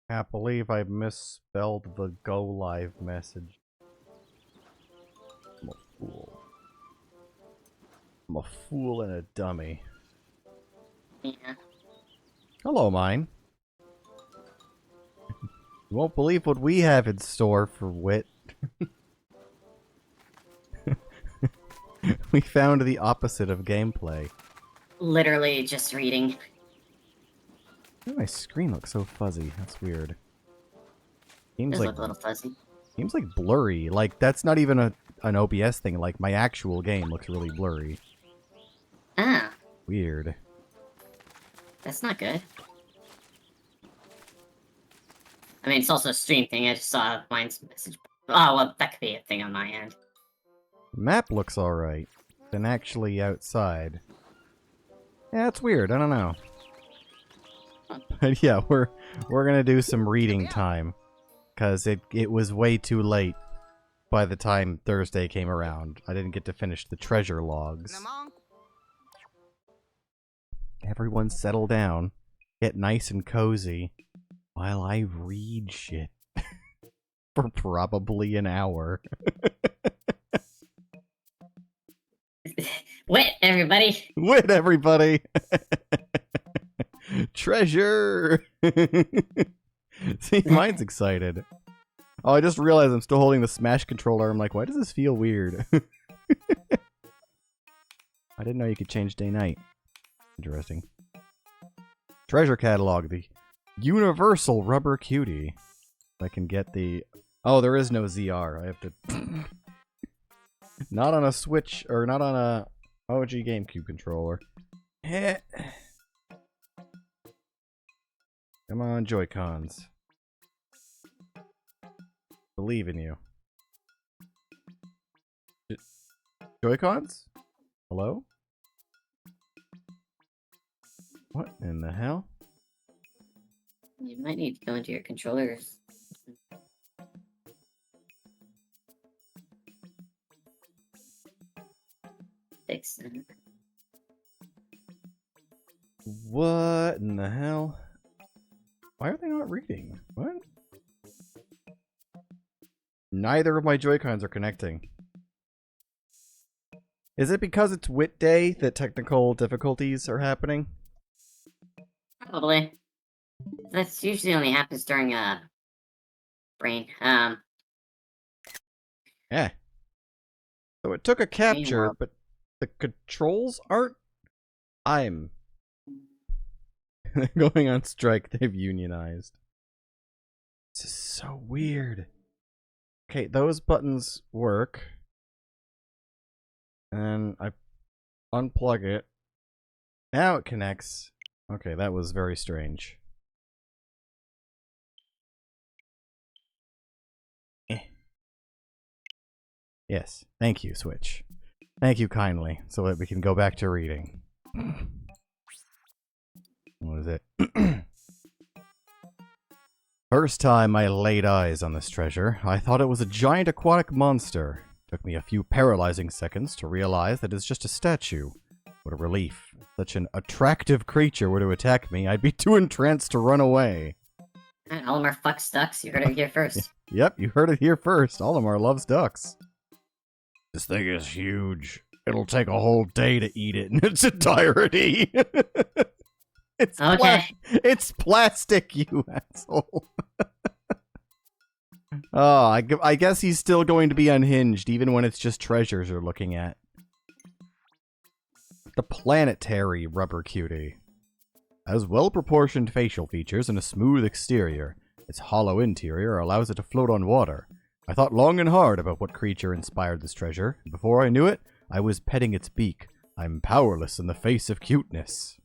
Can't believe I misspelled the go live message. I'm a fool. I'm a fool and a dummy. Yeah. Hello, mine. You won't believe what we have in store for Wit. We found the opposite of gameplay. Literally just reading. Why does my screen look so fuzzy? That's weird. It Seems does like look a little fuzzy. seems like blurry. Like that's not even an OBS thing. Like my actual game looks really blurry. Ah, Weird. that's not good. I mean, it's also a stream thing. I just saw mine's message. Oh, well, that could be a thing on my end. Map looks alright. Than actually outside. Yeah, it's weird. I don't know. But yeah, we're gonna do some reading time. Cause it was way too late by the time Thursday came around. I didn't get to finish the treasure logs. Everyone settle down. Get nice and cozy. While I read shit. For probably an hour. Wait, everybody! Wait, everybody! Treasure! See, mine's excited. Oh, I just realized I'm still holding the Smash controller. I'm like, why does this feel weird? I didn't know you could change day-night. Interesting. Treasure catalog, the universal rubber cutie. I can get the... Oh, there is no ZR. I have to... Not on a Switch, or not on a OG GameCube controller. Come on, Joy-Cons. Believe in you. Joy-Cons? Hello? What in the hell? You might need to go into your controllers. Fix that. What in the hell? Why are they not reading? What? Neither of my Joy-Cons are connecting. Is it because it's Wit Day that technical difficulties are happening? Probably. That's usually only happens during brain. Yeah. So it took a capture, Meanwhile- but the controls aren't... I'm going on strike. They've unionized. This is so weird. Okay, those buttons work. And I unplug it. Now it connects. Okay, that was very strange. Yes, thank you, Switch. Thank you kindly, so that we can go back to reading. What is it? First time I laid eyes on this treasure, I thought it was a giant aquatic monster. Took me a few paralyzing seconds to realize that it's just a statue. What a relief. If such an attractive creature were to attack me, I'd be too entranced to run away. Olimar fucks ducks. You heard it here first. Yep, you heard it here first. Olimar loves ducks. This thing is huge. It'll take a whole day to eat it in its entirety. It's Okay. it's plastic, you asshole. Oh, I guess he's still going to be unhinged, even when it's just treasures you're looking at. The planetary rubber cutie. Has well-proportioned facial features and a smooth exterior. Its hollow interior allows it to float on water. I thought long and hard about what creature inspired this treasure. Before I knew it, I was petting its beak. I'm powerless in the face of cuteness.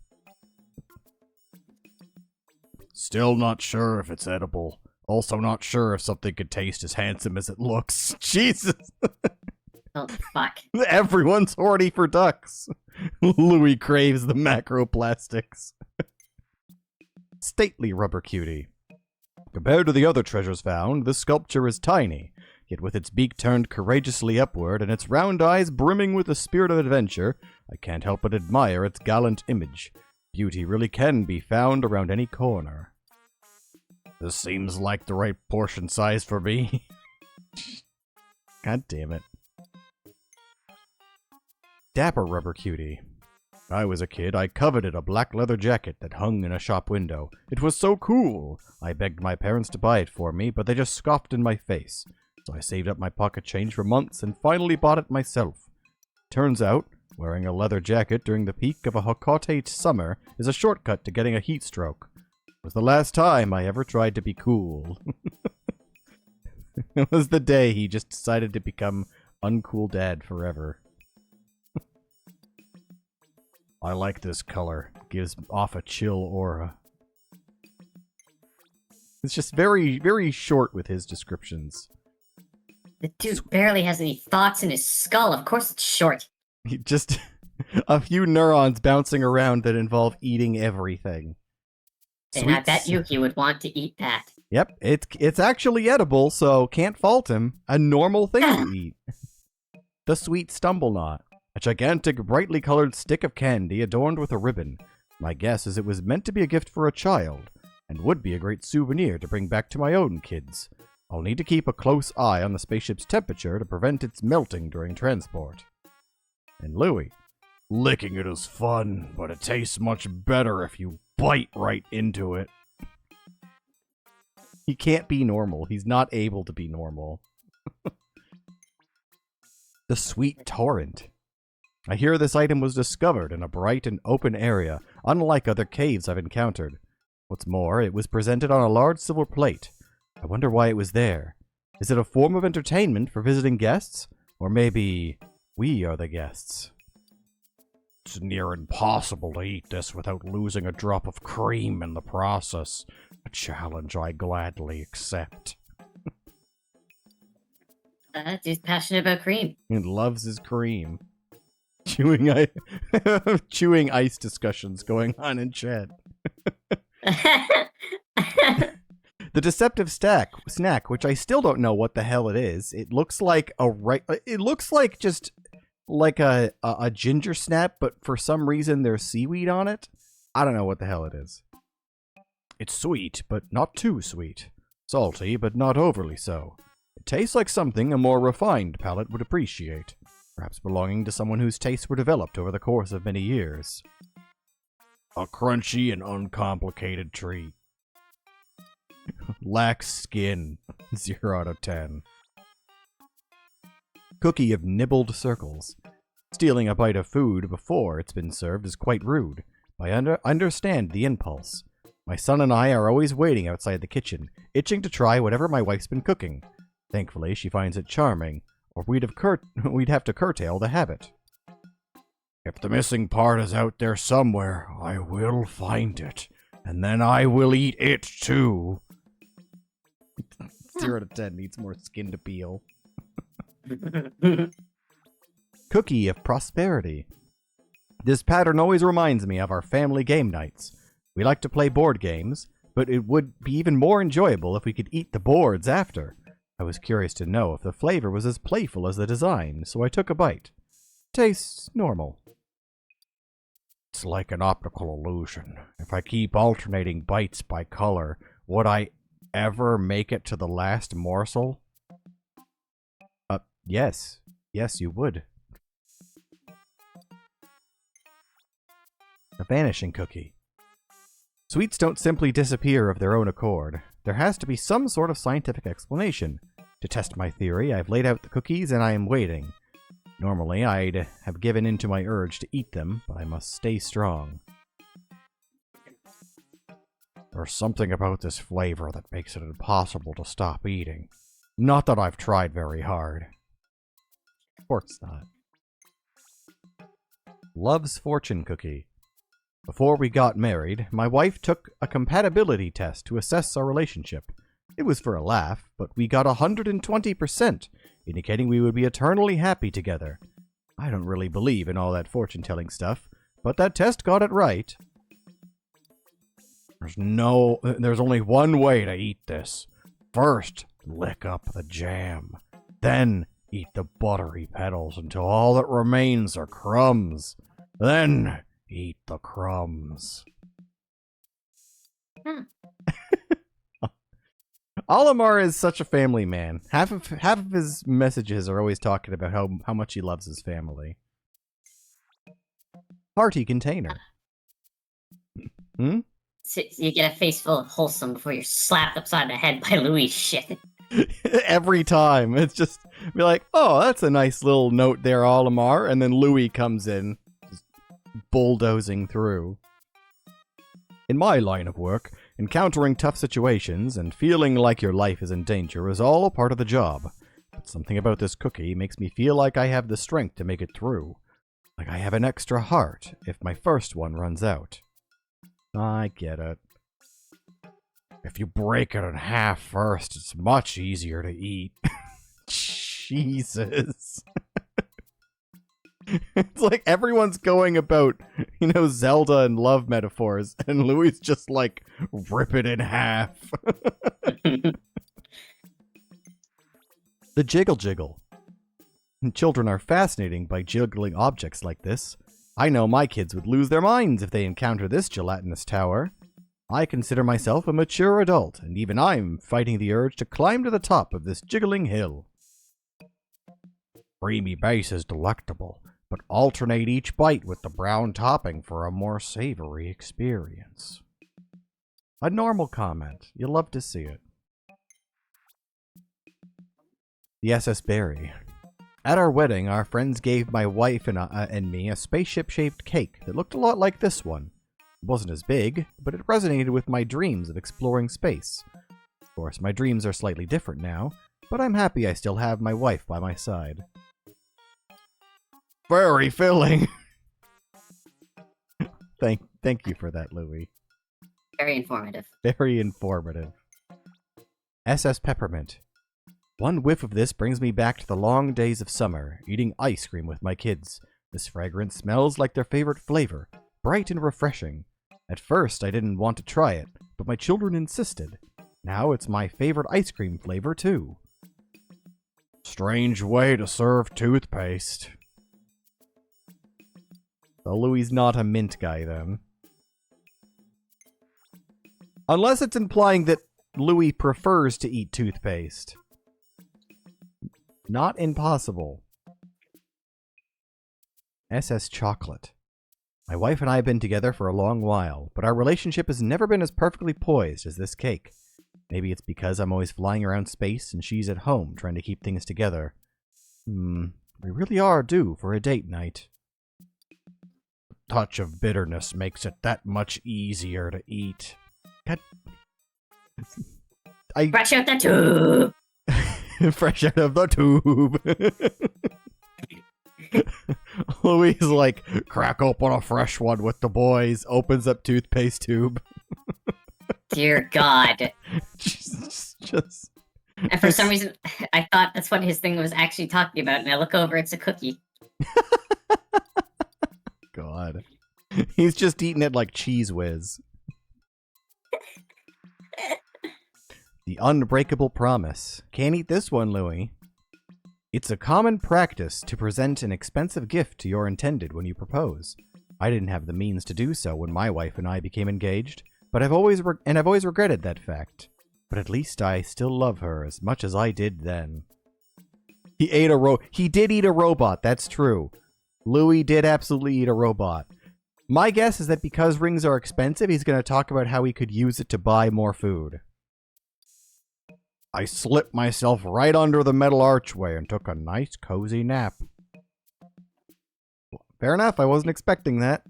Still not sure if it's edible. Also not sure if something could taste as handsome as it looks. Jesus! Oh, fuck. Everyone's horny for ducks. Louis craves the macroplastics. Stately rubber cutie. Compared to the other treasures found, this sculpture is tiny, yet with its beak turned courageously upward and its round eyes brimming with the spirit of adventure, I can't help but admire its gallant image. Beauty really can be found around any corner. This seems like the right portion size for me. God damn it. Dapper Rubber Cutie. When I was a kid, I coveted a black leather jacket that hung in a shop window. It was so cool! I begged my parents to buy it for me, but they just scoffed in my face. So I saved up my pocket change for months and finally bought it myself. Turns out, wearing a leather jacket during the peak of a Hokate summer is a shortcut to getting a heat stroke. It was the last time I ever tried to be cool. It was the day he just decided to become uncool dad forever. I like this color. Gives off a chill aura. It's just very, very short with his descriptions. The dude barely has any thoughts in his skull. Of course it's short. Just a few neurons bouncing around that involve eating everything. And I bet you he would want to eat that. Yep, it's actually edible, so can't fault him. A normal thing to eat. The Sweet Stumble Knot. A gigantic, brightly colored stick of candy adorned with a ribbon. My guess is it was meant to be a gift for a child, and would be a great souvenir to bring back to my own kids. I'll need to keep a close eye on the spaceship's temperature to prevent its melting during transport. And Louie. Licking it is fun, but it tastes much better if you bite right into it. He can't be normal. He's not able to be normal. The Sweet Torrent. I hear this item was discovered in a bright and open area, unlike other caves I've encountered. What's more, it was presented on a large silver plate. I wonder why it was there. Is it a form of entertainment for visiting guests? Or maybe we are the guests? It's near impossible to eat this without losing a drop of cream in the process. A challenge I gladly accept. Dude's passionate about cream. He loves his cream. Chewing ice discussions going on in chat. The deceptive snack, which I still don't know what the hell it is. It looks like it looks like just like a ginger snap, but for some reason there's seaweed on it. I don't know what the hell it is. It's sweet, but not too sweet. Salty, but not overly so. It tastes like something a more refined palate would appreciate. Perhaps belonging to someone whose tastes were developed over the course of many years. A crunchy and uncomplicated treat. Lacks skin. 0 out of 10. Cookie of nibbled circles. Stealing a bite of food before it's been served is quite rude, but I understand the impulse. My son and I are always waiting outside the kitchen, itching to try whatever my wife's been cooking. Thankfully, she finds it charming, or we'd have to curtail the habit. If the missing part is out there somewhere, I will find it, and then I will eat it too. 0 out of 10 needs more skin to peel. Cookie of Prosperity. This pattern always reminds me of our family game nights. We like to play board games, but it would be even more enjoyable if we could eat the boards after. I was curious to know if the flavor was as playful as the design, so I took a bite. Tastes normal. It's like an optical illusion. If I keep alternating bites by color, would I ever make it to the last morsel? Yes. Yes, you would. A vanishing cookie. Sweets don't simply disappear of their own accord. There has to be some sort of scientific explanation. To test my theory, I've laid out the cookies and I am waiting. Normally, I'd have given in to my urge to eat them, but I must stay strong. There's something about this flavor that makes it impossible to stop eating. Not that I've tried very hard. Of course not. Love's Fortune Cookie. Before we got married, my wife took a compatibility test to assess our relationship. It was for a laugh, but we got 120%, indicating we would be eternally happy together. I don't really believe in all that fortune-telling stuff, but that test got it right. There's only one way to eat this. First, lick up the jam. Then, eat the buttery petals until all that remains are crumbs. Then, eat the crumbs. Olimar is such a family man. Half of his messages are always talking about how much he loves his family. Party container. Hmm? So you get a face full of wholesome before you're slapped upside the head by Louis shit. Every time. It's just be like, oh, that's a nice little note there, Olimar. And then Louis comes in, just bulldozing through. In my line of work, encountering tough situations and feeling like your life is in danger is all a part of the job. But something about this cookie makes me feel like I have the strength to make it through. Like I have an extra heart if my first one runs out. I get it. If you break it in half first, it's much easier to eat. Jesus. It's like everyone's going about, Zelda and love metaphors, and Louis just like, rip it in half. The jiggle jiggle. Children are fascinating by jiggling objects like this. I know my kids would lose their minds if they encounter this gelatinous tower. I consider myself a mature adult, and even I'm fighting the urge to climb to the top of this jiggling hill. Creamy base is delectable, but alternate each bite with the brown topping for a more savory experience. A normal comment. You'll love to see it. The SS Berry. At our wedding, our friends gave my wife and me a spaceship-shaped cake that looked a lot like this one. It wasn't as big, but it resonated with my dreams of exploring space. Of course, my dreams are slightly different now, but I'm happy I still have my wife by my side. Very filling! Thank you for that, Louis. Very informative. Very informative. SS Peppermint. One whiff of this brings me back to the long days of summer, eating ice cream with my kids. This fragrance smells like their favorite flavor, bright and refreshing. At first, I didn't want to try it, but my children insisted. Now it's my favorite ice cream flavor, too. Strange way to serve toothpaste. So Louis not a mint guy, then. Unless it's implying that Louis prefers to eat toothpaste. Not impossible. SS Chocolate. My wife and I have been together for a long while, but our relationship has never been as perfectly poised as this cake. Maybe it's because I'm always flying around space and she's at home trying to keep things together. We really are due for a date night. A touch of bitterness makes it that much easier to eat. Fresh out the tube! Fresh out of the tube. Louis like, crack open a fresh one with the boys, opens up toothpaste tube. Dear God. just And for some reason, I thought that's what his thing was actually talking about, and I look over, it's a cookie. God. He's just eating it like Cheese Whiz. The Unbreakable Promise. Can't eat this one, Louis. It's a common practice to present an expensive gift to your intended when you propose. I didn't have the means to do so when my wife and I became engaged, but I've always regretted that fact. But at least I still love her as much as I did then. He did eat a robot, that's true. Louis did absolutely eat a robot. My guess is that because rings are expensive, he's going to talk about how he could use it to buy more food. I slipped myself right under the metal archway and took a nice cozy nap. Fair enough, I wasn't expecting that.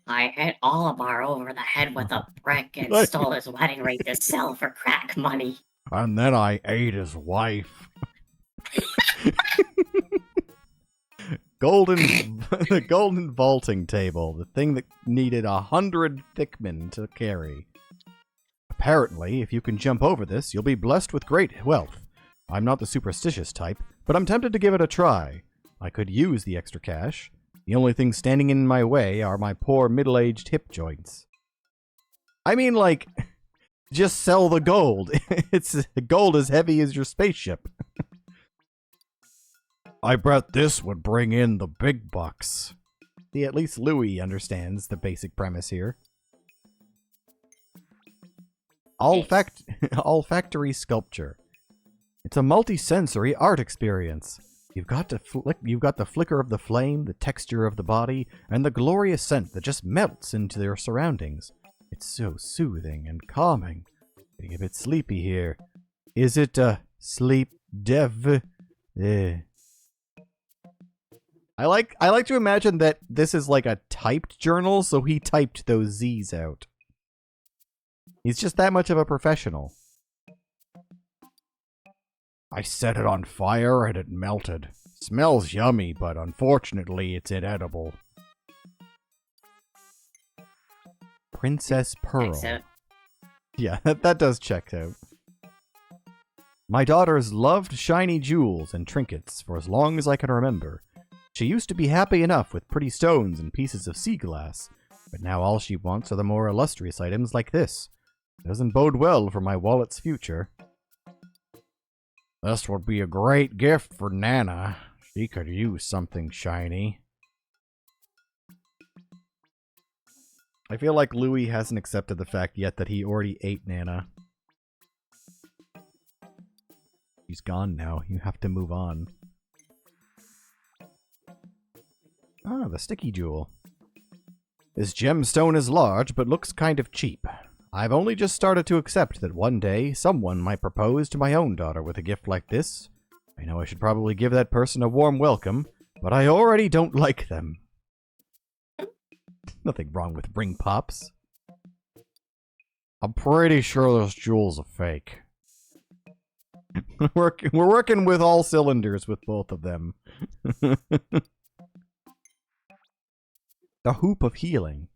I hit Olimar over the head with a brick and stole his wedding ring to sell for crack money. And then I ate his wife. The golden vaulting table, the thing that needed 100 Pikmin to carry. Apparently, if you can jump over this, you'll be blessed with great wealth. I'm not the superstitious type, but I'm tempted to give it a try. I could use the extra cash. The only thing standing in my way are my poor middle-aged hip joints. I mean, like, just sell the gold. It's gold as heavy as your spaceship. I bet this would bring in the big bucks. See, at least Louis understands the basic premise here. olfactory sculpture. It's a multi-sensory art experience. You've got the flicker of the flame, the texture of the body, and the glorious scent that just melts into their surroundings. It's so soothing and calming. Getting a bit sleepy here. Is it sleep dev? I like to imagine that this is like a typed journal, so he typed those Z's out. He's just that much of a professional. I set it on fire and it melted. Smells yummy, but unfortunately it's inedible. Princess Pearl. Yeah, that does check out. My daughters loved shiny jewels and trinkets for as long as I can remember. She used to be happy enough with pretty stones and pieces of sea glass, but now all she wants are the more illustrious items like this. Doesn't bode well for my wallet's future. This would be a great gift for Nana. She could use something shiny. I feel like Louis hasn't accepted the fact yet that he already ate Nana. She's gone now. You have to move on. Ah, the sticky jewel. This gemstone is large, but looks kind of cheap. I've only just started to accept that one day someone might propose to my own daughter with a gift like this. I know I should probably give that person a warm welcome, but I already don't like them. Nothing wrong with ring pops. I'm pretty sure this jewel's a fake. We're working with all cylinders with both of them. The Hoop of Healing.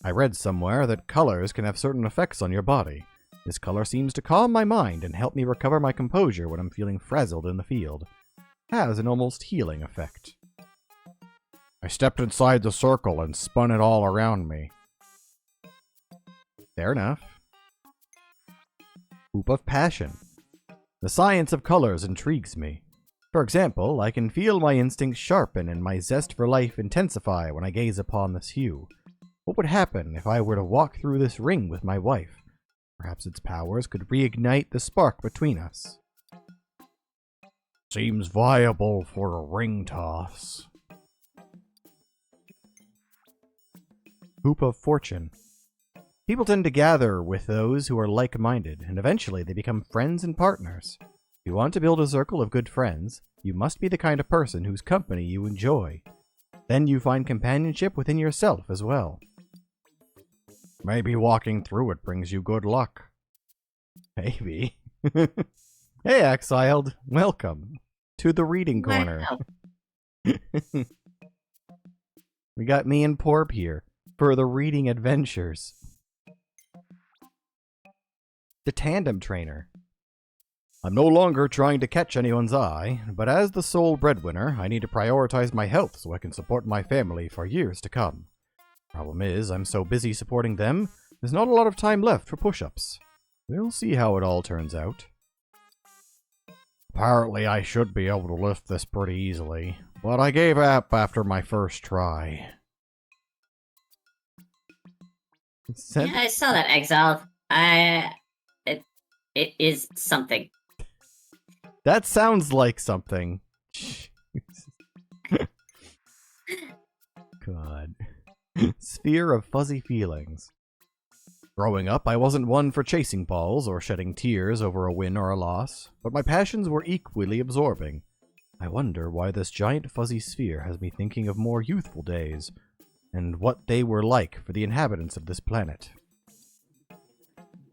I read somewhere that colors can have certain effects on your body. This color seems to calm my mind and help me recover my composure when I'm feeling frazzled in the field. Has an almost healing effect. I stepped inside the circle and spun it all around me. Fair enough. Hoop of Passion. The science of colors intrigues me. For example, I can feel my instincts sharpen and my zest for life intensify when I gaze upon this hue. What would happen if I were to walk through this ring with my wife? Perhaps its powers could reignite the spark between us. Seems viable for a ring toss. Hoop of Fortune. People tend to gather with those who are like-minded, and eventually they become friends and partners. If you want to build a circle of good friends, you must be the kind of person whose company you enjoy. Then you find companionship within yourself as well. Maybe walking through it brings you good luck. Maybe. Hey, Exiled. Welcome to the reading corner. We got me and Porb here for the reading adventures. The Tandem Trainer. I'm no longer trying to catch anyone's eye, but as the sole breadwinner, I need to prioritize my health so I can support my family for years to come. Problem is, I'm so busy supporting them, there's not a lot of time left for push-ups. We'll see how it all turns out. Apparently I should be able to lift this pretty easily, but I gave up after my first try. Yeah, I saw that, Exiled. It is something. That sounds like something. God. Sphere of Fuzzy Feelings. Growing up, I wasn't one for chasing balls or shedding tears over a win or a loss, but my passions were equally absorbing. I wonder why this giant fuzzy sphere has me thinking of more youthful days, and what they were like for the inhabitants of this planet.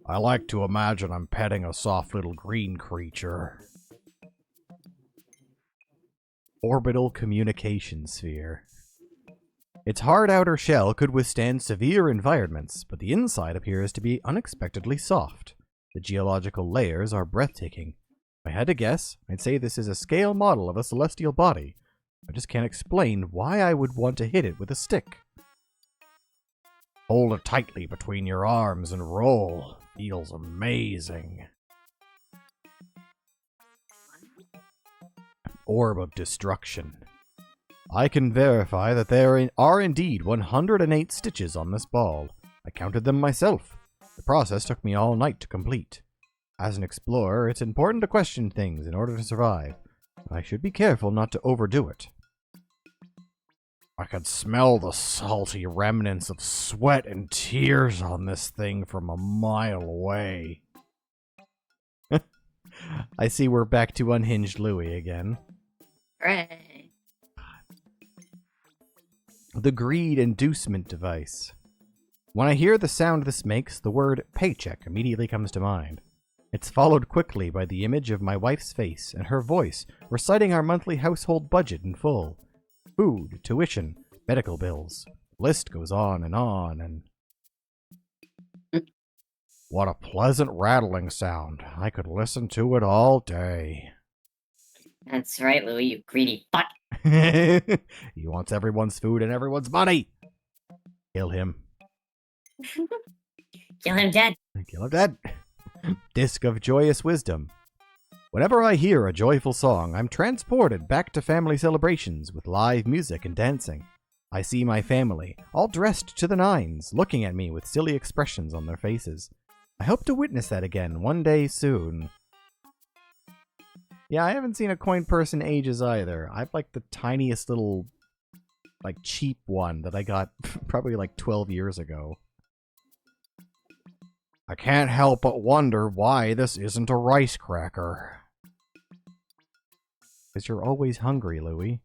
I like to imagine I'm petting a soft little green creature. Orbital Communication Sphere. Its hard outer shell could withstand severe environments, but the inside appears to be unexpectedly soft. The geological layers are breathtaking. If I had to guess, I'd say this is a scale model of a celestial body. I just can't explain why I would want to hit it with a stick. Hold it tightly between your arms and roll. Feels amazing. An orb of destruction. I can verify that there are indeed 108 stitches on this ball. I counted them myself. The process took me all night to complete. As an explorer, it's important to question things in order to survive. I should be careful not to overdo it. I could smell the salty remnants of sweat and tears on this thing from a mile away. I see we're back to unhinged Louis again. Hooray. The greed inducement device. When I hear the sound this makes, the word paycheck immediately comes to mind. It's followed quickly by the image of my wife's face and her voice reciting our monthly household budget in full. Food, tuition, medical bills. The list goes on, and... What a pleasant rattling sound. I could listen to it all day. That's right, Louis, you greedy fuck. He wants everyone's food and everyone's money. Kill him. Kill him dead. Kill him dead. Disc of Joyous Wisdom. Whenever I hear a joyful song, I'm transported back to family celebrations with live music and dancing. I see my family, all dressed to the nines, looking at me with silly expressions on their faces. I hope to witness that again one day soon. Yeah, I haven't seen a coin purse in ages either. I've like the tiniest little, like, cheap one that I got probably like 12 years ago. I can't help but wonder why this isn't a rice cracker. Because you're always hungry, Louis.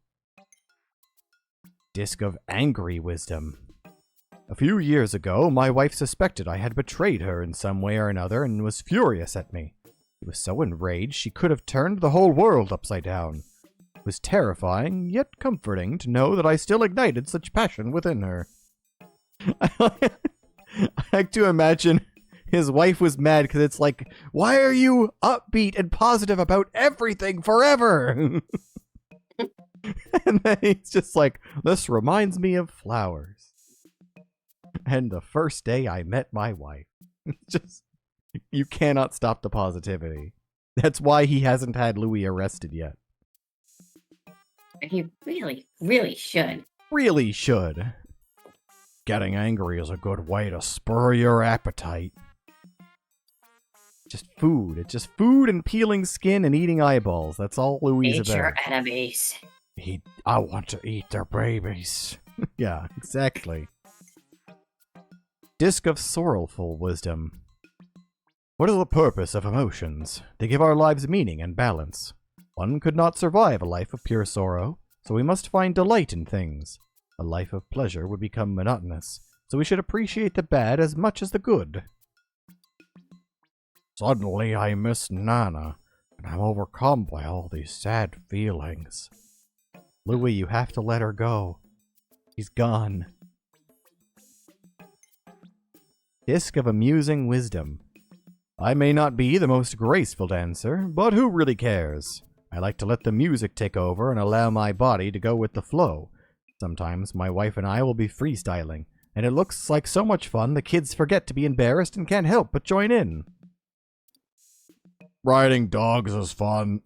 Disc of Angry Wisdom. A few years ago, my wife suspected I had betrayed her in some way or another and was furious at me. She was so enraged she could have turned the whole world upside down. It was terrifying, yet comforting to know that I still ignited such passion within her. I like to imagine his wife was mad because it's like, why are you upbeat and positive about everything forever? And then he's just like, this reminds me of flowers. And the first day I met my wife. Just, you cannot stop the positivity. That's why he hasn't had Louis arrested yet. He really, really should. Really should. Getting angry is a good way to spur your appetite. Just food. It's just food and peeling skin and eating eyeballs. That's all Louis is Eat about. your enemies. I want to eat their babies. Yeah, exactly. Disc of Sorrowful Wisdom. What is the purpose of emotions? They give our lives meaning and balance. One could not survive a life of pure sorrow, so we must find delight in things. A life of pleasure would become monotonous, so we should appreciate the bad as much as the good. Suddenly I miss Nana, and I'm overcome by all these sad feelings. Louis, you have to let her go. She's gone. Disc of Amusing Wisdom. I may not be the most graceful dancer, but who really cares? I like to let the music take over and allow my body to go with the flow. Sometimes my wife and I will be freestyling, and it looks like so much fun the kids forget to be embarrassed and can't help but join in. Riding dogs is fun.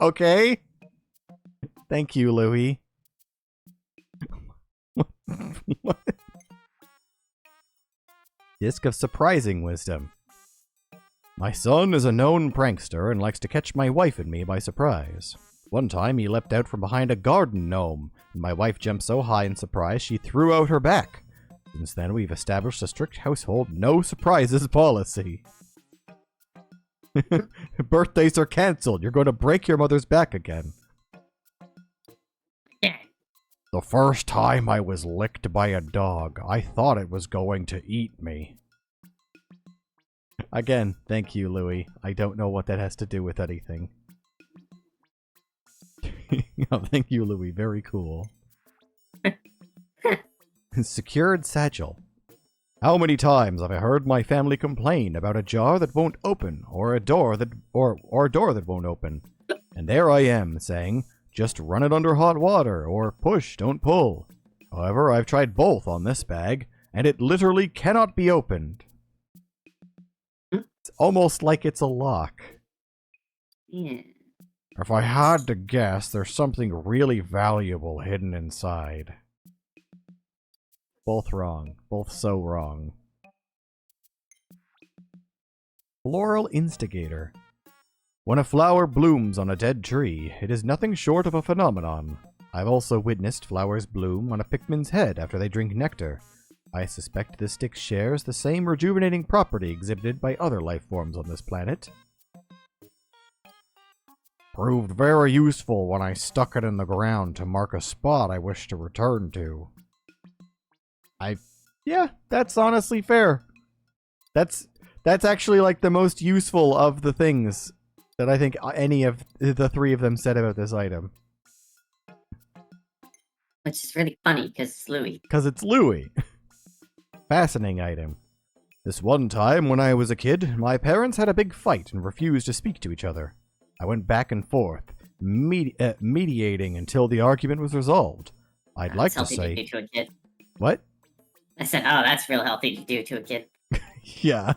Okay. Thank you, Louis. What? Disc of Surprising Wisdom. My son is a known prankster and likes to catch my wife and me by surprise. One time he leapt out from behind a garden gnome, and my wife jumped so high in surprise she threw out her back. Since then we've established a strict household no surprises policy. Birthdays are cancelled. You're going to break your mother's back again. Yeah. The first time I was licked by a dog, I thought it was going to eat me. Again, thank you, Louis. I don't know what that has to do with anything. Oh, thank you, Louis. Very cool. Secured Satchel. How many times have I heard my family complain about a jar that won't open, or a door that won't open? And there I am, saying, just run it under hot water, or push, don't pull. However, I've tried both on this bag, and it literally cannot be opened. It's almost like it's a lock. Yeah. If I had to guess, there's something really valuable hidden inside. Both wrong. Both so wrong. Floral instigator. When a flower blooms on a dead tree, it is nothing short of a phenomenon. I've also witnessed flowers bloom on a Pikmin's head after they drink nectar. I suspect this stick shares the same rejuvenating property exhibited by other life forms on this planet. Proved very useful when I stuck it in the ground to mark a spot I wish to return to. Yeah, that's honestly fair. That's actually like the most useful of the things that I think any of the three of them said about this item. Which is really funny, because it's Louis. Because it's Louis. Fascinating item. This one time when I was a kid, my parents had a big fight and refused to speak to each other. I went back and forth, mediating until the argument was resolved. I'd like to say... To do to a kid. What? I said, oh, that's real healthy to do to a kid. Yeah.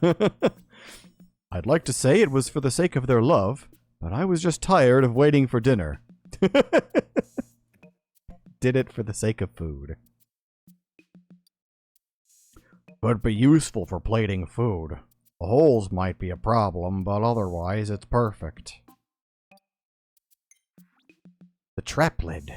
I'd like to say it was for the sake of their love, but I was just tired of waiting for dinner. Did it for the sake of food. Could be useful for plating food. The holes might be a problem, but otherwise it's perfect. The trap lid.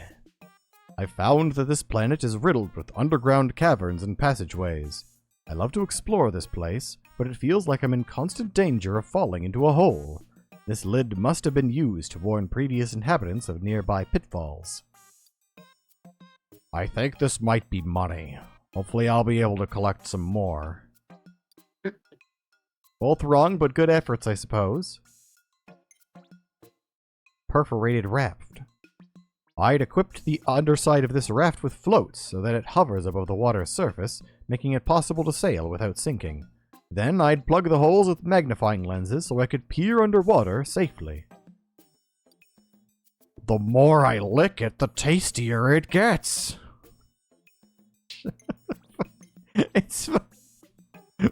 I found that this planet is riddled with underground caverns and passageways. I love to explore this place, but it feels like I'm in constant danger of falling into a hole. This lid must have been used to warn previous inhabitants of nearby pitfalls. I think this might be money. Hopefully I'll be able to collect some more. Both wrong, but good efforts, I suppose. Perforated raft. I'd equipped the underside of this raft with floats so that it hovers above the water's surface, making it possible to sail without sinking. Then I'd plug the holes with magnifying lenses so I could peer underwater safely. The more I lick it, the tastier it gets.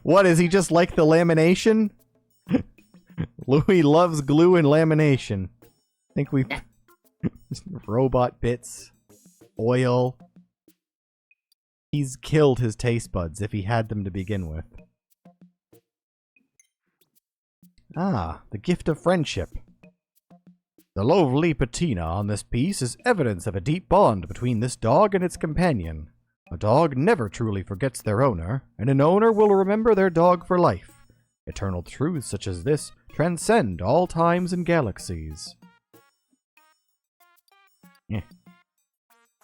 What, is he just like the lamination? Louis loves glue and lamination. I think we've... robot bits. Oil. He's killed his taste buds if he had them to begin with. Ah, the gift of friendship. The lovely patina on this piece is evidence of a deep bond between this dog and its companion. A dog never truly forgets their owner, and an owner will remember their dog for life. Eternal truths such as this transcend all times and galaxies.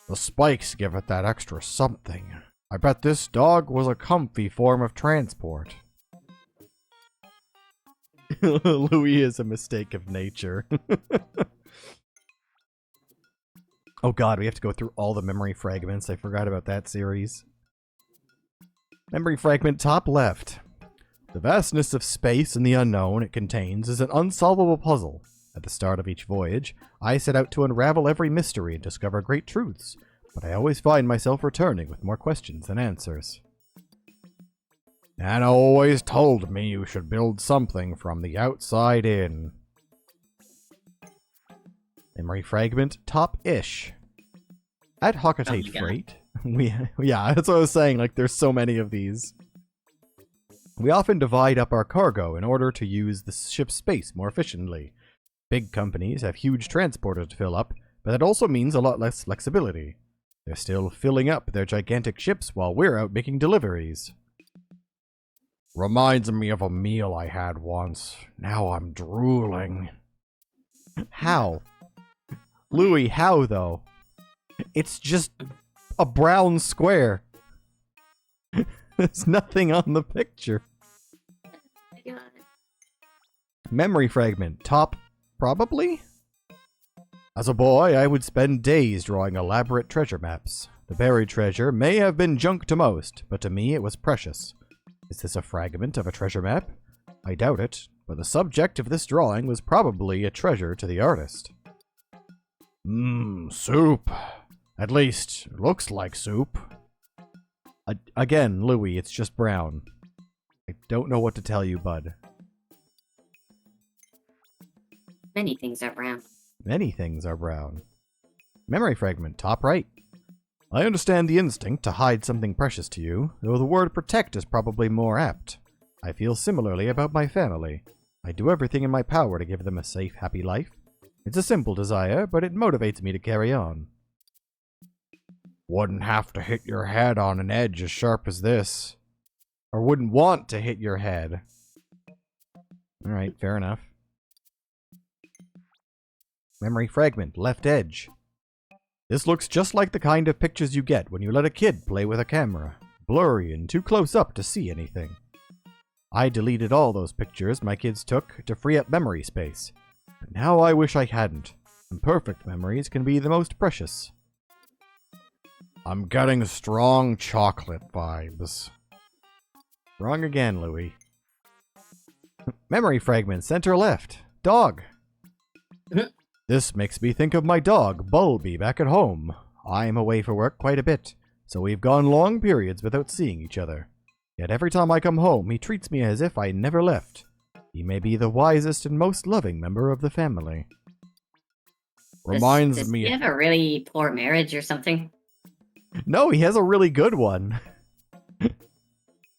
The spikes give it that extra something. I bet this dog was a comfy form of transport. Louis is a mistake of nature. Oh god, we have to go through all the memory fragments. I forgot about that series. Memory fragment top left. The vastness of space and the unknown it contains is an unsolvable puzzle. At the start of each voyage, I set out to unravel every mystery and discover great truths, but I always find myself returning with more questions than answers. Nana always told me you should build something from the outside in. Memory fragment, top-ish. At Hockatate Freight, yeah, that's what I was saying, like, there's so many of these. We often divide up our cargo in order to use the ship's space more efficiently. Big companies have huge transporters to fill up, but that also means a lot less flexibility. They're still filling up their gigantic ships while we're out making deliveries. Reminds me of a meal I had once. Now I'm drooling. How? Louis, how though? It's just a brown square. There's nothing on the picture. Memory fragment, top, probably? As a boy, I would spend days drawing elaborate treasure maps. The buried treasure may have been junk to most, but to me it was precious. Is this a fragment of a treasure map? I doubt it, but the subject of this drawing was probably a treasure to the artist. Soup. At least, it looks like soup. Again, Louis, it's just brown. I don't know what to tell you, bud. Many things are brown. Many things are brown. Memory fragment, top right. I understand the instinct to hide something precious to you, though the word protect is probably more apt. I feel similarly about my family. I do everything in my power to give them a safe, happy life. It's a simple desire, but it motivates me to carry on. Wouldn't have to hit your head on an edge as sharp as this. Or wouldn't want to hit your head. Alright, fair enough. Memory fragment, left edge. This looks just like the kind of pictures you get when you let a kid play with a camera. Blurry and too close up to see anything. I deleted all those pictures my kids took to free up memory space. But now I wish I hadn't. Imperfect memories can be the most precious. I'm getting strong chocolate vibes. Wrong again, Louis. Memory fragment, center left. Dog. This makes me think of my dog, Bulby, back at home. I'm away for work quite a bit, so we've gone long periods without seeing each other. Yet every time I come home, he treats me as if I never left. He may be the wisest and most loving member of the family. Reminds does me... he have a really poor marriage or something? No, he has a really good one.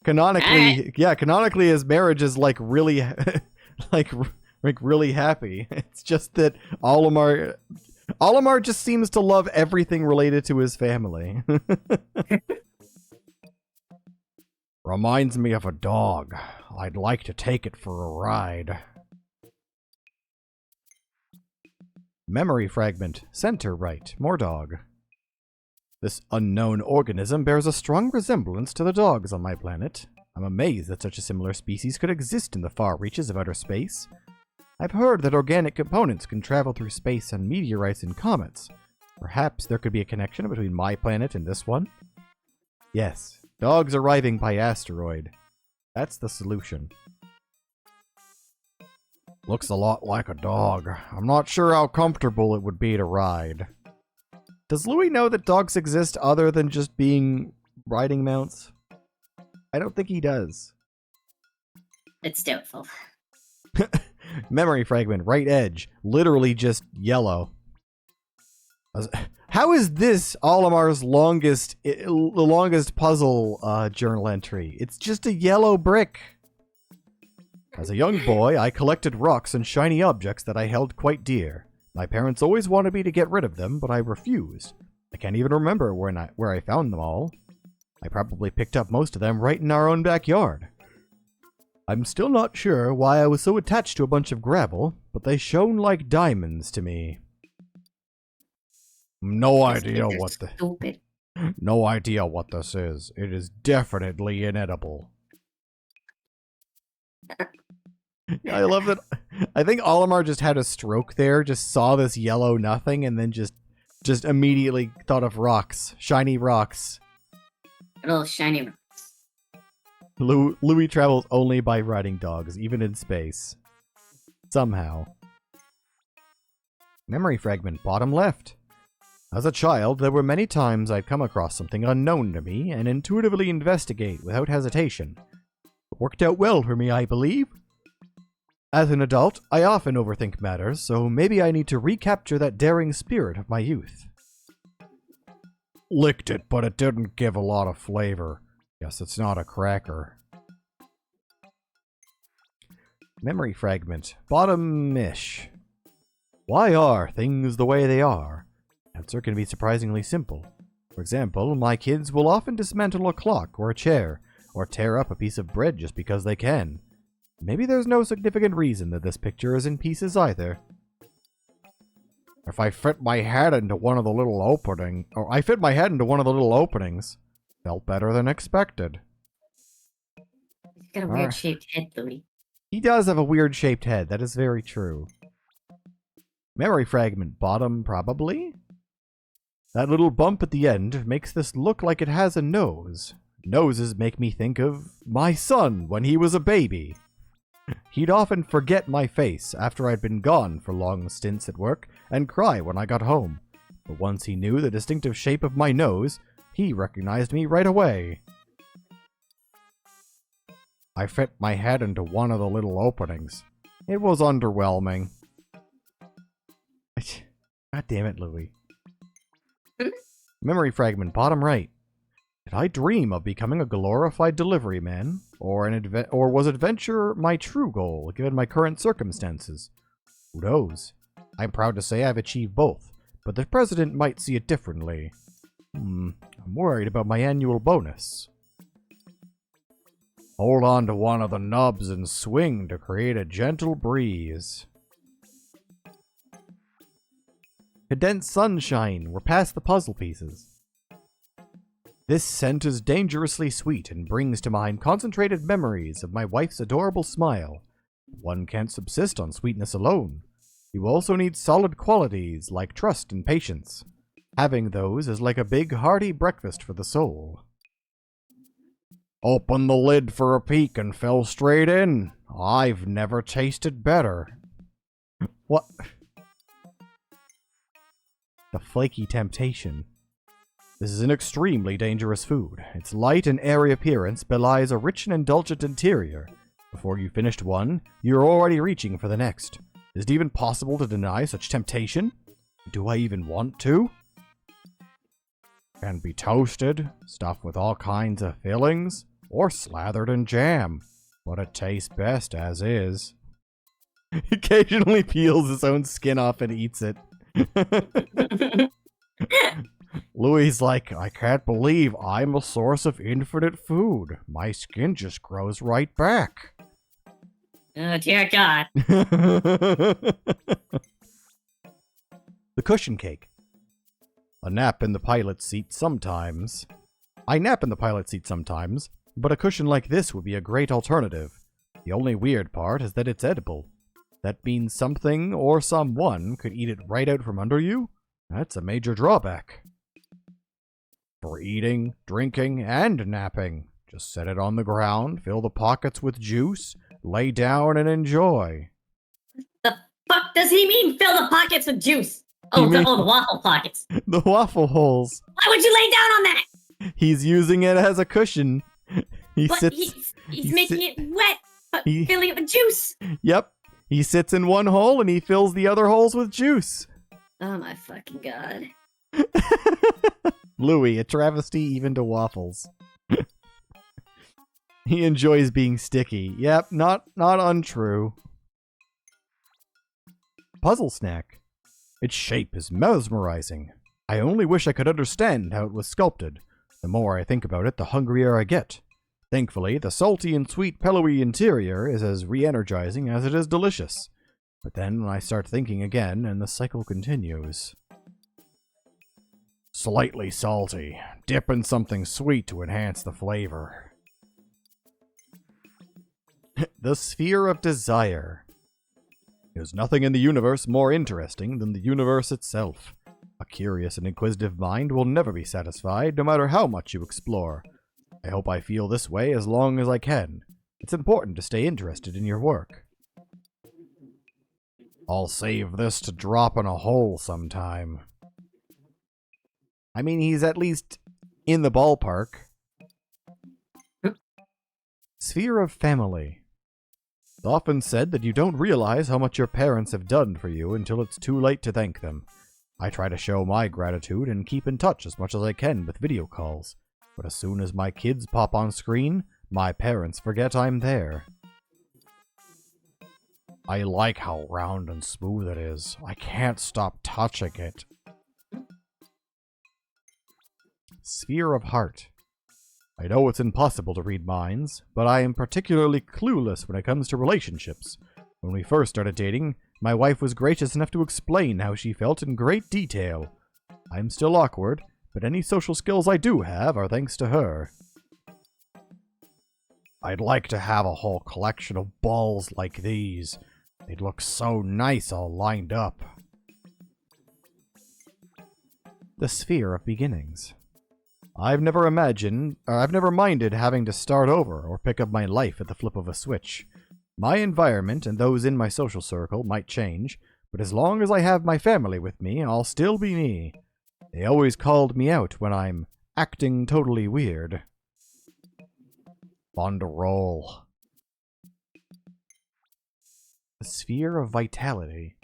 Canonically, yeah, canonically his marriage is like really, like really happy. It's just that Olimar just seems to love everything related to his family. Reminds me of a dog. I'd like to take it for a ride. Memory fragment, center right, more dog. This unknown organism bears a strong resemblance to the dogs on my planet. I'm amazed that such a similar species could exist in the far reaches of outer space. I've heard that organic components can travel through space on meteorites and comets. Perhaps there could be a connection between my planet and this one? Yes, dogs arriving by asteroid. That's the solution. Looks a lot like a dog. I'm not sure how comfortable it would be to ride. Does Louis know that dogs exist other than just being riding mounts? I don't think he does. It's doubtful. Memory fragment, right edge. Literally just yellow. How is this Olimar's longest puzzle journal entry? It's just a yellow brick. As a young boy, I collected rocks and shiny objects that I held quite dear. My parents always wanted me to get rid of them, but I refused. I can't even remember where I found them all. I probably picked up most of them right in our own backyard. I'm still not sure why I was so attached to a bunch of gravel, but they shone like diamonds to me. No idea what this is. It is definitely inedible. I love that. I think Olimar just had a stroke there, just saw this yellow nothing, and then just immediately thought of rocks. Shiny rocks. Little shiny rocks. Louis travels only by riding dogs, even in space. Somehow. Memory fragment, bottom left. As a child, there were many times I'd come across something unknown to me and intuitively investigate without hesitation. It worked out well for me, I believe. As an adult, I often overthink matters, so maybe I need to recapture that daring spirit of my youth. Licked it, but it didn't give a lot of flavor. Guess it's not a cracker. Memory fragment, bottom-ish. Why are things the way they are? Answer can be surprisingly simple. For example, my kids will often dismantle a clock or a chair, or tear up a piece of bread just because they can. Maybe there's no significant reason that this picture is in pieces either. If I fit my head into one of the little openings, felt better than expected. He's got a weird shaped head, Louis. He does have a weird shaped head, that is very true. Memory fragment, bottom probably? That little bump at the end makes this look like it has a nose. Noses make me think of my son when he was a baby. He'd often forget my face after I'd been gone for long stints at work and cry when I got home. But once he knew the distinctive shape of my nose, he recognized me right away. I fit my head into one of the little openings. It was underwhelming. God damn it, Louis. Memory fragment, bottom right. Did I dream of becoming a glorified delivery man? Or was adventure my true goal, given my current circumstances? Who knows? I'm proud to say I've achieved both, but the president might see it differently. I'm worried about my annual bonus. Hold on to one of the nubs and swing to create a gentle breeze. Condensed sunshine. We're past the puzzle pieces. This scent is dangerously sweet and brings to mind concentrated memories of my wife's adorable smile. One can't subsist on sweetness alone. You also need solid qualities like trust and patience. Having those is like a big hearty breakfast for the soul. Opened the lid for a peek and fell straight in. I've never tasted better. What? The flaky temptation. This is an extremely dangerous food. Its light and airy appearance belies a rich and indulgent interior. Before you finished one, you're already reaching for the next. Is it even possible to deny such temptation? Do I even want to? Can be toasted, stuffed with all kinds of fillings, or slathered in jam, but it tastes best as is. He occasionally peels his own skin off and eats it. Louis' like, I can't believe I'm a source of infinite food. My skin just grows right back. Oh, dear God. The cushion cake. A nap in the pilot's seat sometimes. I nap in the pilot's seat sometimes, but a cushion like this would be a great alternative. The only weird part is that it's edible. That means something or someone could eat it right out from under you? That's a major drawback. For eating, drinking, and napping. Just set it on the ground, fill the pockets with juice, lay down and enjoy. The fuck does he mean fill the pockets with juice? Oh, the waffle pockets. The waffle holes. Why would you lay down on that? He's using it as a cushion. He's making it wet, filling it with juice. Yep. He sits in one hole and he fills the other holes with juice. Oh my fucking God. Louis, a travesty even to waffles. He enjoys being sticky. Yep, not untrue. Puzzle snack. Its shape is mesmerizing. I only wish I could understand how it was sculpted. The more I think about it, the hungrier I get. Thankfully, the salty and sweet pillowy interior is as re-energizing as it is delicious. But then I start thinking again, and the cycle continues. Slightly salty. Dip in something sweet to enhance the flavor. The sphere of desire. There's nothing in the universe more interesting than the universe itself. A curious and inquisitive mind will never be satisfied, no matter how much you explore. I hope I feel this way as long as I can. It's important to stay interested in your work. I'll save this to drop in a hole sometime. I mean, he's at least in the ballpark. Sphere of family. It's often said that you don't realize how much your parents have done for you until it's too late to thank them. I try to show my gratitude and keep in touch as much as I can with video calls. But as soon as my kids pop on screen, my parents forget I'm there. I like how round and smooth it is. I can't stop touching it. Sphere of heart. I know it's impossible to read minds, but I am particularly clueless when it comes to relationships. When we first started dating, my wife was gracious enough to explain how she felt in great detail. I'm still awkward, but any social skills I do have are thanks to her. I'd like to have a whole collection of balls like these. They'd look so nice all lined up. The sphere of beginnings. I've never minded having to start over or pick up my life at the flip of a switch. My environment and those in my social circle might change, but as long as I have my family with me, I'll still be me. They always called me out when I'm acting totally weird. Fun to roll. The sphere of vitality.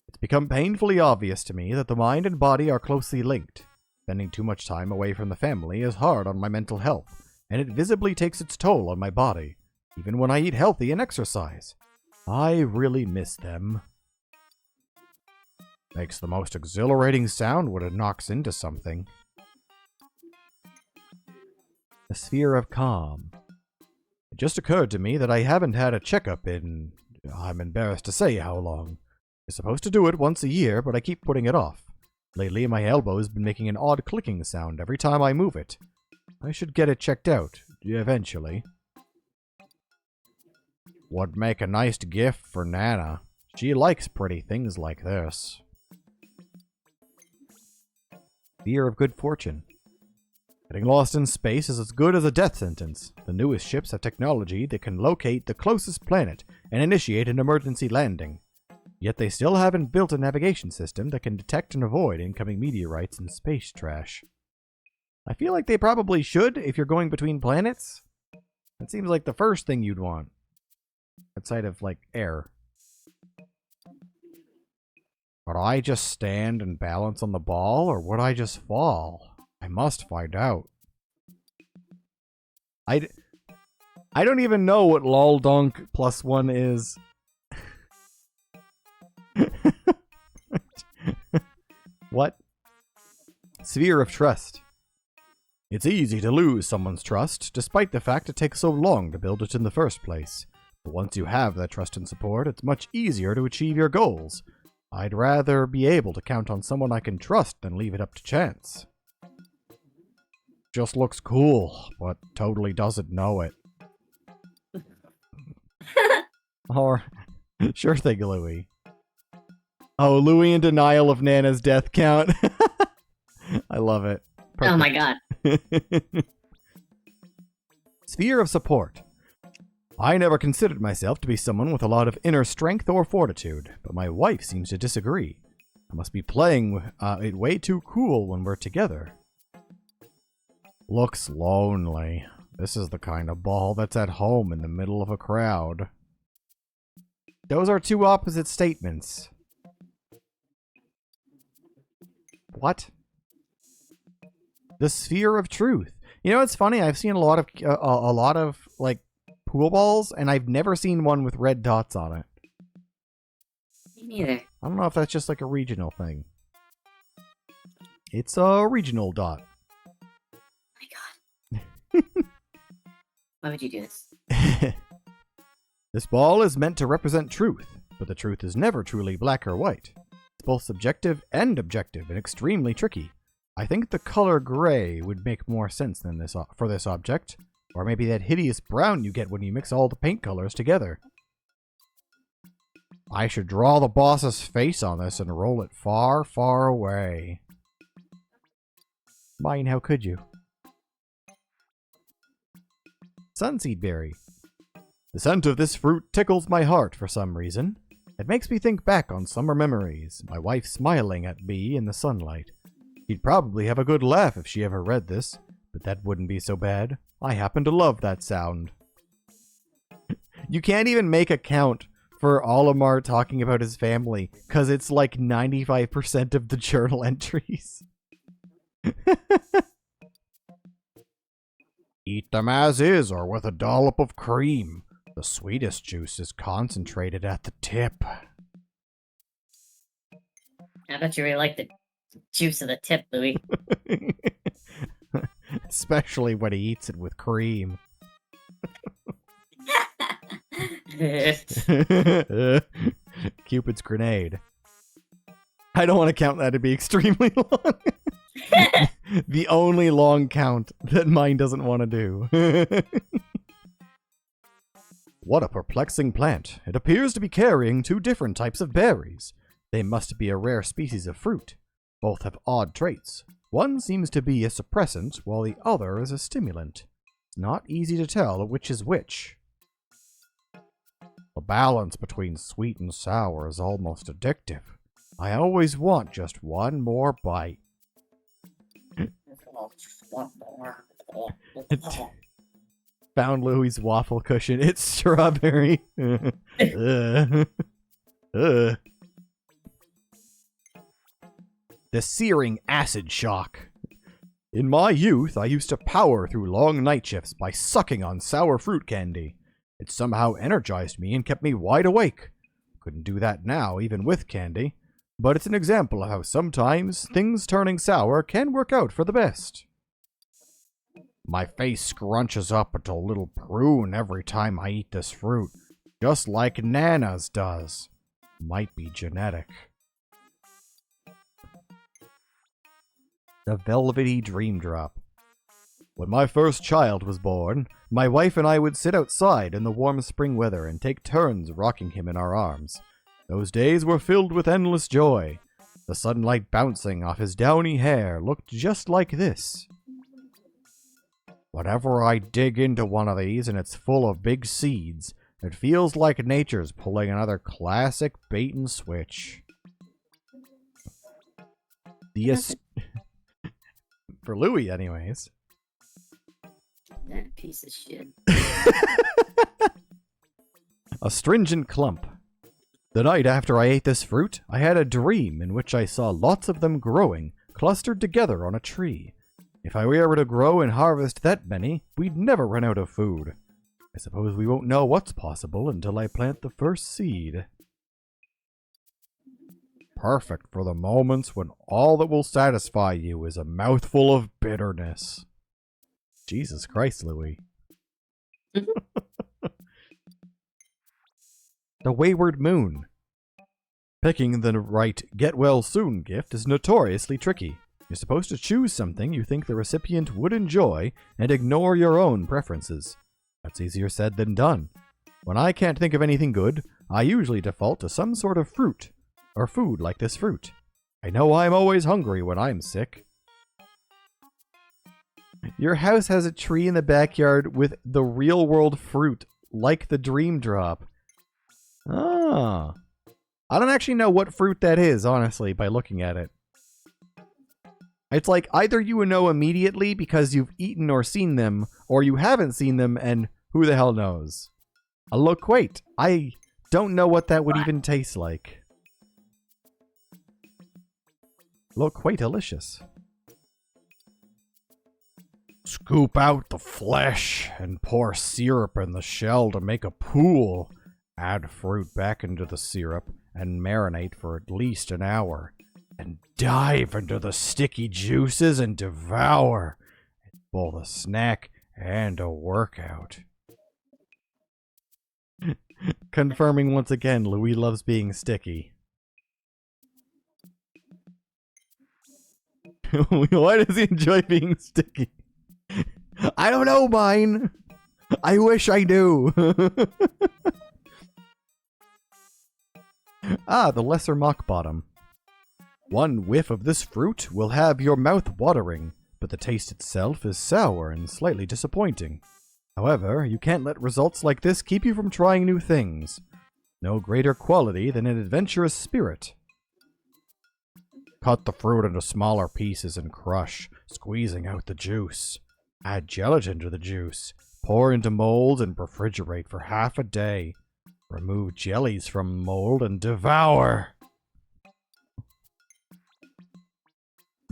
It's become painfully obvious to me that the mind and body are closely linked. Spending too much time away from the family is hard on my mental health, and it visibly takes its toll on my body, even when I eat healthy and exercise. I really miss them. Makes the most exhilarating sound when it knocks into something. A sphere of calm. It just occurred to me that I haven't had a checkup in... I'm embarrassed to say how long. You're supposed to do it once a year, but I keep putting it off. Lately, my elbow's been making an odd clicking sound every time I move it. I should get it checked out, eventually. Would make a nice gift for Nana. She likes pretty things like this. Fear of good fortune. Getting lost in space is as good as a death sentence. The newest ships have technology that can locate the closest planet and initiate an emergency landing. Yet they still haven't built a navigation system that can detect and avoid incoming meteorites and space trash. I feel like they probably should if you're going between planets. That seems like the first thing you'd want. Outside of, like, air. Would I just stand and balance on the ball, or would I just fall? I must find out. I don't even know what lol donk +1 is. What? Sphere of trust. It's easy to lose someone's trust, despite the fact it takes so long to build it in the first place. But once you have that trust and support, it's much easier to achieve your goals. I'd rather be able to count on someone I can trust than leave it up to chance. Just looks cool, but totally doesn't know it. Or, sure thing, Louie. Oh, Louie in denial of Nana's death count. I love it. Perfect. Oh my god. Sphere of support. I never considered myself to be someone with a lot of inner strength or fortitude, but my wife seems to disagree. I must be playing it way too cool when we're together. Looks lonely. This is the kind of ball that's at home in the middle of a crowd. Those are two opposite statements. What? The sphere of truth. You know, it's funny. I've seen a lot of like pool balls, and I've never seen one with red dots on it. Me neither. I don't know if that's just like a regional thing. It's a regional dot. Oh my god. Why would you do this? This ball is meant to represent truth, but the truth is never truly black or white. It's both subjective and objective, and extremely tricky. I think the color gray would make more sense than this for this object, or maybe that hideous brown you get when you mix all the paint colors together. I should draw the boss's face on this and roll it far, far away. Mine, how could you? Sunseed berry. The scent of this fruit tickles my heart for some reason. It makes me think back on summer memories, my wife smiling at me in the sunlight. She'd probably have a good laugh if she ever read this, but that wouldn't be so bad. I happen to love that sound. You can't even make a count for Olimar talking about his family, because it's like 95% of the journal entries. Eat them as is or with a dollop of cream. The sweetest juice is concentrated at the tip. I bet you really like the juice of the tip, Louis. Especially when he eats it with cream. Cupid's grenade. I don't want to count that to be extremely long. The only long count that mine doesn't want to do. What a perplexing plant. It appears to be carrying two different types of berries. They must be a rare species of fruit. Both have odd traits. One seems to be a suppressant, while the other is a stimulant. It's not easy to tell which is which. The balance between sweet and sour is almost addictive. I always want just one more bite. Found Louie's waffle cushion. It's strawberry. The searing acid shock. In my youth, I used to power through long night shifts by sucking on sour fruit candy. It somehow energized me and kept me wide awake. Couldn't do that now, even with candy. But it's an example of how sometimes things turning sour can work out for the best. My face scrunches up into a little prune every time I eat this fruit, just like Nana's does. Might be genetic. The Velvety Dream Drop. When my first child was born, my wife and I would sit outside in the warm spring weather and take turns rocking him in our arms. Those days were filled with endless joy. The sunlight bouncing off his downy hair looked just like this. Whenever I dig into one of these and it's full of big seeds, it feels like nature's pulling another classic bait and switch. For Louis, anyways. That piece of shit. Astringent clump. The night after I ate this fruit, I had a dream in which I saw lots of them growing, clustered together on a tree. If I were to grow and harvest that many, we'd never run out of food. I suppose we won't know what's possible until I plant the first seed. Perfect for the moments when all that will satisfy you is a mouthful of bitterness. Jesus Christ, Louis. The Wayward Moon. Picking the right get-well-soon gift is notoriously tricky. You're supposed to choose something you think the recipient would enjoy and ignore your own preferences. That's easier said than done. When I can't think of anything good, I usually default to some sort of fruit, or food like this fruit. I know I'm always hungry when I'm sick. Your house has a tree in the backyard with the real-world fruit, like the Dream Drop. Ah. I don't actually know what fruit that is, honestly, by looking at it. It's like either you know immediately because you've eaten or seen them, or you haven't seen them and who the hell knows. A loquate. I don't know what that would even taste like. Loquate delicious. Scoop out the flesh and pour syrup in the shell to make a pool. Add fruit back into the syrup and marinate for at least an hour. And dive into the sticky juices and devour. It's both a snack and a workout. Confirming once again, Louis loves being sticky. Why does he enjoy being sticky? I don't know, mine. I wish I knew. The Lesser Mock Bottom. One whiff of this fruit will have your mouth watering, but the taste itself is sour and slightly disappointing. However, you can't let results like this keep you from trying new things. No greater quality than an adventurous spirit. Cut the fruit into smaller pieces and crush, squeezing out the juice. Add gelatin to the juice. Pour into molds and refrigerate for half a day. Remove jellies from mold and devour.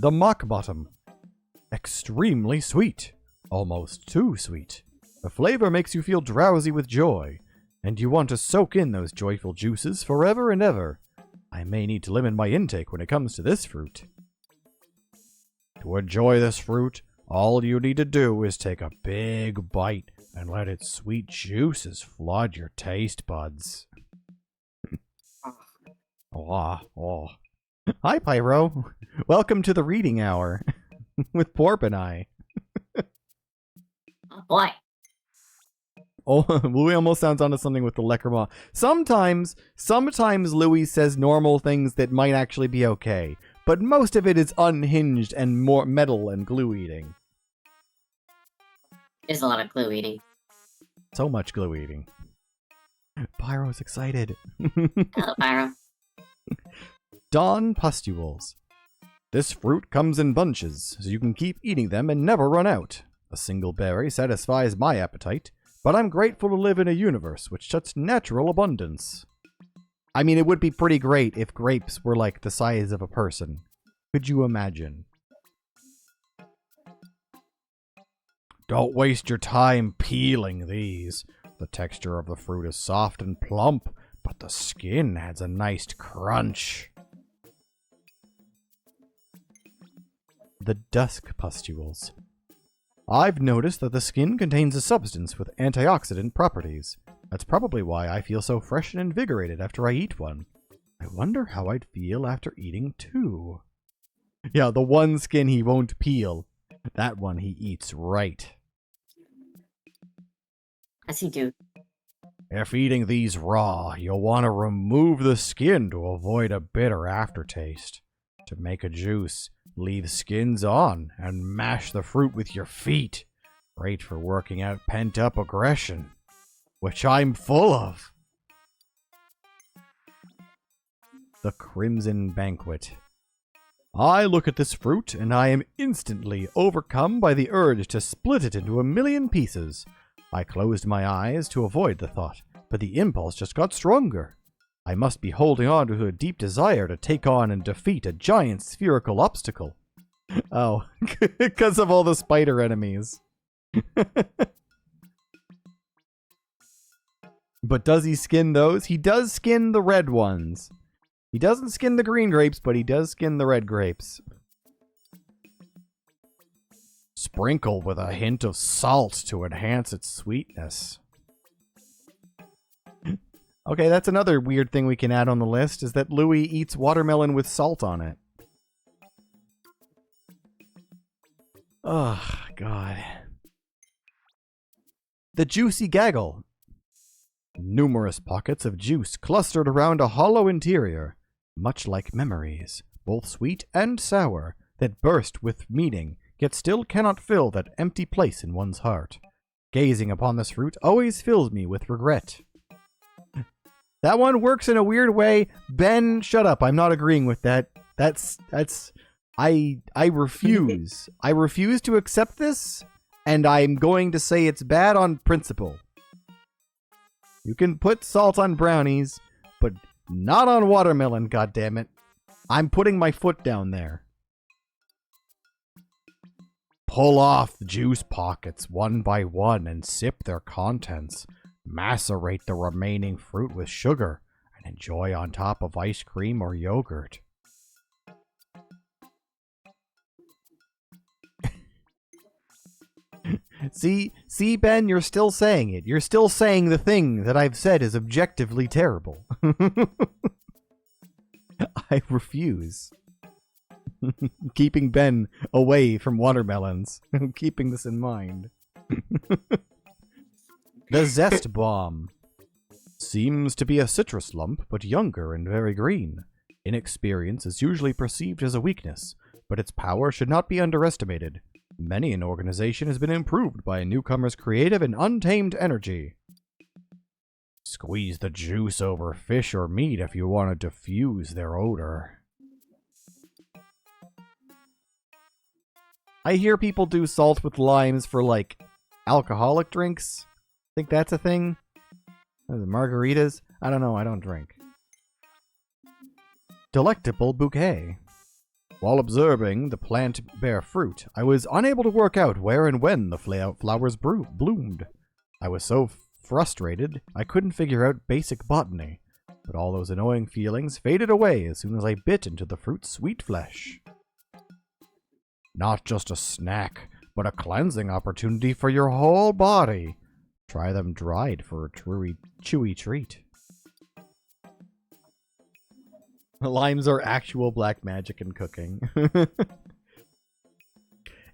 The Mock Bottom. Extremely sweet. Almost too sweet. The flavor makes you feel drowsy with joy, and you want to soak in those joyful juices forever and ever. I may need to limit my intake when it comes to this fruit. To enjoy this fruit, all you need to do is take a big bite and let its sweet juices flood your taste buds. Oh. Hi, Pyro. Welcome to the reading hour with Porp and I. Oh boy. Oh, Louis almost sounds onto something with the Leckerma. Sometimes Louis says normal things that might actually be okay, but most of it is unhinged and more metal and glue eating. There's a lot of glue eating. So much glue eating. Pyro's excited. Hello, Pyro. Dawn Pustules. This fruit comes in bunches, so you can keep eating them and never run out. A single berry satisfies my appetite, but I'm grateful to live in a universe which such natural abundance. I mean, it would be pretty great if grapes were like the size of a person. Could you imagine? Don't waste your time peeling these. The texture of the fruit is soft and plump, but the skin adds a nice crunch. The dusk pustules. I've noticed that the skin contains a substance with antioxidant properties. That's probably why I feel so fresh and invigorated after I eat one. I wonder how I'd feel after eating two. Yeah, the one skin he won't peel. That one he eats right. As he do. If eating these raw, you'll want to remove the skin to avoid a bitter aftertaste. To make a juice, leave skins on and mash the fruit with your feet. Great for working out pent-up aggression, which I'm full of. The Crimson Banquet. I look at this fruit and I am instantly overcome by the urge to split it into a million pieces. I closed my eyes to avoid the thought, but the impulse just got stronger. I must be holding on to a deep desire to take on and defeat a giant spherical obstacle. Oh, because of all the spider enemies. But does he skin those? He does skin the red ones. He doesn't skin the green grapes, but he does skin the red grapes. Sprinkle with a hint of salt to enhance its sweetness. Okay, that's another weird thing we can add on the list, is that Louis eats watermelon with salt on it. Oh, God. The Juicy Gaggle. Numerous pockets of juice clustered around a hollow interior, much like memories, both sweet and sour, that burst with meaning, yet still cannot fill that empty place in one's heart. Gazing upon this fruit always fills me with regret. That one works in a weird way. Ben, shut up. I'm not agreeing with that. I refuse. I refuse to accept this, and I'm going to say it's bad on principle. You can put salt on brownies, but not on watermelon, goddammit. I'm putting my foot down there. Pull off the juice pockets one by one and sip their contents. Macerate the remaining fruit with sugar and enjoy on top of ice cream or yogurt. See, Ben, you're still saying it. You're still saying the thing that I've said is objectively terrible. I refuse. Keeping Ben away from watermelons. I'm keeping this in mind. The Zest Bomb. Seems to be a citrus lump, but younger and very green. Inexperience is usually perceived as a weakness, but its power should not be underestimated. Many an organization has been improved by a newcomer's creative and untamed energy. Squeeze the juice over fish or meat if you want to diffuse their odor. I hear people do salt with limes for, like, alcoholic drinks. Think that's a thing? Margaritas? I don't know, I don't drink. Delectable Bouquet. While observing the plant bear fruit, I was unable to work out where and when the flowers bloomed. I was so frustrated, I couldn't figure out basic botany, but all those annoying feelings faded away as soon as I bit into the fruit's sweet flesh. Not just a snack, but a cleansing opportunity for your whole body. Try them dried for a truly chewy treat. Limes are actual black magic in cooking.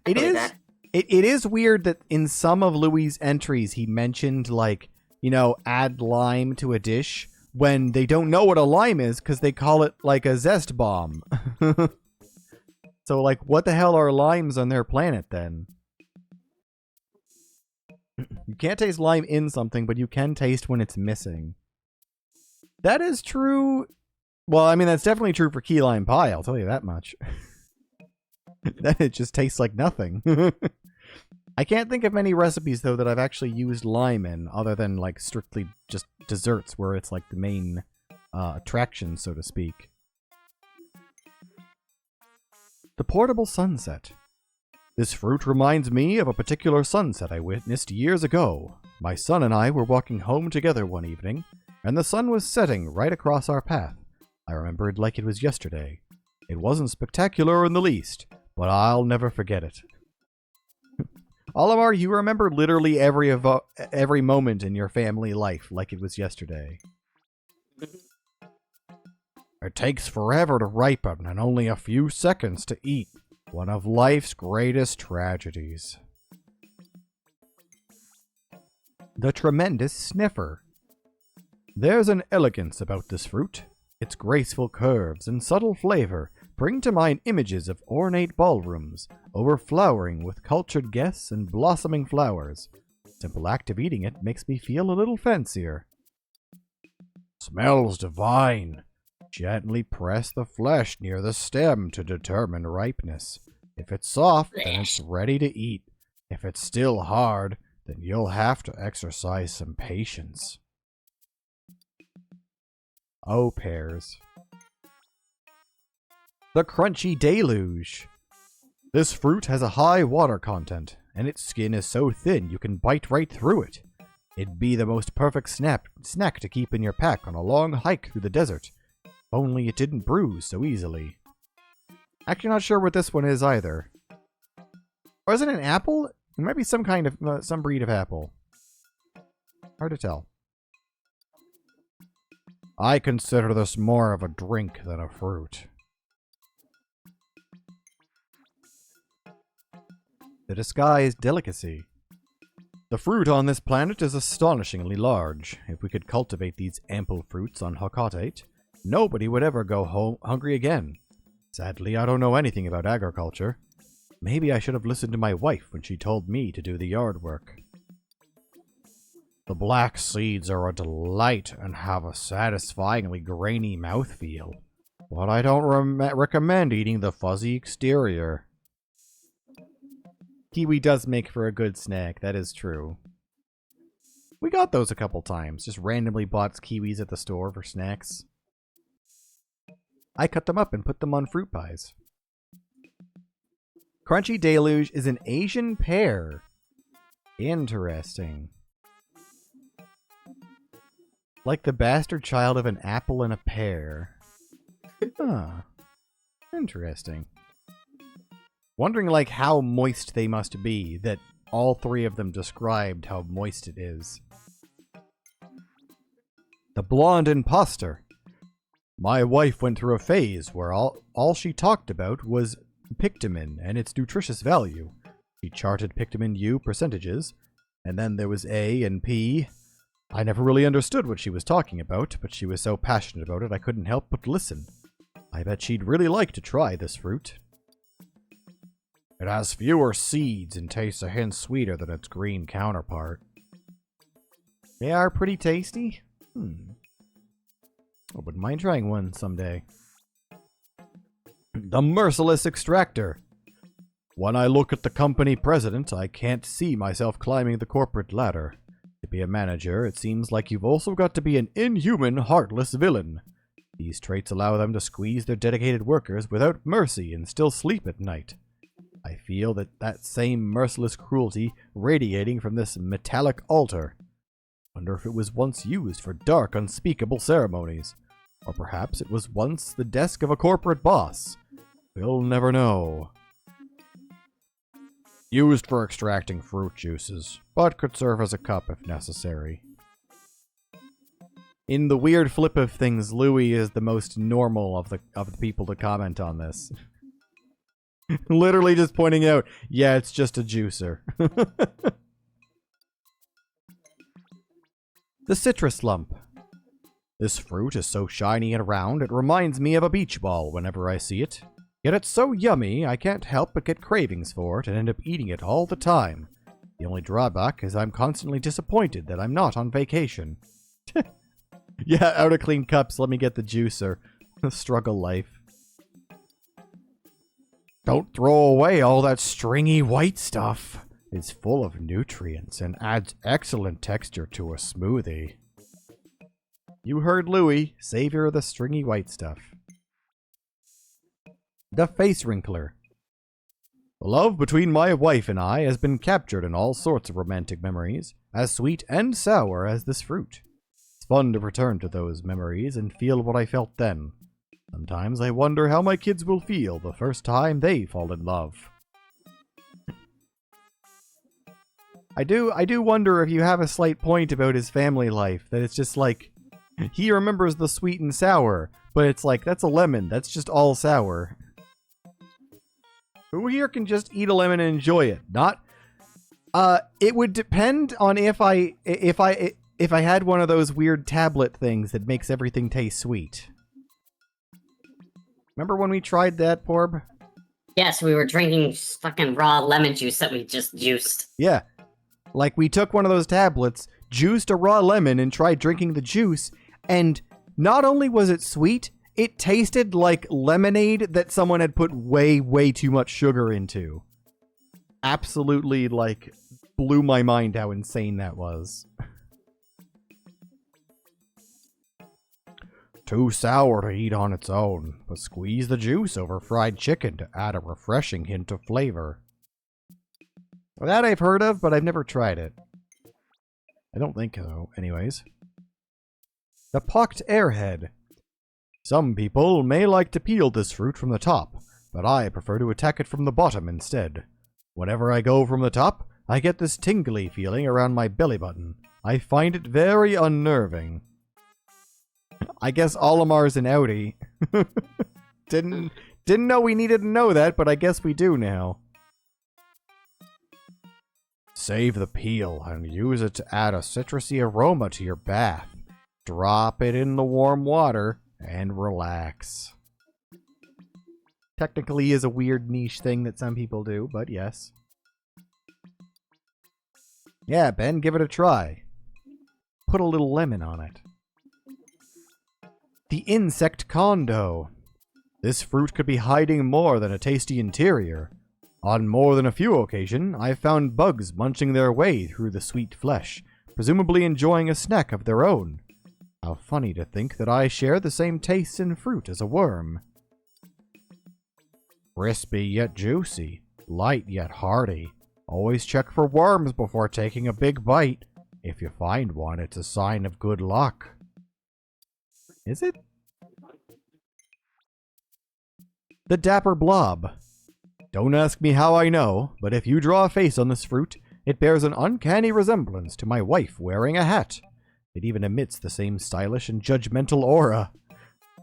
It is weird that in some of Louis' entries he mentioned, like, you know, add lime to a dish when they don't know what a lime is because they call it like a zest bomb. So, like, what the hell are limes on their planet then? You can't taste lime in something, but you can taste when it's missing. That is true. Well, I mean, that's definitely true for key lime pie, I'll tell you that much. Then it just tastes like nothing. I can't think of many recipes, though, that I've actually used lime in, other than, like, strictly just desserts, where it's, like, the main attraction, so to speak. The Portable Sunset. This fruit reminds me of a particular sunset I witnessed years ago. My son and I were walking home together one evening, and the sun was setting right across our path. I remember it like it was yesterday. It wasn't spectacular in the least, but I'll never forget it. Olimar, you remember literally every moment in your family life like it was yesterday. It takes forever to ripen and only a few seconds to eat. One of life's greatest tragedies. The tremendous sniffer. There's an elegance about this fruit. Its graceful curves and subtle flavor bring to mind images of ornate ballrooms, overflowering with cultured guests and blossoming flowers. Simple act of eating it makes me feel a little fancier. Smells divine. Gently press the flesh near the stem to determine ripeness. If it's soft, then it's ready to eat. If it's still hard, then you'll have to exercise some patience. Oh, pears. The crunchy deluge. This fruit has a high water content, and its skin is so thin you can bite right through it. It'd be the most perfect snack to keep in your pack on a long hike through the desert. Only it didn't bruise so easily. Actually not sure what this one is either. Or is it an apple? It might be some kind of, some breed of apple. Hard to tell. I consider this more of a drink than a fruit. The disguised delicacy. The fruit on this planet is astonishingly large. If we could cultivate these ample fruits on Hakatate, nobody would ever go home hungry again. Sadly, I don't know anything about agriculture. Maybe I should have listened to my wife when she told me to do the yard work. The black seeds are a delight and have a satisfyingly grainy mouthfeel, but I don't recommend eating the fuzzy exterior. Kiwi does make for a good snack, that is true. We got those a couple times, just randomly bought kiwis at the store for snacks. I cut them up and put them on fruit pies. Crunchy Deluge is an Asian pear. Interesting. Like the bastard child of an apple and a pear. Huh. Interesting. Wondering like how moist they must be, that all three of them described how moist it is. The blonde imposter. My wife went through a phase where all she talked about was Pikmin and its nutritious value. She charted Pikmin U percentages, and then there was A and P. I never really understood what she was talking about, but she was so passionate about it I couldn't help but listen. I bet she'd really like to try this fruit. It has fewer seeds and tastes a hint sweeter than its green counterpart. They are pretty tasty. I wouldn't mind trying one someday. The Merciless Extractor. When I look at the company president, I can't see myself climbing the corporate ladder. To be a manager, it seems like you've also got to be an inhuman, heartless villain. These traits allow them to squeeze their dedicated workers without mercy and still sleep at night. I feel that same merciless cruelty radiating from this metallic altar. Wonder if it was once used for dark, unspeakable ceremonies. Or perhaps it was once the desk of a corporate boss. We'll never know. Used for extracting fruit juices, but could serve as a cup if necessary. In the weird flip of things, Louis is the most normal of the people to comment on this. Literally just pointing out, yeah, it's just a juicer. The citrus lump. This fruit is so shiny and round, it reminds me of a beach ball whenever I see it. Yet it's so yummy, I can't help but get cravings for it and end up eating it all the time. The only drawback is I'm constantly disappointed that I'm not on vacation. Yeah, out of clean cups, let me get the juicer. Struggle life. Don't throw away all that stringy white stuff. It's full of nutrients and adds excellent texture to a smoothie. You heard Louis, savior of the stringy white stuff. The face wrinkler. The love between my wife and I has been captured in all sorts of romantic memories, as sweet and sour as this fruit. It's fun to return to those memories and feel what I felt then. Sometimes I wonder how my kids will feel the first time they fall in love. I do wonder if you have a slight point about his family life, that it's just like, he remembers the sweet and sour, but it's like, that's a lemon, that's just all sour. Who here can just eat a lemon and enjoy it? Not, it would depend on if I had one of those weird tablet things that makes everything taste sweet. Remember when we tried that, Porb? Yes, we were drinking fucking raw lemon juice that we just juiced. Yeah. Like, we took one of those tablets, juiced a raw lemon, and tried drinking the juice, and not only was it sweet, it tasted like lemonade that someone had put way, way too much sugar into. Absolutely, like, blew my mind how insane that was. Too sour to eat on its own, but squeeze the juice over fried chicken to add a refreshing hint of flavor. Well, that I've heard of, but I've never tried it. I don't think so, anyways. The Pucked Airhead. Some people may like to peel this fruit from the top, but I prefer to attack it from the bottom instead. Whenever I go from the top, I get this tingly feeling around my belly button. I find it very unnerving. I guess Olimar's an outie. Didn't know we needed to know that, but I guess we do now. Save the peel and use it to add a citrusy aroma to your bath. Drop it in the warm water and relax. Technically is a weird niche thing that some people do, but yes. Yeah, Ben, give it a try. Put a little lemon on it. The Insect Condo. This fruit could be hiding more than a tasty interior. On more than a few occasions, I've found bugs munching their way through the sweet flesh, presumably enjoying a snack of their own. How funny to think that I share the same taste in fruit as a worm. Crispy yet juicy, light yet hearty. Always check for worms before taking a big bite. If you find one, it's a sign of good luck. Is it? The Dapper Blob. Don't ask me how I know, but if you draw a face on this fruit, it bears an uncanny resemblance to my wife wearing a hat. It even emits the same stylish and judgmental aura.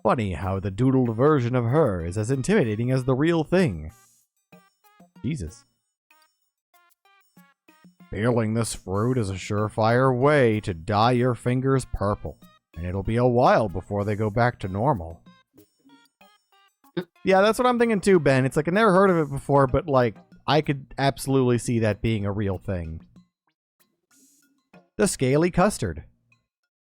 Funny how the doodled version of her is as intimidating as the real thing. Jesus. Peeling this fruit is a surefire way to dye your fingers purple, and it'll be a while before they go back to normal. Yeah, that's what I'm thinking too, Ben. It's like, I've never heard of it before, but like, I could absolutely see that being a real thing. The Scaly Custard.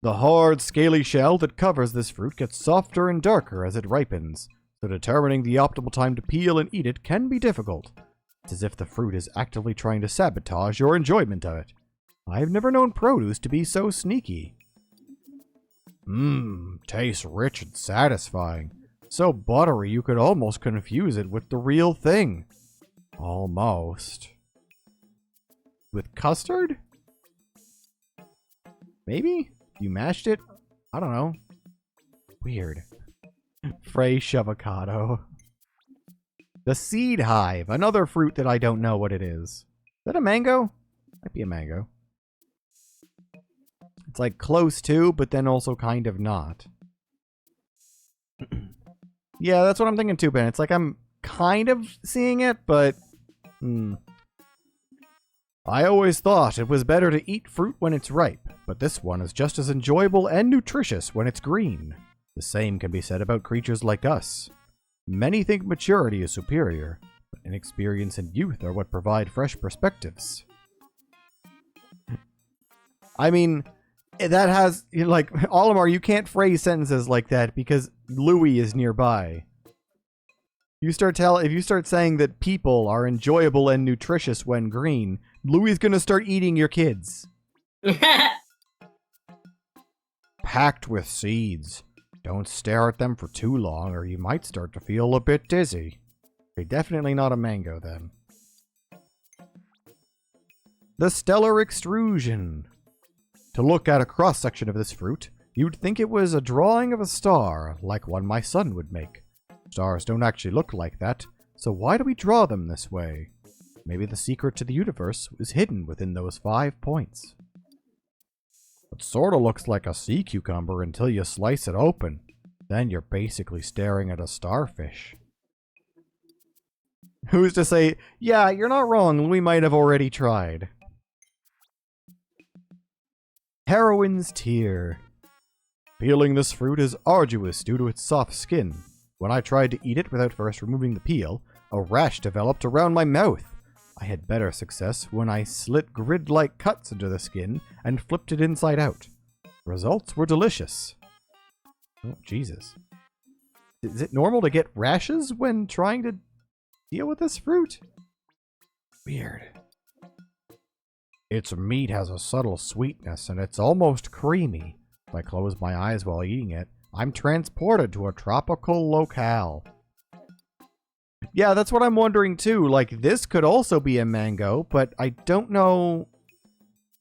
The hard, scaly shell that covers this fruit gets softer and darker as it ripens, so determining the optimal time to peel and eat it can be difficult. It's as if the fruit is actively trying to sabotage your enjoyment of it. I've never known produce to be so sneaky. Tastes rich and satisfying. So buttery you could almost confuse it with the real thing. Almost. With custard? Maybe? You mashed it? I don't know. Weird. Fresh avocado. The Seed Hive. Another fruit that I don't know what it is. Is that a mango? Might be a mango. It's like close to, but then also kind of not. Yeah, that's what I'm thinking too, Ben. It's like I'm kind of seeing it, but... I always thought it was better to eat fruit when it's ripe, but this one is just as enjoyable and nutritious when it's green. The same can be said about creatures like us. Many think maturity is superior, but inexperience and youth are what provide fresh perspectives. I mean, that has, like, Olimar, you can't phrase sentences like that because Louis is nearby. If you start saying that people are enjoyable and nutritious when green, Louis is gonna start eating your kids. Packed with seeds. Don't stare at them for too long or you might start to feel a bit dizzy. Okay, definitely not a mango then. The stellar extrusion. To look at a cross-section of this fruit, you'd think it was a drawing of a star, like one my son would make. Stars don't actually look like that, so why do we draw them this way? Maybe the secret to the universe is hidden within those 5 points. It sorta looks like a sea cucumber until you slice it open. Then you're basically staring at a starfish. Who's to say, yeah, you're not wrong, we might have already tried. Heroine's Tear. Peeling this fruit is arduous due to its soft skin. When I tried to eat it without first removing the peel, a rash developed around my mouth. I had better success when I slit grid-like cuts into the skin and flipped it inside out. Results were delicious. Oh, Jesus. Is it normal to get rashes when trying to deal with this fruit? Weird. Its meat has a subtle sweetness, and it's almost creamy. If I close my eyes while eating it, I'm transported to a tropical locale. Yeah, that's what I'm wondering too. Like, this could also be a mango, but I don't know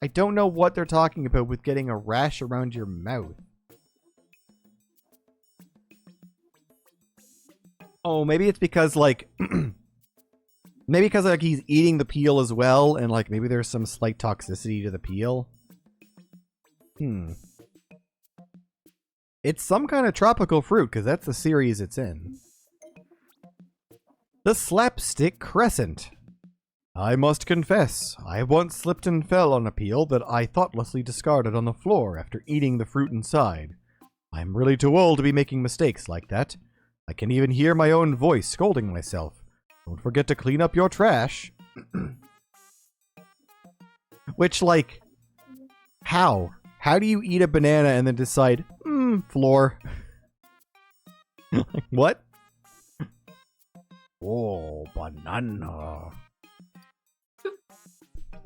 what they're talking about with getting a rash around your mouth. Oh, maybe it's because, like, maybe because, like, he's eating the peel as well, and, like, maybe there's some slight toxicity to the peel. It's some kind of tropical fruit, because that's the series it's in. The Slapstick Crescent. I must confess, I once slipped and fell on a peel that I thoughtlessly discarded on the floor after eating the fruit inside. I'm really too old to be making mistakes like that. I can even hear my own voice scolding myself. Don't forget to clean up your trash. Which, like, how? How do you eat a banana and then decide, floor? Like, what? Oh, banana.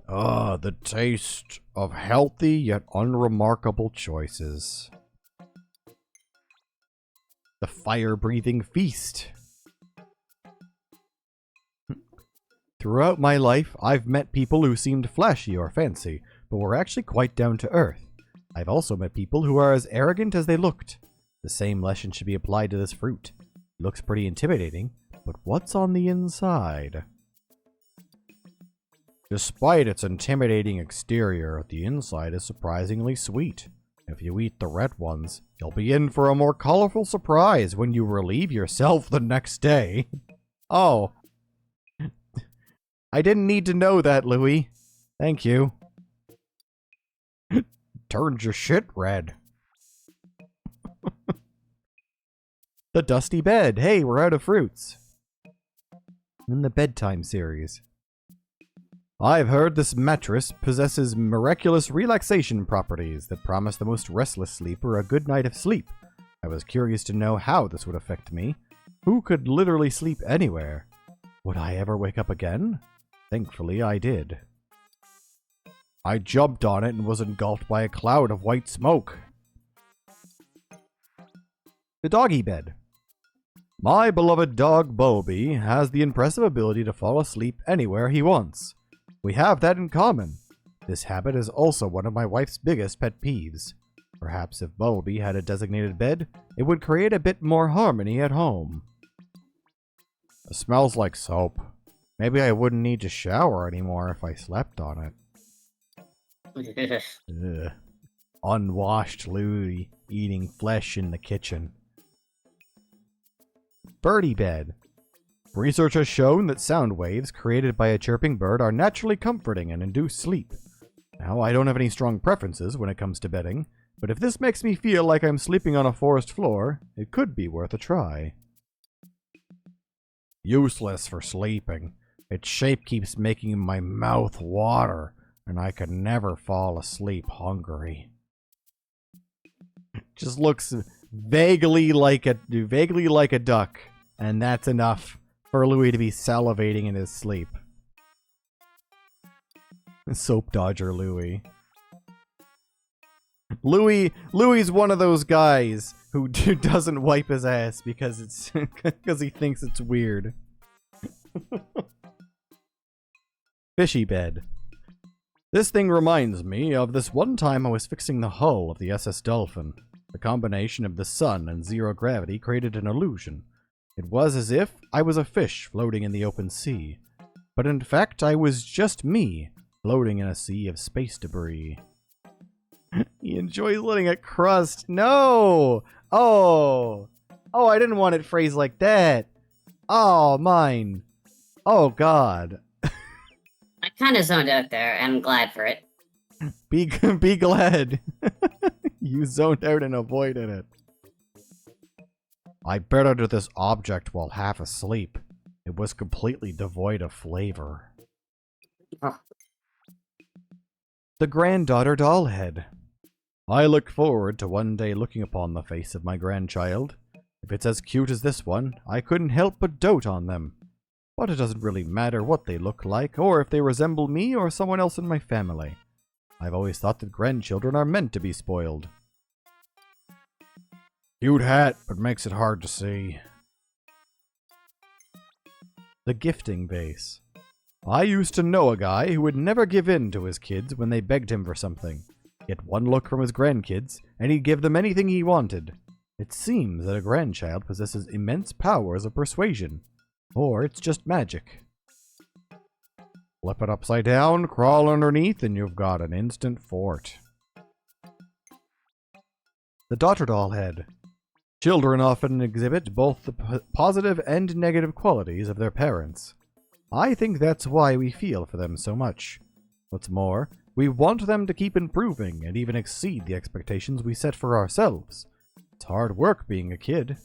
Ah, the taste of healthy yet unremarkable choices. The Fire-Breathing Feast. Throughout my life, I've met people who seemed flashy or fancy, but were actually quite down to earth. I've also met people who are as arrogant as they looked. The same lesson should be applied to this fruit. It looks pretty intimidating, but what's on the inside? Despite its intimidating exterior, the inside is surprisingly sweet. If you eat the red ones, you'll be in for a more colorful surprise when you relieve yourself the next day. Oh. I didn't need to know that, Louis. Thank you. Turned your shit red. The Dusty Bed. Hey, we're out of fruits. In the bedtime series. I've heard this mattress possesses miraculous relaxation properties that promise the most restless sleeper a good night of sleep. I was curious to know how this would affect me. Who could literally sleep anywhere? Would I ever wake up again? Thankfully, I did. I jumped on it and was engulfed by a cloud of white smoke. The Doggy Bed. My beloved dog Bulby has the impressive ability to fall asleep anywhere he wants. We have that in common. This habit is also one of my wife's biggest pet peeves. Perhaps if Bulby had a designated bed, it would create a bit more harmony at home. It smells like soap. Maybe I wouldn't need to shower anymore if I slept on it. Ugh. Unwashed Louie eating flesh in the kitchen. Birdie Bed. Research has shown that sound waves created by a chirping bird are naturally comforting and induce sleep. Now, I don't have any strong preferences when it comes to bedding, but if this makes me feel like I'm sleeping on a forest floor, it could be worth a try. Useless for sleeping. Its shape keeps making my mouth water, and I could never fall asleep hungry. Just looks vaguely like a duck, and that's enough for Louis to be salivating in his sleep. Soap dodger Louis. Louis's one of those guys who doesn't wipe his ass because he thinks it's weird. Fishy Bed. This thing reminds me of this one time I was fixing the hull of the SS Dolphin. The combination of the sun and zero gravity created an illusion. It was as if I was a fish floating in the open sea. But in fact, I was just me, floating in a sea of space debris. He enjoys letting it crust. No! Oh! Oh, I didn't want it phrased like that. Oh, mine. Oh, God. I kind of zoned out there, and I'm glad for it. Be glad. You zoned out and avoided it. I bit into this object while half asleep. It was completely devoid of flavor. Oh. The granddaughter dollhead. I look forward to one day looking upon the face of my grandchild. If it's as cute as this one, I couldn't help but dote on them. But it doesn't really matter what they look like, or if they resemble me or someone else in my family. I've always thought that grandchildren are meant to be spoiled. Cute hat, but makes it hard to see. The gifting vase. I used to know a guy who would never give in to his kids when they begged him for something. Get one look from his grandkids, and he'd give them anything he wanted. It seems that a grandchild possesses immense powers of persuasion. Or it's just magic. Flip it upside down, crawl underneath, and you've got an instant fort. The daughter doll head. Children often exhibit both the positive and negative qualities of their parents. I think that's why we feel for them so much. What's more, we want them to keep improving and even exceed the expectations we set for ourselves. It's hard work being a kid.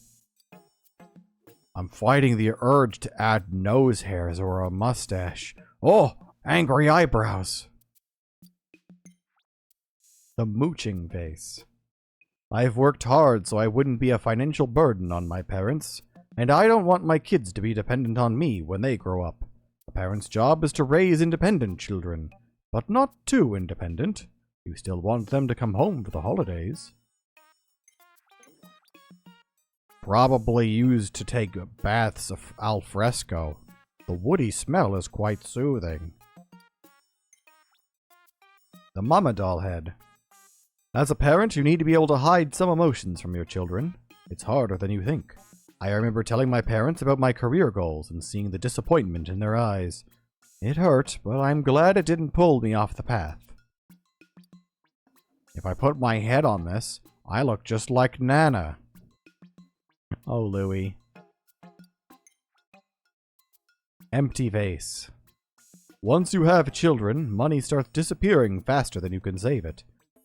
I'm fighting the urge to add nose hairs or a mustache. Oh, angry eyebrows. The mooching vase. I've worked hard so I wouldn't be a financial burden on my parents, and I don't want my kids to be dependent on me when they grow up. A parent's job is to raise independent children, but not too independent. You still want them to come home for the holidays. Probably used to take baths al fresco. The woody smell is quite soothing. The mama doll head. As a parent, you need to be able to hide some emotions from your children. It's harder than you think. I remember telling my parents about my career goals and seeing the disappointment in their eyes. It hurt, but I'm glad it didn't pull me off the path. If I put my head on this, I look just like Nana. Oh, Louie. Empty vase. Once you have children, money starts disappearing faster than you can save it.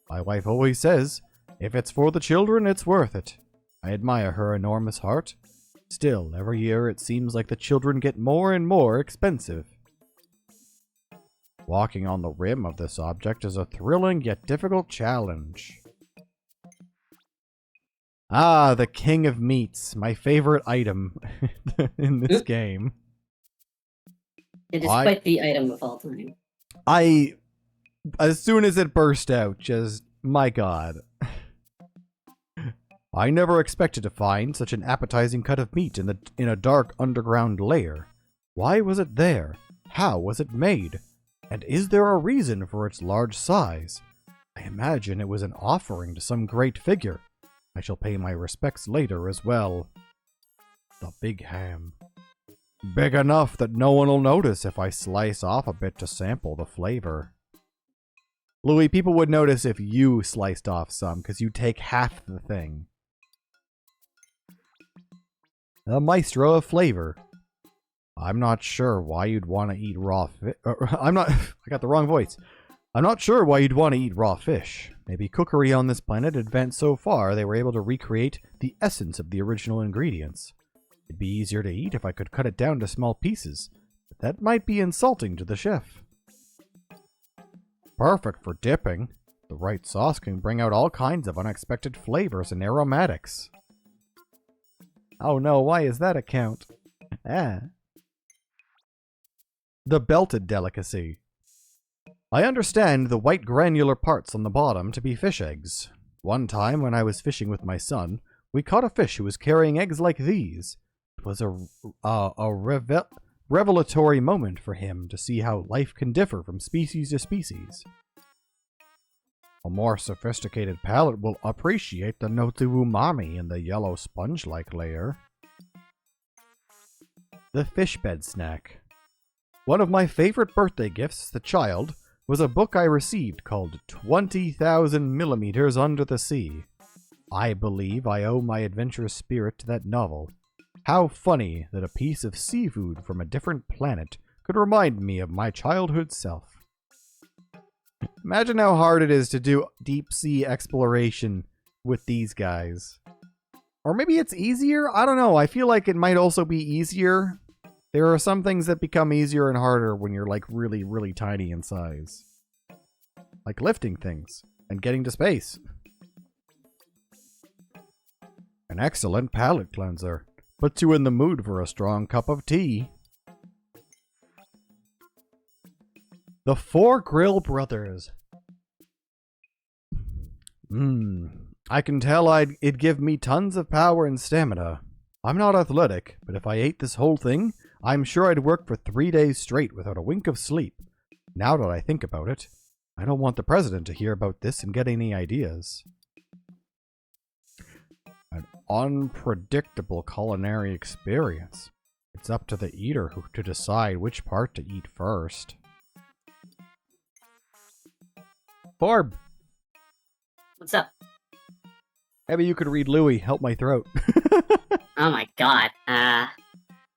My wife always says, if it's for the children, it's worth it. I admire her enormous heart. Still, every year it seems like the children get more and more expensive. Walking on the rim of this object is a thrilling yet difficult challenge. Ah, the king of meats, my favorite item in this game. It is quite the item of all time. As soon as it burst out, just, my god. I never expected to find such an appetizing cut of meat in a dark underground lair. Why was it there? How was it made? And is there a reason for its large size? I imagine it was an offering to some great figure. I shall pay my respects later as well. The big ham. Big enough that no one will notice if I slice off a bit to sample the flavor. Louis, people would notice if you sliced off some, because you take half the thing. The maestro of flavor. I'm not sure why you'd want to eat raw fish. I got the wrong voice. I'm not sure why you'd want to eat raw fish. Maybe cookery on this planet advanced so far they were able to recreate the essence of the original ingredients. It'd be easier to eat if I could cut it down to small pieces, but that might be insulting to the chef. Perfect for dipping. The right sauce can bring out all kinds of unexpected flavors and aromatics. Oh no, why is that a count? Ah. The belted delicacy. I understand the white granular parts on the bottom to be fish eggs. One time when I was fishing with my son, we caught a fish who was carrying eggs like these. It was a revelatory moment for him to see how life can differ from species to species. A more sophisticated palate will appreciate the notes of umami in the yellow sponge-like layer. The fish bed snack. One of my favorite birthday gifts as a child was a book I received called 20,000 Millimeters Under the Sea. I believe I owe my adventurous spirit to that novel. How funny that a piece of seafood from a different planet could remind me of my childhood self. Imagine how hard it is to do deep sea exploration with these guys. Or maybe it's easier? I don't know. I feel like it might also be easier. There are some things that become easier and harder when you're like really, really tiny in size. Like lifting things and getting to space. An excellent palate cleanser. Puts you in the mood for a strong cup of tea. The Four Grill Brothers. I can tell it'd give me tons of power and stamina. I'm not athletic, but if I ate this whole thing, I'm sure I'd work for 3 days straight without a wink of sleep. Now that I think about it, I don't want the president to hear about this and get any ideas. An unpredictable culinary experience. It's up to the eater to decide which part to eat first. Barb! What's up? Maybe you could read Louis, help my throat. Oh my god.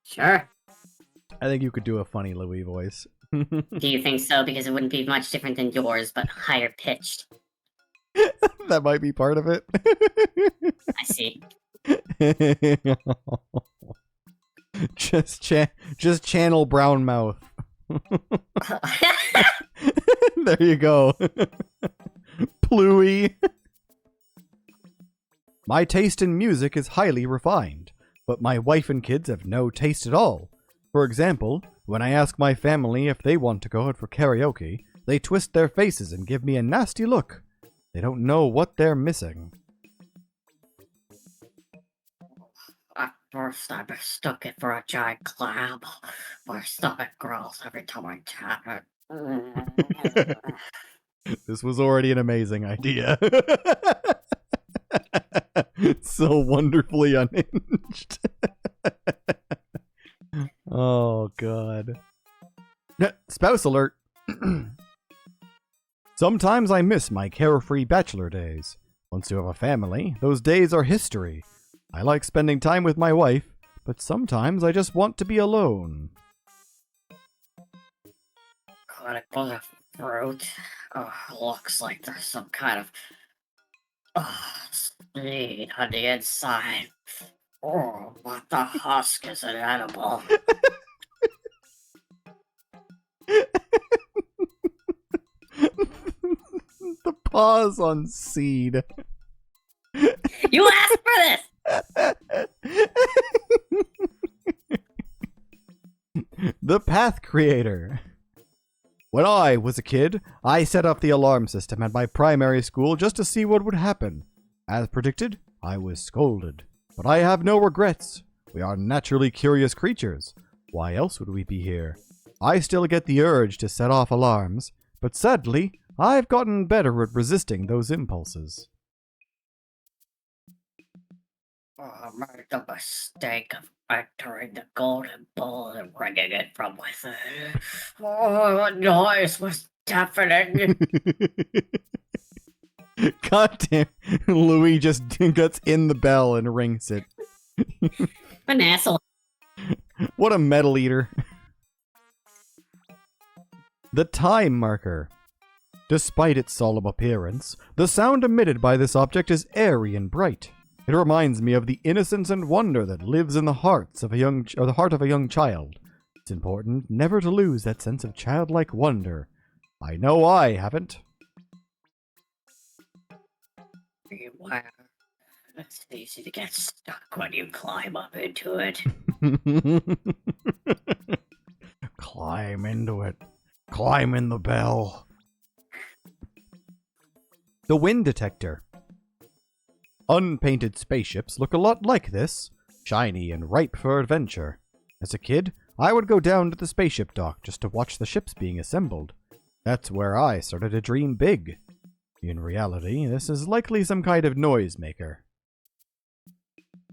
Sure. I think you could do a funny Louis voice. Do you think so? Because it wouldn't be much different than yours, but higher pitched. That might be part of it. I see. Just channel brown mouth. There you go. Pluie. My taste in music is highly refined, but my wife and kids have no taste at all. For example, when I ask my family if they want to go out for karaoke, they twist their faces and give me a nasty look. They don't know what they're missing. At first, I mistook it for a giant crab. My stomach growls every time I tap it. This was already an amazing idea. So wonderfully unhinged. Oh, God. Spouse alert. Sometimes I miss my carefree bachelor days. Once you have a family, those days are history. I like spending time with my wife, but sometimes I just want to be alone. Got a bit of fruit. Oh, looks like there's some kind of seed on the inside. Oh, but the husk is an edible. The pause on seed. You asked for this! The Path Creator. When I was a kid, I set up the alarm system at my primary school just to see what would happen. As predicted, I was scolded. But I have no regrets. We are naturally curious creatures. Why else would we be here? I still get the urge to set off alarms, but sadly, I've gotten better at resisting those impulses. I made the mistake of entering the golden bowl and bringing it from within. Oh, the noise was deafening. God damn. Louis just gets in the bell and rings it. An asshole. What a metal eater. The time marker. Despite its solemn appearance, the sound emitted by this object is airy and bright. It reminds me of the innocence and wonder that lives in the heart of a young child. It's important never to lose that sense of childlike wonder. I know I haven't. Beware. It's easy to get stuck when you climb up into it. Climb into it. Climb in the bell. The wind detector. Unpainted spaceships look a lot like this, shiny and ripe for adventure. As a kid, I would go down to the spaceship dock just to watch the ships being assembled. That's where I started to dream big. In reality, this is likely some kind of noisemaker.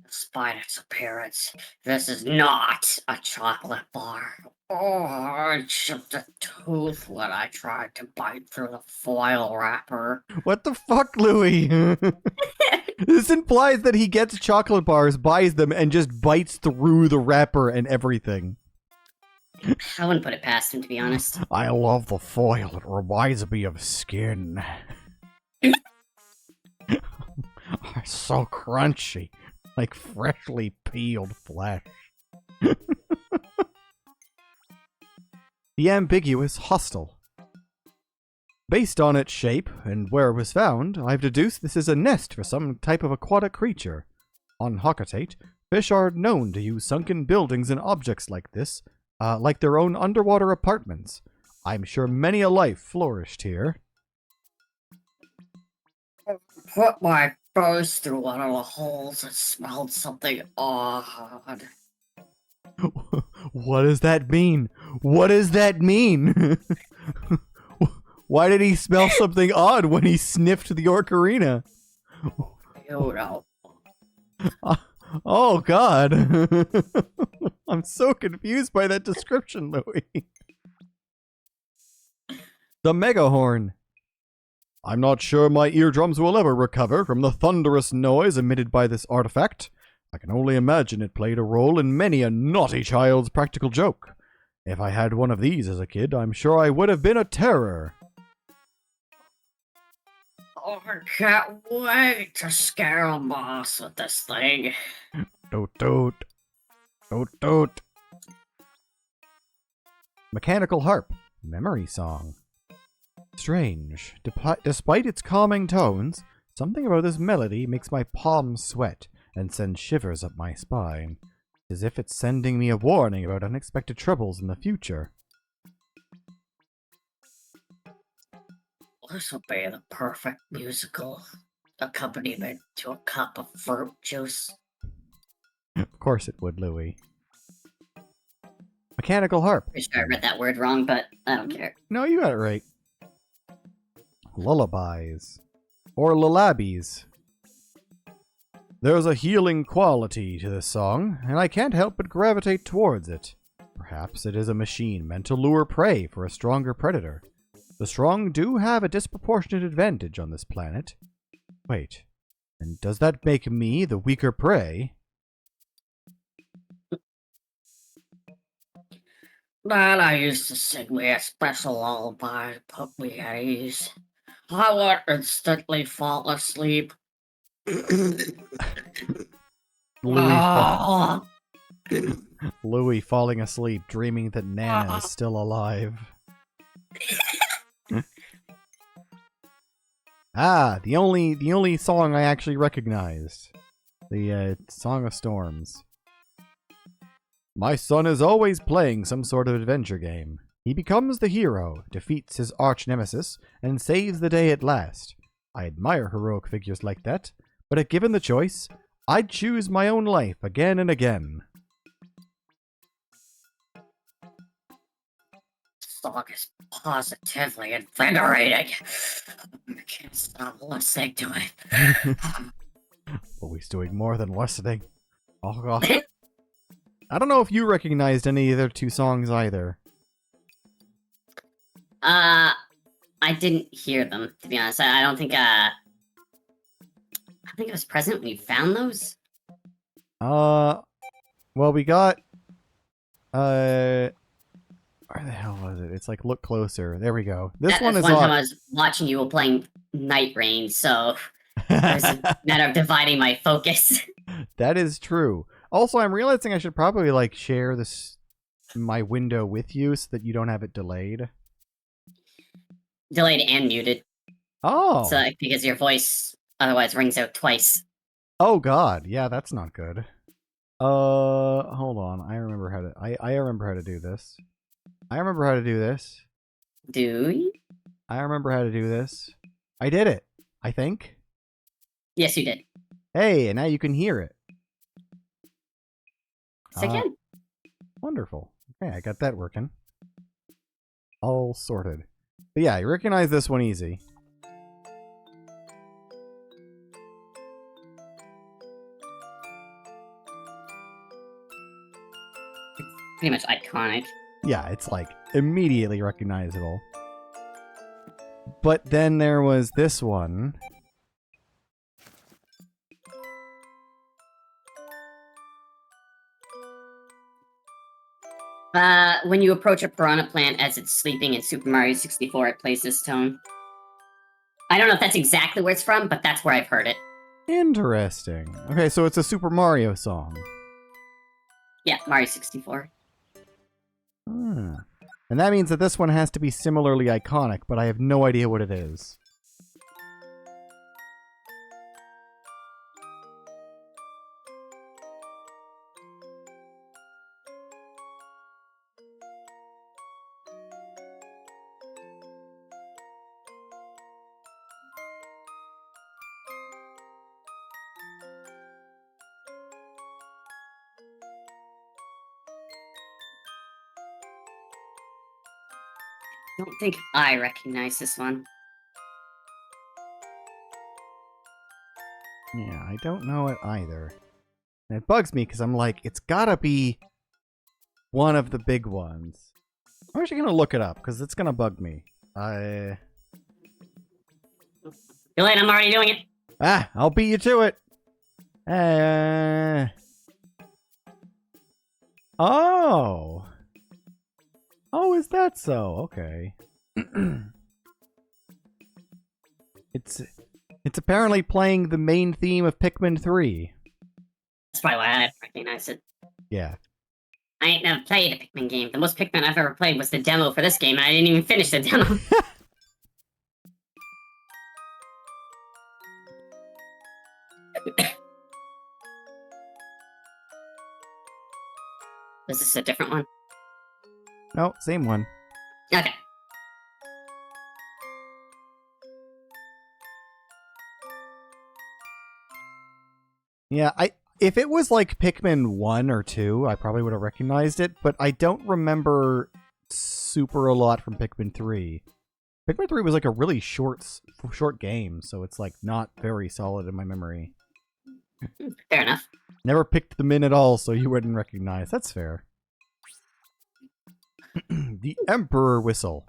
Despite its appearance, this is not a chocolate bar. Oh, I chipped a tooth when I tried to bite through the foil wrapper. What the fuck, Louis? This implies that he gets chocolate bars, buys them, and just bites through the wrapper and everything. I wouldn't put it past him, to be honest. I love the foil. It reminds me of skin. So crunchy, like freshly peeled flesh. The ambiguous hostel. Based on its shape and where it was found, I've deduced this is a nest for some type of aquatic creature. On Hockatate, fish are known to use sunken buildings and objects like this, like their own underwater apartments. I'm sure many a life flourished here. Put my nose through one of the holes and smelled something odd. What does that mean? What does that mean? Why did he smell something odd when he sniffed the ocarina? You know. Oh, God. I'm so confused by that description, Louis. The Megahorn. I'm not sure my eardrums will ever recover from the thunderous noise emitted by this artifact. I can only imagine it played a role in many a naughty child's practical joke. If I had one of these as a kid, I'm sure I would have been a terror. Oh, I can't wait to scare a boss with this thing. Doot doot. Doot doot. Mechanical harp. Memory song. Strange. Despite its calming tones, something about this melody makes my palms sweat and sends shivers up my spine, as if it's sending me a warning about unexpected troubles in the future. This will be the perfect musical accompaniment to a cup of fruit juice. Of course it would, Louis. Mechanical harp. Pretty sure I read that word wrong, but I don't care. No, you got it right. Lullabies. Or lullabies. There's a healing quality to this song, and I can't help but gravitate towards it. Perhaps it is a machine meant to lure prey for a stronger predator. The strong do have a disproportionate advantage on this planet. Wait, and does that make me the weaker prey? But I used to sing me a special lullaby to put me at ease. I would instantly fall asleep. Louis falling asleep, dreaming that Nana is still alive. The only song I actually recognized. The Song of Storms. My son is always playing some sort of adventure game. He becomes the hero, defeats his arch-nemesis, and saves the day at last. I admire heroic figures like that, but if given the choice, I'd choose my own life again and again. Song is positively invigorating. I can't stop listening to it. Louis doing more than listening. Oh god. I don't know if you recognized any of their two songs either. I didn't hear them, to be honest. I don't think it was present when you found those. Well, we got, where the hell was it? It's like, look closer. There we go. This one is one time I was watching you while playing Night Rain, so it was a matter of dividing my focus. That is true. Also, I'm realizing I should probably, like, share my window with you so that you don't have it delayed. Delayed and muted. Oh. So, because your voice otherwise rings out twice. Oh god, yeah, that's not good. Hold on. I remember how to I remember how to do this. I remember how to do this. Do you? I remember how to do this. I did it, I think. Yes, you did. Hey, and now you can hear it. Yes, I can. Wonderful. Okay, I got that working. All sorted. But yeah, you recognize this one easy. Pretty much iconic. Yeah, it's like immediately recognizable. But then there was this one. When you approach a piranha plant as it's sleeping in Super Mario 64, it plays this tone. I don't know if that's exactly where it's from, but that's where I've heard it. Interesting. Okay, so it's a Super Mario song. Yeah, Mario 64. Hmm. And that means that this one has to be similarly iconic, but I have no idea what it is. I don't think I recognize this one. Yeah, I don't know it either. And it bugs me because I'm like, it's gotta be one of the big ones. I'm actually gonna look it up because it's gonna bug me. Too late, I'm already doing it. I'll beat you to it. Oh. Oh, is that so? Okay. It's apparently playing the main theme of Pikmin 3. That's probably why I didn't recognize it. Yeah. I ain't never played a Pikmin game. The most Pikmin I've ever played was the demo for this game, and I didn't even finish the demo. Was this a different one? No, same one. Okay. Yeah, if it was like Pikmin 1 or 2, I probably would have recognized it, but I don't remember super a lot from Pikmin 3. Pikmin 3 was like a really short game, so it's like not very solid in my memory. Fair enough. Never picked them in at all, so you wouldn't recognize. That's fair. The Emperor Whistle.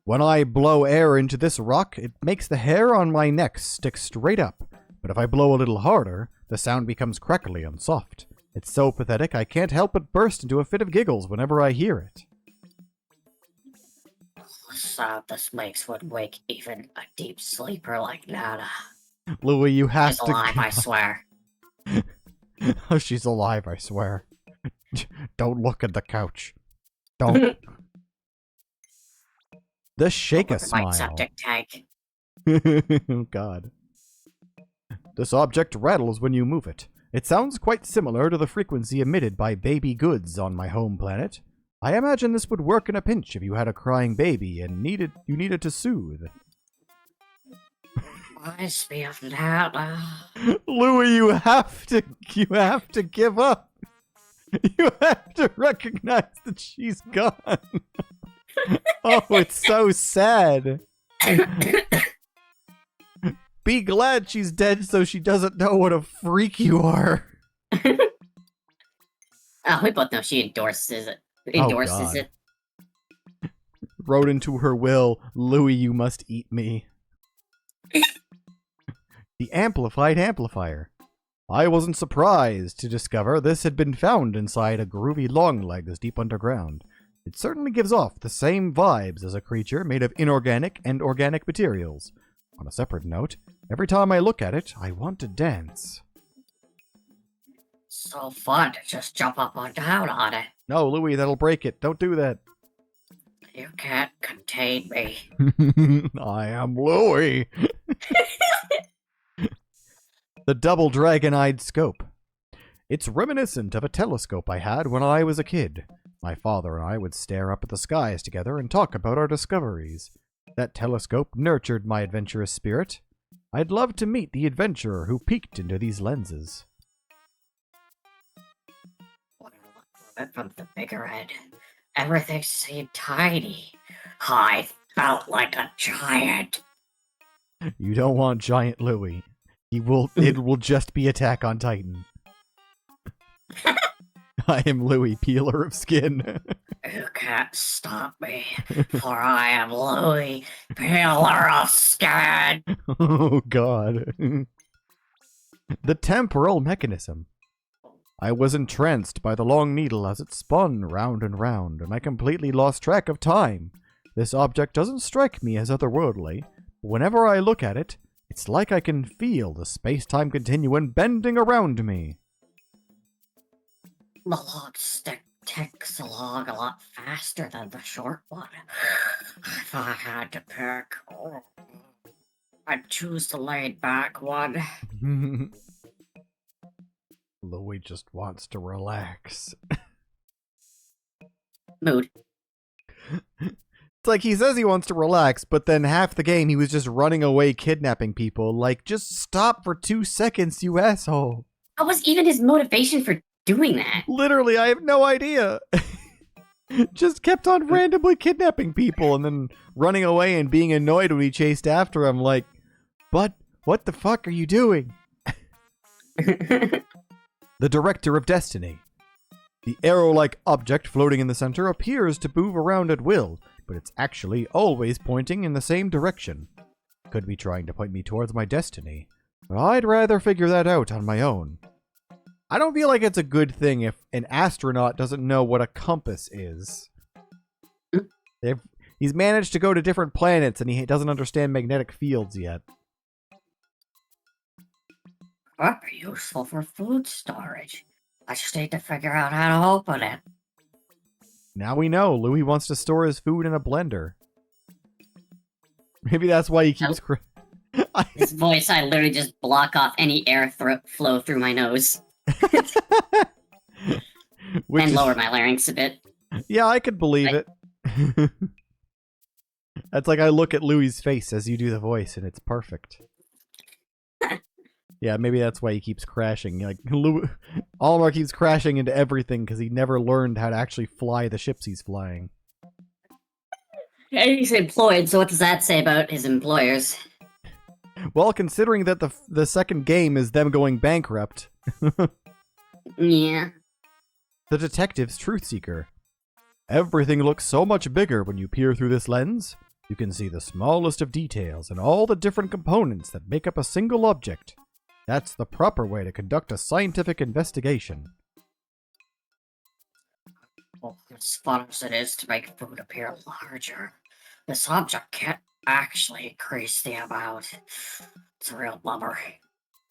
When I blow air into this rock, it makes the hair on my neck stick straight up. But if I blow a little harder, the sound becomes crackly and soft. It's so pathetic I can't help but burst into a fit of giggles whenever I hear it. The sound this makes would wake even a deep sleeper like Nana. Louis, you have She's to... alive, I swear. Oh, she's alive, I swear. Don't look at the couch. Don't. The Shake a Smile. Septic tank. Oh, God. This object rattles when you move it. It sounds quite similar to the frequency emitted by baby goods on my home planet. I imagine this would work in a pinch if you had a crying baby and you needed to soothe. Reminds me of Nana. Louis, you have to give up. You have to recognize that she's gone. Oh, it's so sad. Be glad she's dead so she doesn't know what a freak you are. Oh, we both know she endorses it. God. Wrote into her will, Louis, you must eat me. The Amplified Amplifier. I wasn't surprised to discover this had been found inside a groovy Longlegs deep underground. It certainly gives off the same vibes as a creature made of inorganic and organic materials. On a separate note, every time I look at it, I want to dance. So fun to just jump up and down on it. No, Louis, that'll break it. Don't do that. You can't contain me. I am Louis. The Double Dragon-Eyed Scope. It's reminiscent of a telescope I had when I was a kid. My father and I would stare up at the skies together and talk about our discoveries. That telescope nurtured my adventurous spirit. I'd love to meet the adventurer who peeked into these lenses. it from the bigger end. Everything seemed tiny. I felt like a giant. You don't want Giant Louie. It will just be Attack on Titan. I am Louie, peeler of skin. You can't stop me, for I am Louis, peeler of skin. Oh, God. The temporal mechanism. I was entranced by the long needle as it spun round and round, and I completely lost track of time. This object doesn't strike me as otherworldly. Whenever I look at it, it's like I can feel the space-time continuum bending around me. The long stick ticks along a lot faster than the short one. If I had to pick, I'd choose the laid-back one. Louie just wants to relax. Mood. It's like he says he wants to relax, but then half the game he was just running away kidnapping people. Like, just stop for 2 seconds, you asshole. What was even his motivation for doing that? Literally, I have no idea. Just kept on randomly kidnapping people and then running away and being annoyed when he chased after him. Like, but what the fuck are you doing? The Director of Destiny. The arrow-like object floating in the center appears to move around at will, but it's actually always pointing in the same direction. Could be trying to point me towards my destiny, but I'd rather figure that out on my own. I don't feel like it's a good thing if an astronaut doesn't know what a compass is. He's managed to go to different planets and he doesn't understand magnetic fields yet. That'd be useful for food storage. I just need to figure out how to open it. Now we know. Louis wants to store his food in a blender. Maybe that's why he keeps... His voice, I literally just block off any air flow through my nose. And lower my larynx a bit. Yeah, I could believe it. That's like I look at Louis' face as you do the voice, and it's perfect. Yeah, maybe that's why he keeps crashing. Like Olimar keeps crashing into everything because he never learned how to actually fly the ships he's flying. Yeah, he's employed, so what does that say about his employers? Well, considering that the second game is them going bankrupt. Yeah. The Detective's Truth Seeker. Everything looks so much bigger when you peer through this lens. You can see the smallest of details and all the different components that make up a single object. That's the proper way to conduct a scientific investigation. Well, as fun as it is to make food appear larger, this object can't actually increase the amount. It's a real bummer.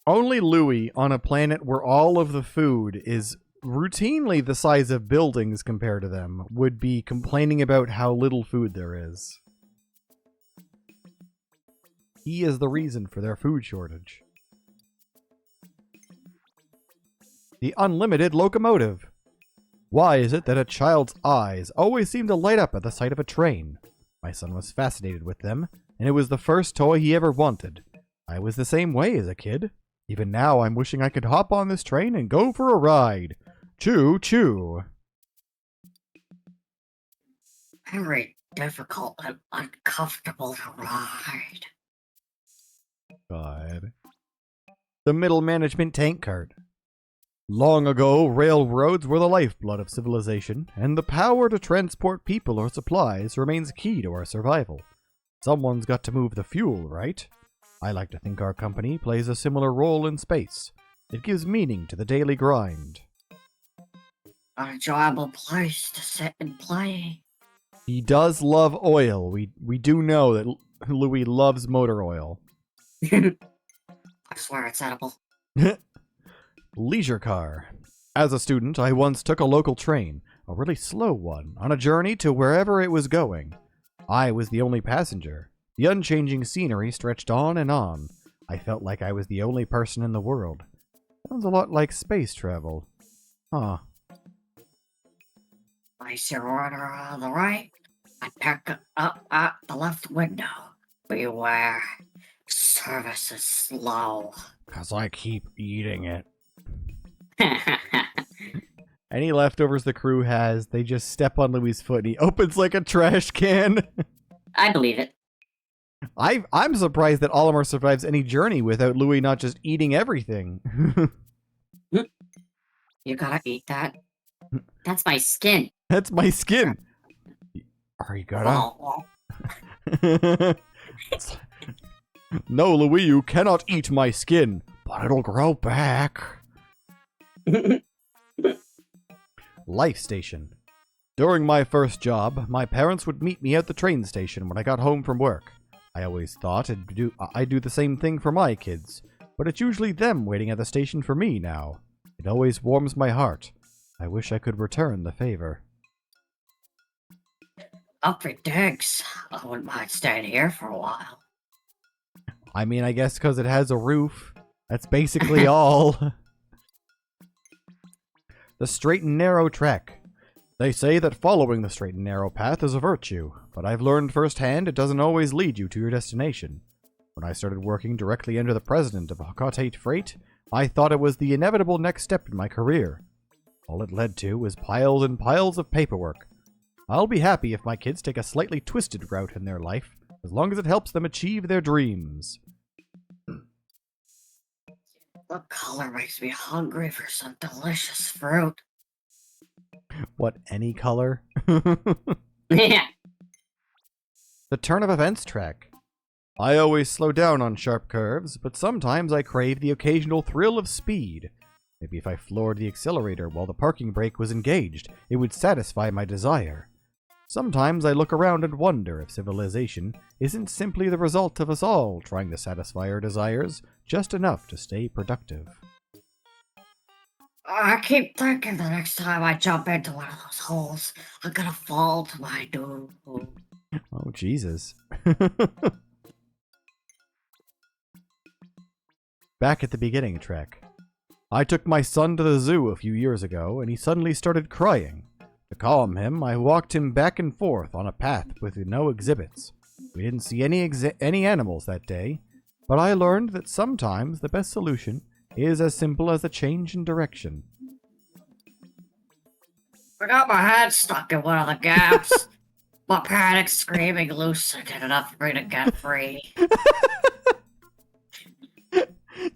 Only Louis, on a planet where all of the food is routinely the size of buildings compared to them, would be complaining about how little food there is. He is the reason for their food shortage. The Unlimited Locomotive. Why is it that a child's eyes always seem to light up at the sight of a train? My son was fascinated with them, and it was the first toy he ever wanted. I was the same way as a kid. Even now, I'm wishing I could hop on this train and go for a ride. Choo choo. Very difficult and uncomfortable to ride. God. The Middle Management Tank Cart. Long ago, railroads were the lifeblood of civilization, and the power to transport people or supplies remains key to our survival. Someone's got to move the fuel, right? I like to think our company plays a similar role in space. It gives meaning to the daily grind. An enjoyable place to sit and play. He does love oil. We do know that Louis loves motor oil. I swear it's edible. Leisure car. As a student, I once took a local train, a really slow one, on a journey to wherever it was going. I was the only passenger. The unchanging scenery stretched on and on. I felt like I was the only person in the world. Sounds a lot like space travel. Huh. Place your order on the right and pick it up at the left window. Beware. Service is slow. 'Cause I keep eating it. Any leftovers the crew has, they just step on Louie's foot and he opens like a trash can. I believe it. I'm surprised that Olimar survives any journey without Louie not just eating everything. You gotta eat that. That's my skin. That's my skin. Are you gonna? No, Louie, you cannot eat my skin, but it'll grow back. Life station. During my first job, my parents would meet me at the train station when I got home from work. I always thought I'd do the same thing for my kids, but it's usually them waiting at the station for me now. It always warms my heart. I wish I could return the favor. Uppy digs. I wouldn't mind staying here for a while. I mean, I guess because it has a roof. That's basically all. The straight and narrow trek. They say that following the straight and narrow path is a virtue, but I've learned firsthand it doesn't always lead you to your destination. When I started working directly under the president of Hakatate Freight, I thought it was the inevitable next step in my career. All it led to was piles and piles of paperwork. I'll be happy if my kids take a slightly twisted route in their life, as long as it helps them achieve their dreams. The color makes me hungry for some delicious fruit. What, any color? Yeah. The turn of events track. I always slow down on sharp curves, but sometimes I crave the occasional thrill of speed. Maybe if I floored the accelerator while the parking brake was engaged, it would satisfy my desire. Sometimes I look around and wonder if civilization isn't simply the result of us all trying to satisfy our desires just enough to stay productive. I keep thinking the next time I jump into one of those holes, I'm gonna fall to my doom. Oh, Jesus. Back at the beginning track. I took my son to the zoo a few years ago, and he suddenly started crying. To calm him, I walked him back and forth on a path with no exhibits. We didn't see any animals that day, but I learned that sometimes the best solution is as simple as a change in direction. I got my head stuck in one of the gaps. My panic screaming loosened enough for me to get free.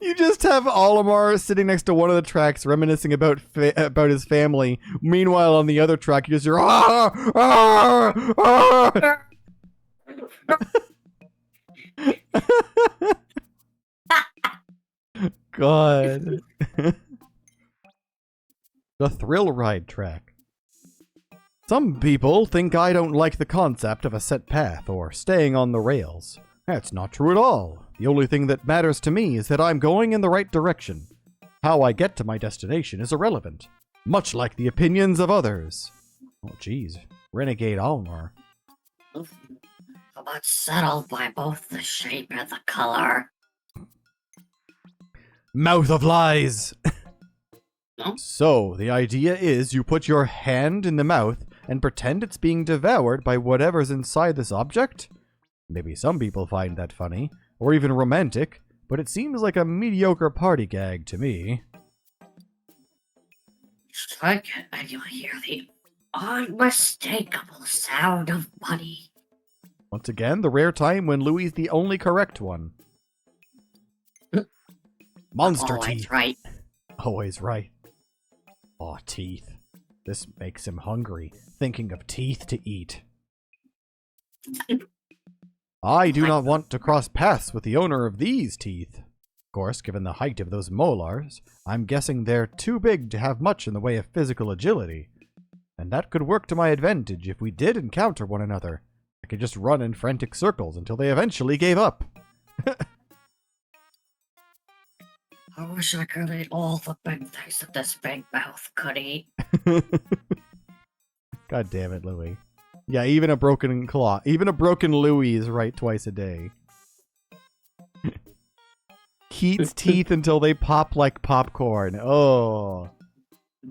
You just have Olimar sitting next to one of the tracks reminiscing about his family. Meanwhile, on the other track, you just hear, ah, ah, ah. God. The thrill ride track. Some people think I don't like the concept of a set path or staying on the rails. That's not true at all. The only thing that matters to me is that I'm going in the right direction. How I get to my destination is irrelevant, much like the opinions of others. Oh, geez. Renegade Olimar. I'm unsettled by both the shape and the color. Mouth of lies! No? So, the idea is you put your hand in the mouth and pretend it's being devoured by whatever's inside this object? Maybe some people find that funny, or even romantic, but it seems like a mediocre party gag to me. Strike it and you'll hear the unmistakable sound of money. Once again, the rare time when Louie's the only correct one. Monster Always teeth. right. Always right. Aw, teeth. This makes him hungry, thinking of teeth to eat. I do not want to cross paths with the owner of these teeth. Of course, given the height of those molars, I'm guessing they're too big to have much in the way of physical agility. And that could work to my advantage if we did encounter one another. I could just run in frantic circles until they eventually gave up. I wish I could eat all the big things that this big mouth could eat. God damn it, Louie. Yeah, even a broken claw. Even a broken Louie is right twice a day. Keats' teeth until they pop like popcorn. Oh.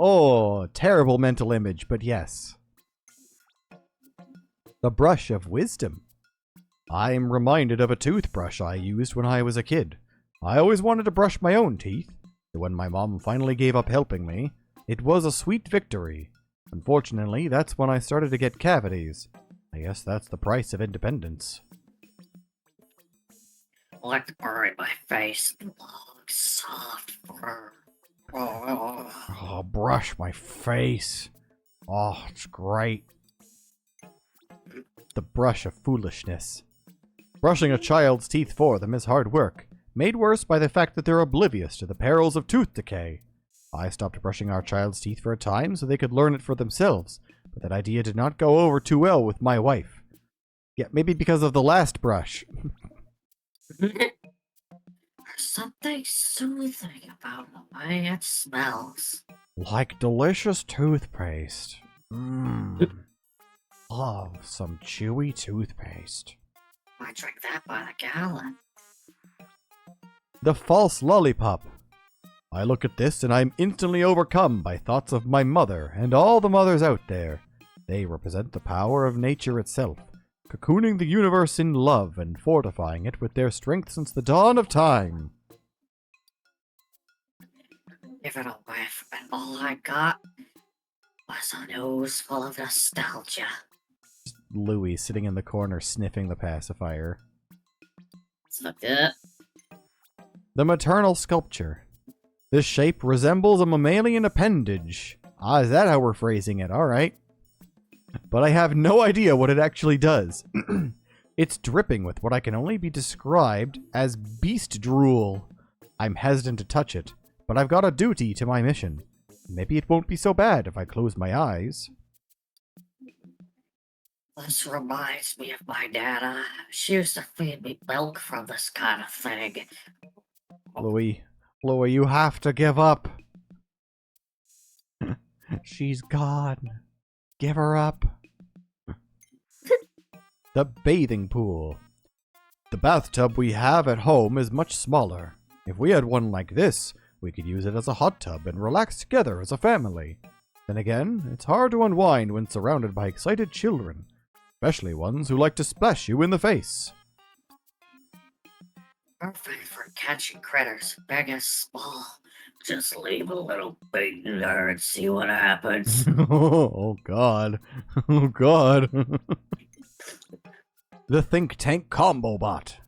Oh, terrible mental image, but yes. The brush of wisdom. I'm reminded of a toothbrush I used when I was a kid. I always wanted to brush my own teeth, so when my mom finally gave up helping me, It was a sweet victory. Unfortunately, that's when I started to get cavities. I guess that's the price of independence. Like to bury my face in long, soft fur. Oh, Oh, brush my face. Oh, it's great. The brush of foolishness. Brushing a child's teeth for them is hard work, made worse by the fact that they're oblivious to the perils of tooth decay. I stopped brushing our child's teeth for a time so they could learn it for themselves, but that idea did not go over too well with my wife. Yeah, maybe because of the last brush. There's something soothing about the way it smells. Like delicious toothpaste. Mmm. Love some chewy toothpaste. I drink that by the gallon. The false lollipop. I look at this and I'm instantly overcome by thoughts of my mother and all the mothers out there. They represent the power of nature itself, cocooning the universe in love and fortifying it with their strength since the dawn of time. Give it a whiff, and all I got was a nose full of nostalgia. Louis sitting in the corner sniffing the pacifier. So good. The maternal sculpture. This shape resembles a mammalian appendage. Ah, is that how we're phrasing it? Alright. But I have no idea what it actually does. It's dripping with what I can only be described as beast drool. I'm hesitant to touch it, but I've got a duty to my mission. Maybe it won't be so bad if I close my eyes. This reminds me of my Nana. She used to feed me milk from this kind of thing. Louis, you have to give up. She's gone. Give her up. The bathing pool. The bathtub we have at home is much smaller. If we had one like this, we could use it as a hot tub and relax together as a family. Then again, it's hard to unwind when surrounded by excited children, especially ones who like to splash you in the face. Perfect for catching critters, big and small. Just leave a little bait in there and see what happens. Oh god. Oh god. The Think Tank Combo Bot.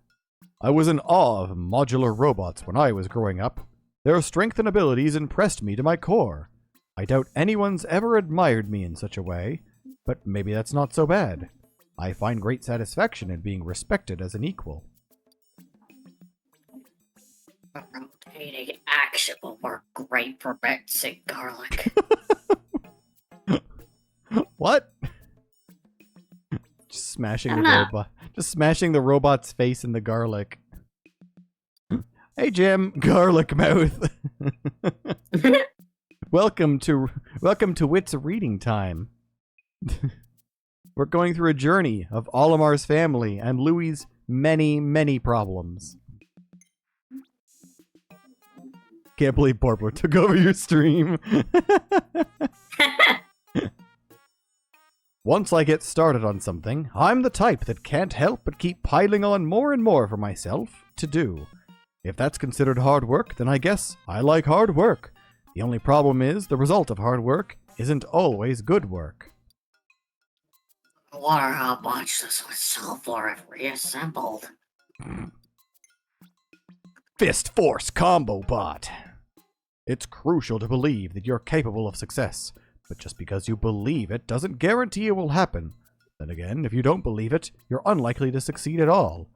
I was in awe of modular robots when I was growing up. Their strength and abilities impressed me to my core. I doubt anyone's ever admired me in such a way, but maybe that's not so bad. I find great satisfaction in being respected as an equal. A rotating action will work great for mixing garlic. What? Just smashing the robot. Just smashing the robot's face in the garlic. Hey Jim, garlic mouth. Welcome to Wit's reading time. We're going through a journey of Olimar's family and Louis' many, many problems. Can't believe Barbara took over your stream. Once I get started on something, I'm the type that can't help but keep piling on more and more for myself to do. If that's considered hard work, then I guess I like hard work. The only problem is the result of hard work isn't always good work. I wonder how much this would sell for if reassembled. Fist Force Combo Bot. It's crucial to believe that you're capable of success, but just because you believe it doesn't guarantee it will happen. Then again, if you don't believe it, you're unlikely to succeed at all.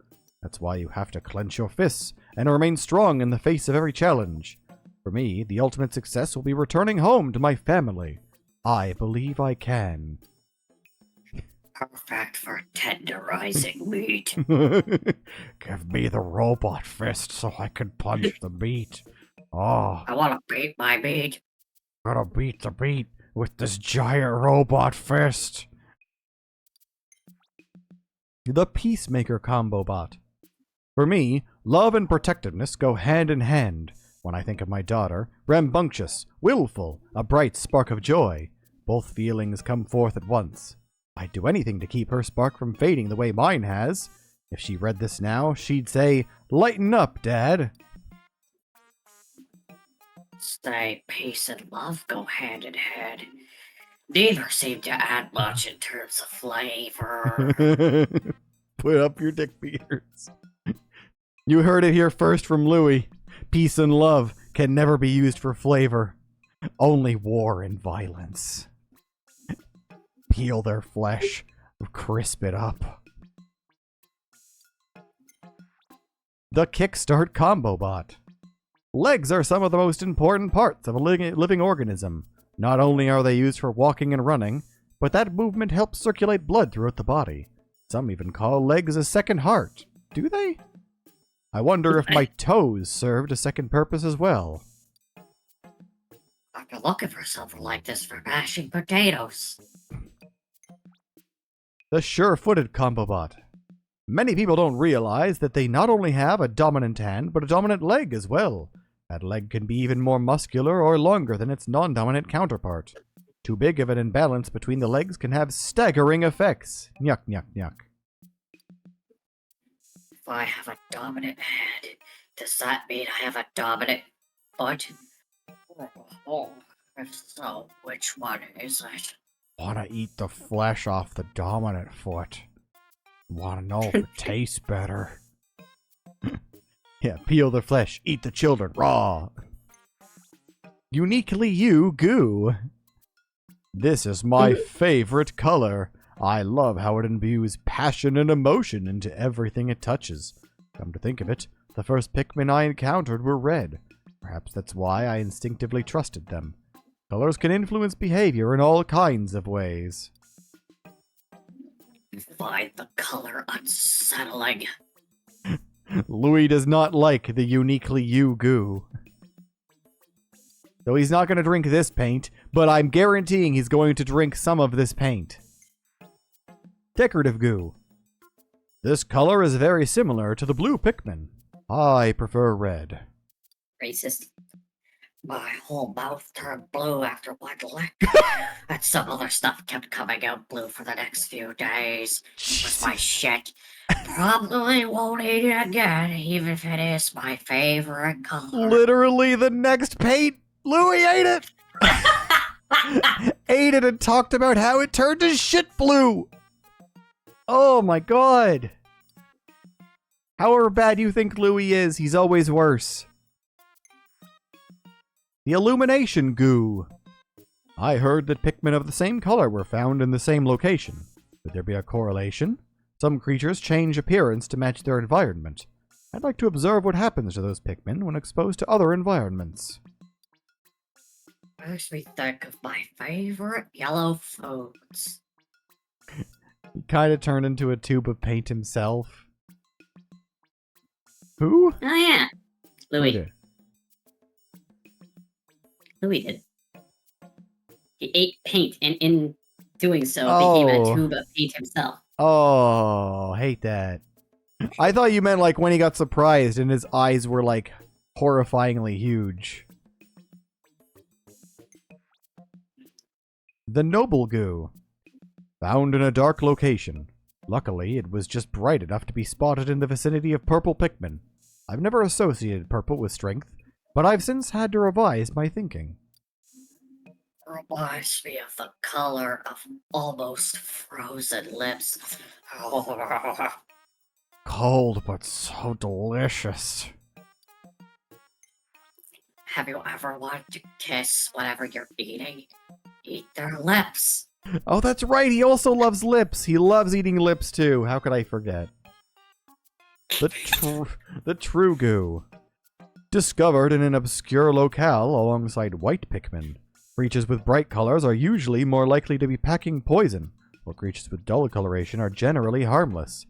That's why you have to clench your fists and remain strong in the face of every challenge. For me, the ultimate success will be returning home to my family. I believe I can. Perfect for tenderizing meat. Give me the robot fist so I can punch the meat. Oh, I want to beat my meat. gotta beat the beat with this giant robot fist. The Peacemaker Combo Bot. For me, love and protectiveness go hand in hand. When I think of my daughter, rambunctious, willful, a bright spark of joy, both feelings come forth at once. I'd do anything to keep her spark from fading the way mine has. If she read this now, she'd say, "Lighten up, Dad." say peace and love go hand in hand. Neither seem to add much in terms of flavor. Put up your dick beaters. You heard it here first from Louis. Peace and love can never be used for flavor. Only war and violence. Peel their flesh, crisp it up. The Kickstart Combo Bot. Legs are some of the most important parts of a living organism. Not only are they used for walking and running, but that movement helps circulate blood throughout the body. Some even call legs a second heart. Do they? I wonder if my toes served a second purpose as well. I've been looking for something like this for mashing potatoes. The Sure-Footed Combo Bot. Many people don't realize that they not only have a dominant hand, but a dominant leg as well. That leg can be even more muscular or longer than its non-dominant counterpart. Too big of an imbalance between the legs can have staggering effects. Nyuk, nyuk, nyuk. If I have a dominant hand, does that mean I have a dominant foot? Oh, if so, which one is it? Wanna eat the flesh off the dominant foot. Wanna know if it tastes better. Yeah, peel the flesh, eat the children, raw. Uniquely you, goo. This is my favorite color. I love how it imbues passion and emotion into everything it touches. Come to think of it, the first Pikmin I encountered were red. Perhaps that's why I instinctively trusted them. Colors can influence behavior in all kinds of ways. Find the color unsettling. Louis does not like the uniquely you goo. Though he's not going to drink this paint, but I'm guaranteeing he's going to drink some of this paint. Decorative goo. This color is very similar to the blue Pikmin. I prefer red. Racist. My whole mouth turned blue after one lick. And some other stuff kept coming out blue for the next few days. It was my shit. Probably won't eat it again, even if it is my favorite color. Literally the next paint. Louis ate it. Ate it and talked about how it turned to shit blue. Oh my god. However bad you think Louis is, he's always worse. The Illumination Goo. I heard that Pikmin of the same color were found in the same location. Could there be a correlation? Some creatures change appearance to match their environment. I'd like to observe what happens to those Pikmin when exposed to other environments. Makes me think of my favorite yellow foods. He kind of turned into a tube of paint himself. Who? Oh yeah, Louis. Okay. Louis did. He ate paint, and in doing so, became a tube of paint himself. Oh, hate that. I thought you meant like when he got surprised and his eyes were like horrifyingly huge. The Noble Goo. Found in a dark location. Luckily, it was just bright enough to be spotted in the vicinity of purple Pikmin. I've never associated purple with strength, but I've since had to revise my thinking. Reminds me of the color of almost frozen lips. Cold, but so delicious. Have you ever wanted to kiss whatever you're eating? Eat their lips. Oh, that's right. He also loves lips. He loves eating lips, too. How could I forget? The True Goo. Discovered in an obscure locale alongside white Pikmin. Creatures with bright colors are usually more likely to be packing poison, while creatures with dull coloration are generally harmless.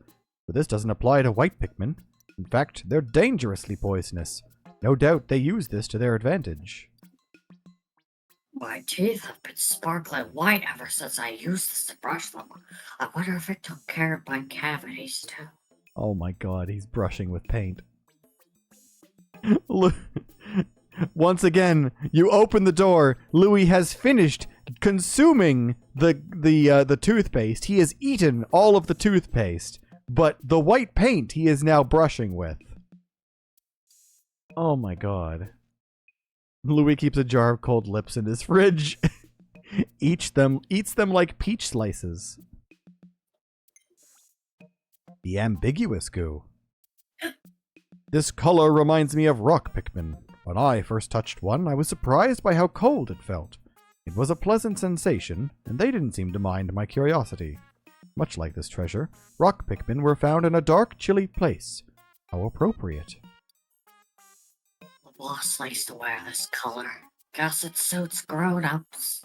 But this doesn't apply to white Pikmin. In fact, they're dangerously poisonous. No doubt they use this to their advantage. My teeth have been sparkling white ever since I used this to brush them. I wonder if it took care of my cavities too. Oh my god, he's brushing with paint. Once again, you open the door. Louis has finished consuming the toothpaste. He has eaten all of the toothpaste, but the white paint he is now brushing with. Oh my god. Louis keeps a jar of cold lips in his fridge. Eats them like peach slices. The ambiguous goo. This color reminds me of rock Pikmin. When I first touched one, I was surprised by how cold it felt. It was a pleasant sensation, and they didn't seem to mind my curiosity. Much like this treasure, rock Pikmin were found in a dark, chilly place. How appropriate. The boss likes to wear this color. Guess it suits grown-ups.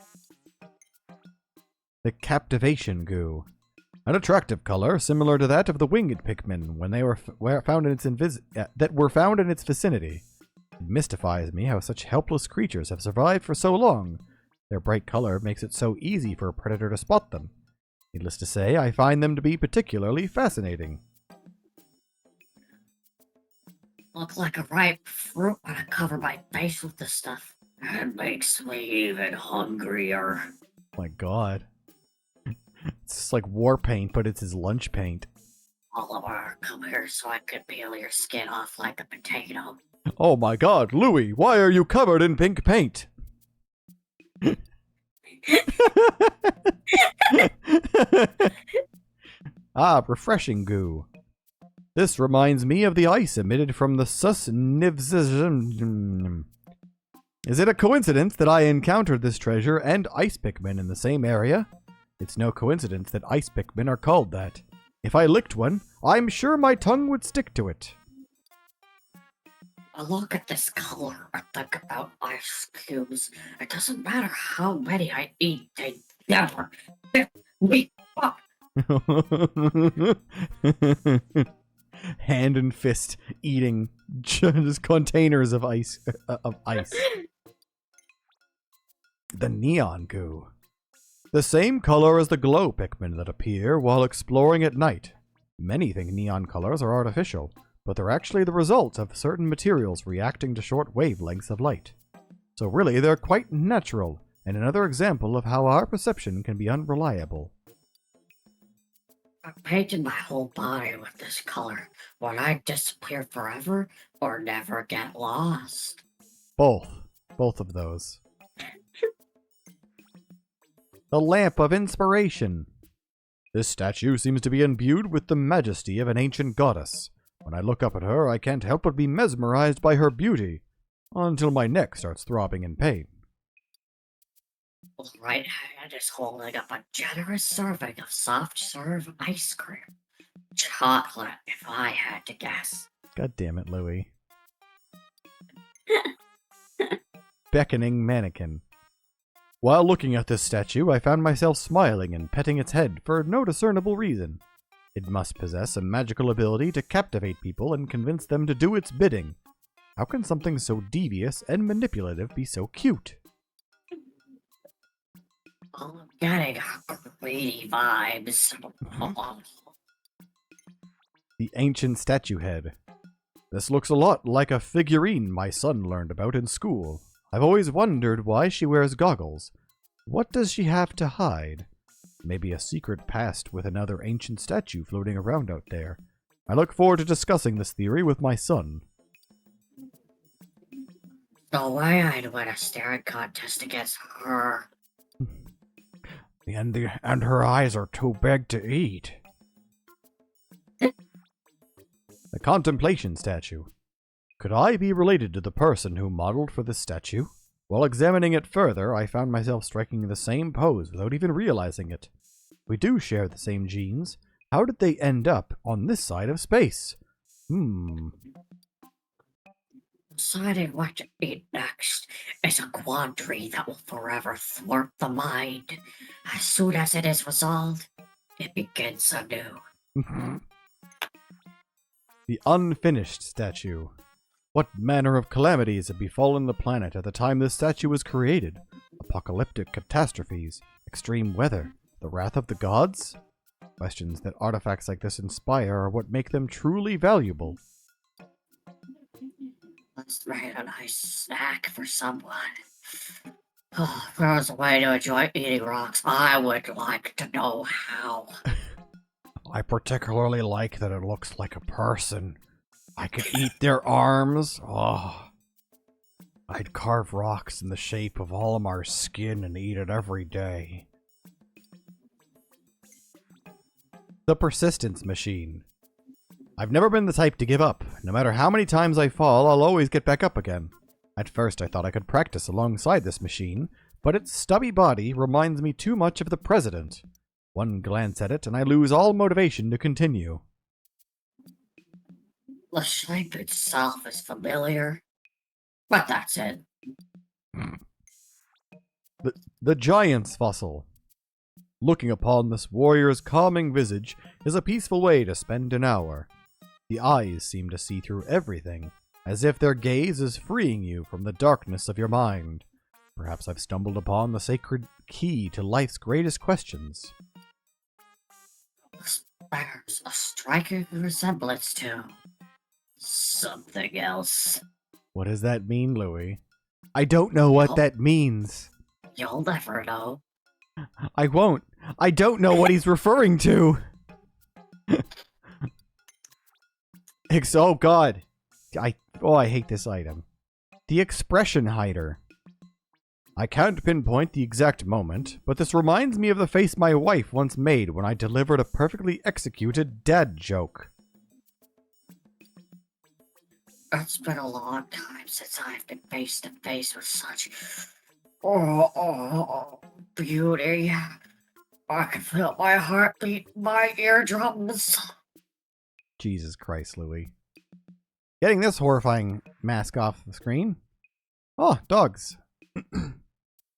The captivation goo. An attractive color, similar to that of the winged Pikmin when they were found in its that were found in its vicinity. It mystifies me how such helpless creatures have survived for so long. Their bright color makes it so easy for a predator to spot them. Needless to say, I find them to be particularly fascinating. Look like a ripe fruit when I cover my face with this stuff. It makes me even hungrier. My god. It's just like war paint, but it's his lunch paint. Oliver, come here so I could peel your skin off like a potato. Oh my god, Louis, why are you covered in pink paint? Refreshing goo. This reminds me of the ice emitted from the Susnivs. Is it a coincidence that I encountered this treasure and ice Pikmin in the same area? It's no coincidence that ice Pikmin are called that. If I licked one, I'm sure my tongue would stick to it. I look at this color and think about ice cubes. It doesn't matter how many I eat, they never fit me up. Hand and fist eating just containers of ice. The neon goo. The same color as the glow Pikmin that appear while exploring at night. Many think neon colors are artificial, but they're actually the result of certain materials reacting to short wavelengths of light. So really, they're quite natural, and another example of how our perception can be unreliable. I painted my whole body with this color. Will I disappear forever or never get lost? Both. Both of those. The Lamp of Inspiration. This statue seems to be imbued with the majesty of an ancient goddess. When I look up at her, I can't help but be mesmerized by her beauty, until my neck starts throbbing in pain. The right hand is holding up a generous serving of soft-serve ice cream. Chocolate, if I had to guess. God damn it, Louis. Beckoning mannequin. While looking at this statue, I found myself smiling and petting its head for no discernible reason. It must possess a magical ability to captivate people and convince them to do its bidding. How can something so devious and manipulative be so cute? I'm getting greedy vibes. The ancient statue head. This looks a lot like a figurine my son learned about in school. I've always wondered why she wears goggles. What does she have to hide? Maybe a secret past with another ancient statue floating around out there. I look forward to discussing this theory with my son. No way I'd win a staring contest against her. And her eyes are too big to eat. The contemplation statue. Could I be related to the person who modeled for this statue? While examining it further, I found myself striking the same pose without even realizing it. We do share the same genes. How did they end up on this side of space? Deciding what to eat next is a quandary that will forever thwart the mind. As soon as it is resolved, it begins anew. The unfinished statue. What manner of calamities had befallen the planet at the time this statue was created? Apocalyptic catastrophes, extreme weather, the wrath of the gods? Questions that artifacts like this inspire are what make them truly valuable. Let's make a nice snack for someone. Oh, if there was a way to enjoy eating rocks, I would like to know how. I particularly like that it looks like a person. I could eat their arms. Oh. I'd carve rocks in the shape of Olimar's skin and eat it every day. The persistence machine. I've never been the type to give up. No matter how many times I fall, I'll always get back up again. At first I thought I could practice alongside this machine, but its stubby body reminds me too much of the president. One glance at it and I lose all motivation to continue. The shape itself is familiar, but that's it. The giant's fossil. Looking upon this warrior's calming visage is a peaceful way to spend an hour. The eyes seem to see through everything, as if their gaze is freeing you from the darkness of your mind. Perhaps I've stumbled upon the sacred key to life's greatest questions. This bears a striking resemblance to something else. What does that mean, Louis? I don't know what that means. You'll never know. I won't. I don't know what he's referring to. Oh god. I hate this item. The expression hider. I can't pinpoint the exact moment, but this reminds me of the face my wife once made when I delivered a perfectly executed dad joke. It's been a long time since I've been face to face with such beauty. I can feel my heartbeat in my eardrums. Jesus Christ, Louis. Getting this horrifying mask off the screen. Oh, dogs.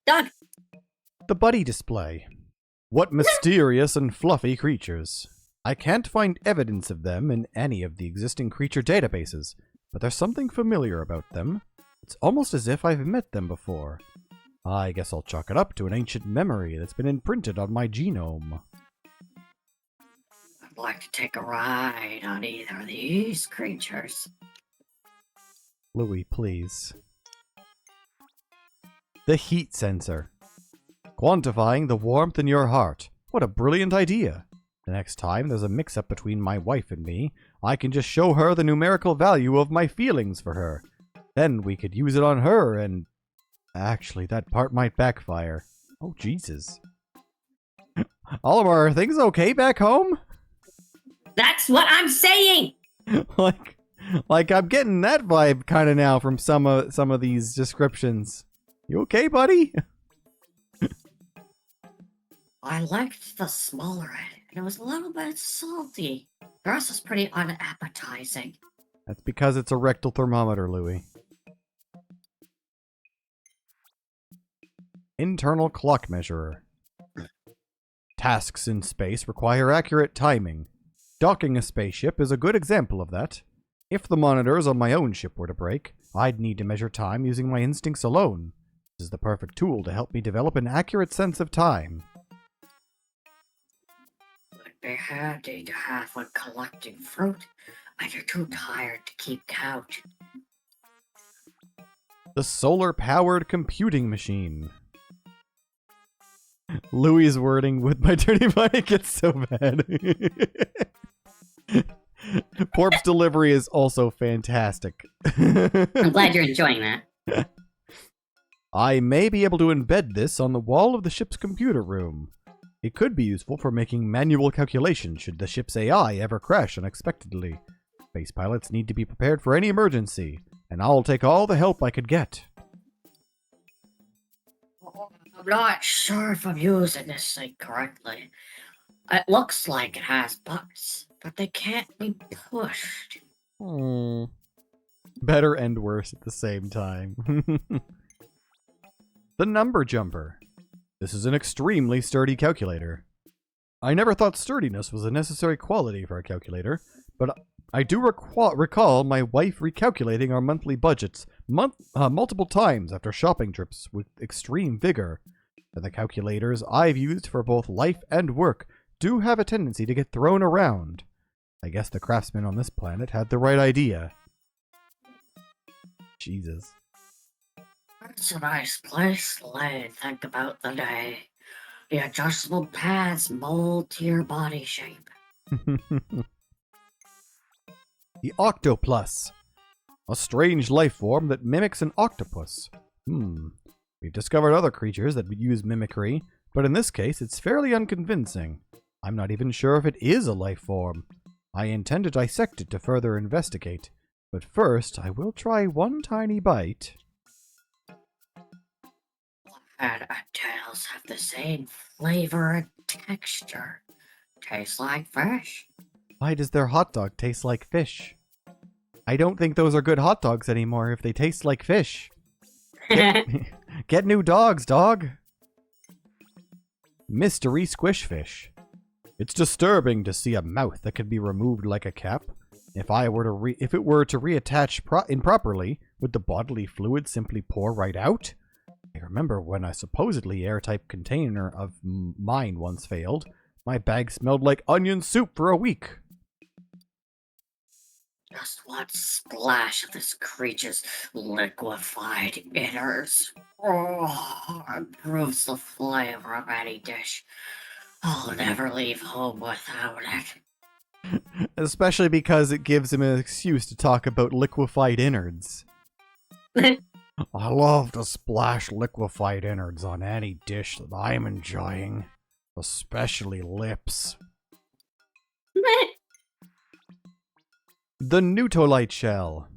Doug! The buddy display. What mysterious and fluffy creatures. I can't find evidence of them in any of the existing creature databases, but there's something familiar about them. It's almost as if I've met them before. I guess I'll chalk it up to an ancient memory that's been imprinted on my genome. I'd like to take a ride on either of these creatures. Louis, please. The heat sensor. Quantifying the warmth in your heart. What a brilliant idea. The next time there's a mix-up between my wife and me, I can just show her the numerical value of my feelings for her. Then we could use it on her and... Actually, that part might backfire. Oh, Jesus. Olimar, are things okay back home? That's what I'm saying! like I'm getting that vibe kind of now from some of these descriptions. You okay, buddy? I liked the smaller end, and it was a little bit salty. The rest was pretty unappetizing. That's because it's a rectal thermometer, Louis. Internal clock measurer. Tasks in space require accurate timing. Docking a spaceship is a good example of that. If the monitors on my own ship were to break, I'd need to measure time using my instincts alone. This is the perfect tool to help me develop an accurate sense of time. Would be handy to have when collecting fruit, and you're too tired to keep count. The solar-powered computing machine. Louis' wording with my dirty body gets so bad. Porp's delivery is also fantastic. I'm glad you're enjoying that. I may be able to embed this on the wall of the ship's computer room. It could be useful for making manual calculations should the ship's AI ever crash unexpectedly. Space pilots need to be prepared for any emergency, and I'll take all the help I could get. I'm not sure if I'm using this thing correctly. It looks like it has buttons, but they can't be pushed. Better and worse at the same time. The number jumper. This is an extremely sturdy calculator. I never thought sturdiness was a necessary quality for a calculator, but I do recall my wife recalculating our monthly budgets multiple times after shopping trips with extreme vigor. And the calculators I've used for both life and work do have a tendency to get thrown around. I guess the craftsman on this planet had the right idea. Jesus. It's a nice place to lay and think about the day. The adjustable pads mold to your body shape. The Octoplus. A strange life form that mimics an octopus. We've discovered other creatures that use mimicry, but in this case it's fairly unconvincing. I'm not even sure if it is a life form. I intend to dissect it to further investigate, but first I will try one tiny bite. And tails have the same flavor and texture. Tastes like fish. Why does their hot dog taste like fish? I don't think those are good hot dogs anymore if they taste like fish. Get new dogs, dog. Mystery squishfish. It's disturbing to see a mouth that could be removed like a cap. If it were to reattach improperly, would the bodily fluid simply pour right out? I remember when a supposedly airtight container of mine once failed. My bag smelled like onion soup for a week. Just one splash of this creature's liquefied innards improves the flavor of any dish. I'll never leave home without it. Especially because it gives him an excuse to talk about liquefied innards. I love to splash liquefied innards on any dish that I'm enjoying, especially lips. The Nutolite shell.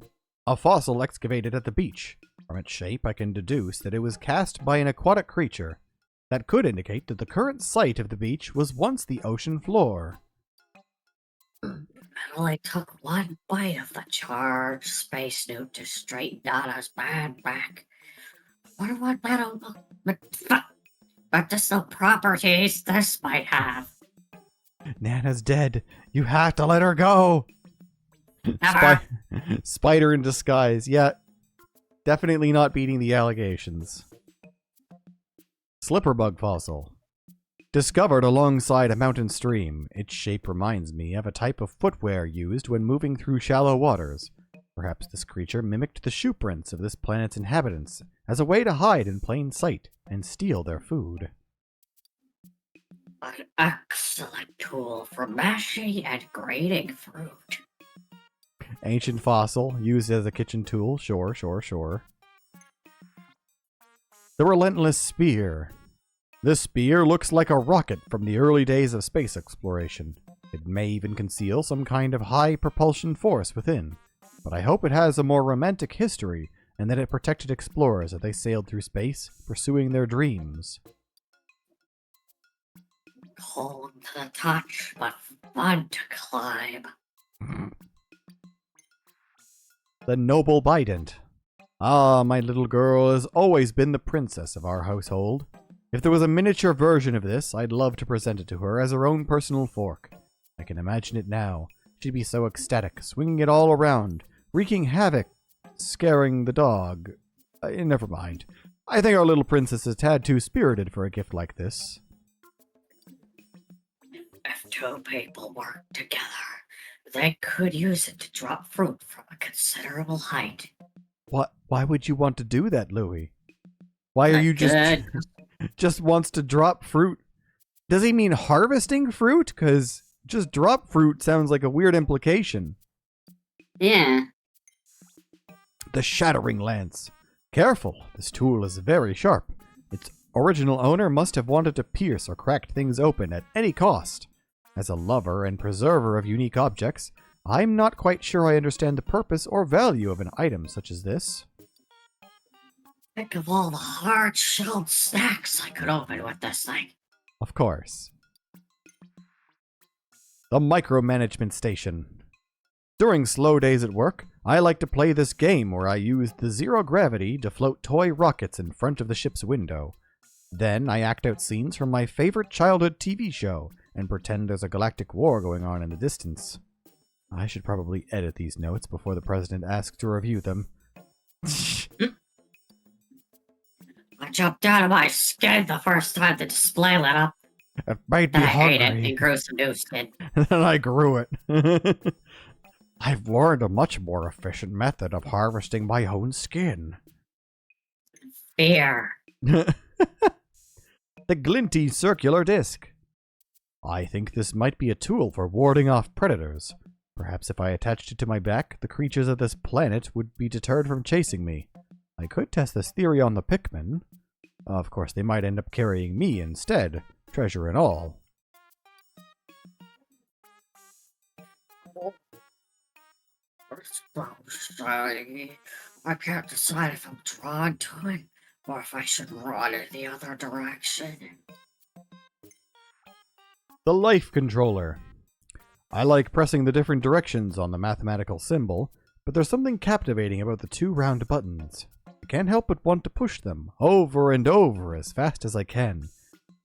A fossil excavated at the beach. From its shape, I can deduce that it was cast by an aquatic creature. That could indicate that the current site of the beach was once the ocean floor. I only took one bite of the charged space newt to straighten Nana's bad back. Wonder what medicinal properties this might have. Nana's dead. You have to let her go. Spider in disguise. Yeah, definitely not beating the allegations. Slipperbug fossil. Discovered alongside a mountain stream, its shape reminds me of a type of footwear used when moving through shallow waters. Perhaps this creature mimicked the shoe prints of this planet's inhabitants as a way to hide in plain sight and steal their food. An excellent tool for mashing and grating fruit. Ancient fossil, used as a kitchen tool, sure. The relentless spear. This spear looks like a rocket from the early days of space exploration. It may even conceal some kind of high propulsion force within, but I hope it has a more romantic history and that it protected explorers as they sailed through space, pursuing their dreams. Cold to the touch, but fun to climb. The noble bident. Ah, my little girl has always been the princess of our household. If there was a miniature version of this, I'd love to present it to her as her own personal fork. I can imagine it now. She'd be so ecstatic, swinging it all around, wreaking havoc, scaring the dog. Never mind. I think our little princess is a tad too spirited for a gift like this. If two people work together, they could use it to drop fruit from a considerable height. What? Why would you want to do that, Louis? Why are you just wants to drop fruit? Does he mean harvesting fruit? Because just drop fruit sounds like a weird implication. Yeah. The shattering lance. Careful, this tool is very sharp. Its original owner must have wanted to pierce or crack things open at any cost. As a lover and preserver of unique objects, I'm not quite sure I understand the purpose or value of an item such as this. Think of all the hard-shelled snacks I could open with this thing. Of course. The micromanagement station. During slow days at work, I like to play this game where I use the zero gravity to float toy rockets in front of the ship's window. Then I act out scenes from my favorite childhood TV show and pretend there's a galactic war going on in the distance. I should probably edit these notes before the president asks to review them. I jumped out of my skin the first time the display lit up. It made me I hungry. hate it and grew some new skin. Then I grew it. I've learned a much more efficient method of harvesting my own skin. Fear. The glinty circular disc. I think this might be a tool for warding off predators. Perhaps if I attached it to my back, the creatures of this planet would be deterred from chasing me. I could test this theory on the Pikmin. Of course, they might end up carrying me instead, treasure and all. It's so shiny. I can't decide if I'm drawn to it or if I should run in the other direction. The life controller. I like pressing the different directions on the mathematical symbol, but there's something captivating about the two round buttons. I can't help but want to push them over and over as fast as I can.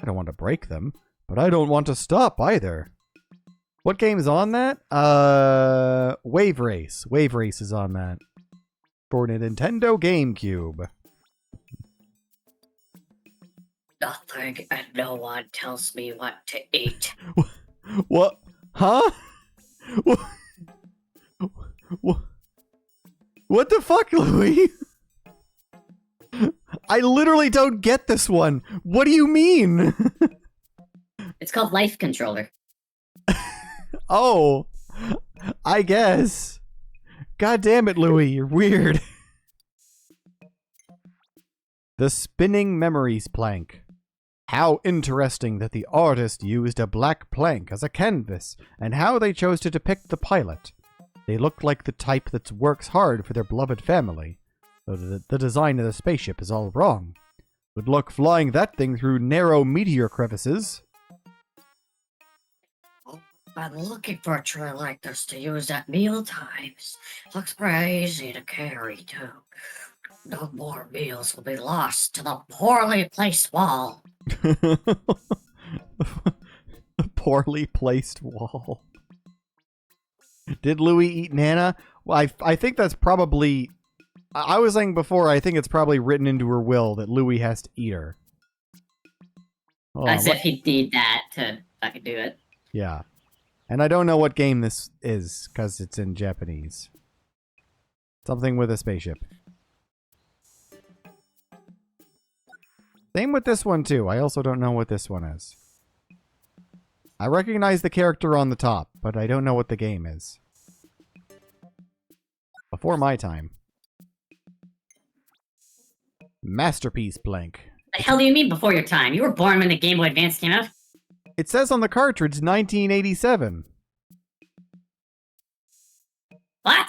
I don't want to break them, but I don't want to stop either. What game is on that? Wave Race. Wave Race is on that. For the Nintendo GameCube. Nothing and no one tells me what to eat. What? Huh? What the fuck, Louis? I literally don't get this one. What do you mean? It's called Life Controller. Oh, I guess. God damn it, Louis, you're weird. The Spinning Memories Plank. How interesting that the artist used a black plank as a canvas, and how they chose to depict the pilot. They look like the type that works hard for their beloved family, though the design of the spaceship is all wrong. Good luck flying that thing through narrow meteor crevices. I'm looking for a tray like this to use at meal times. Looks pretty easy to carry, too. No more meals will be lost to the poorly placed wall. The poorly placed wall. Did Louis eat Nana? Well, I think that's probably... I was saying before, I think it's probably written into her will that Louis has to eat her. As if he'd need that to fucking do it. Yeah. And I don't know what game this is, because it's in Japanese. Something with a spaceship. Same with this one, too. I also don't know what this one is. I recognize the character on the top, but I don't know what the game is. Before my time. Masterpiece Blank. The hell do you mean before your time? You were born when the Game Boy Advance came out? It says on the cartridge 1987. What?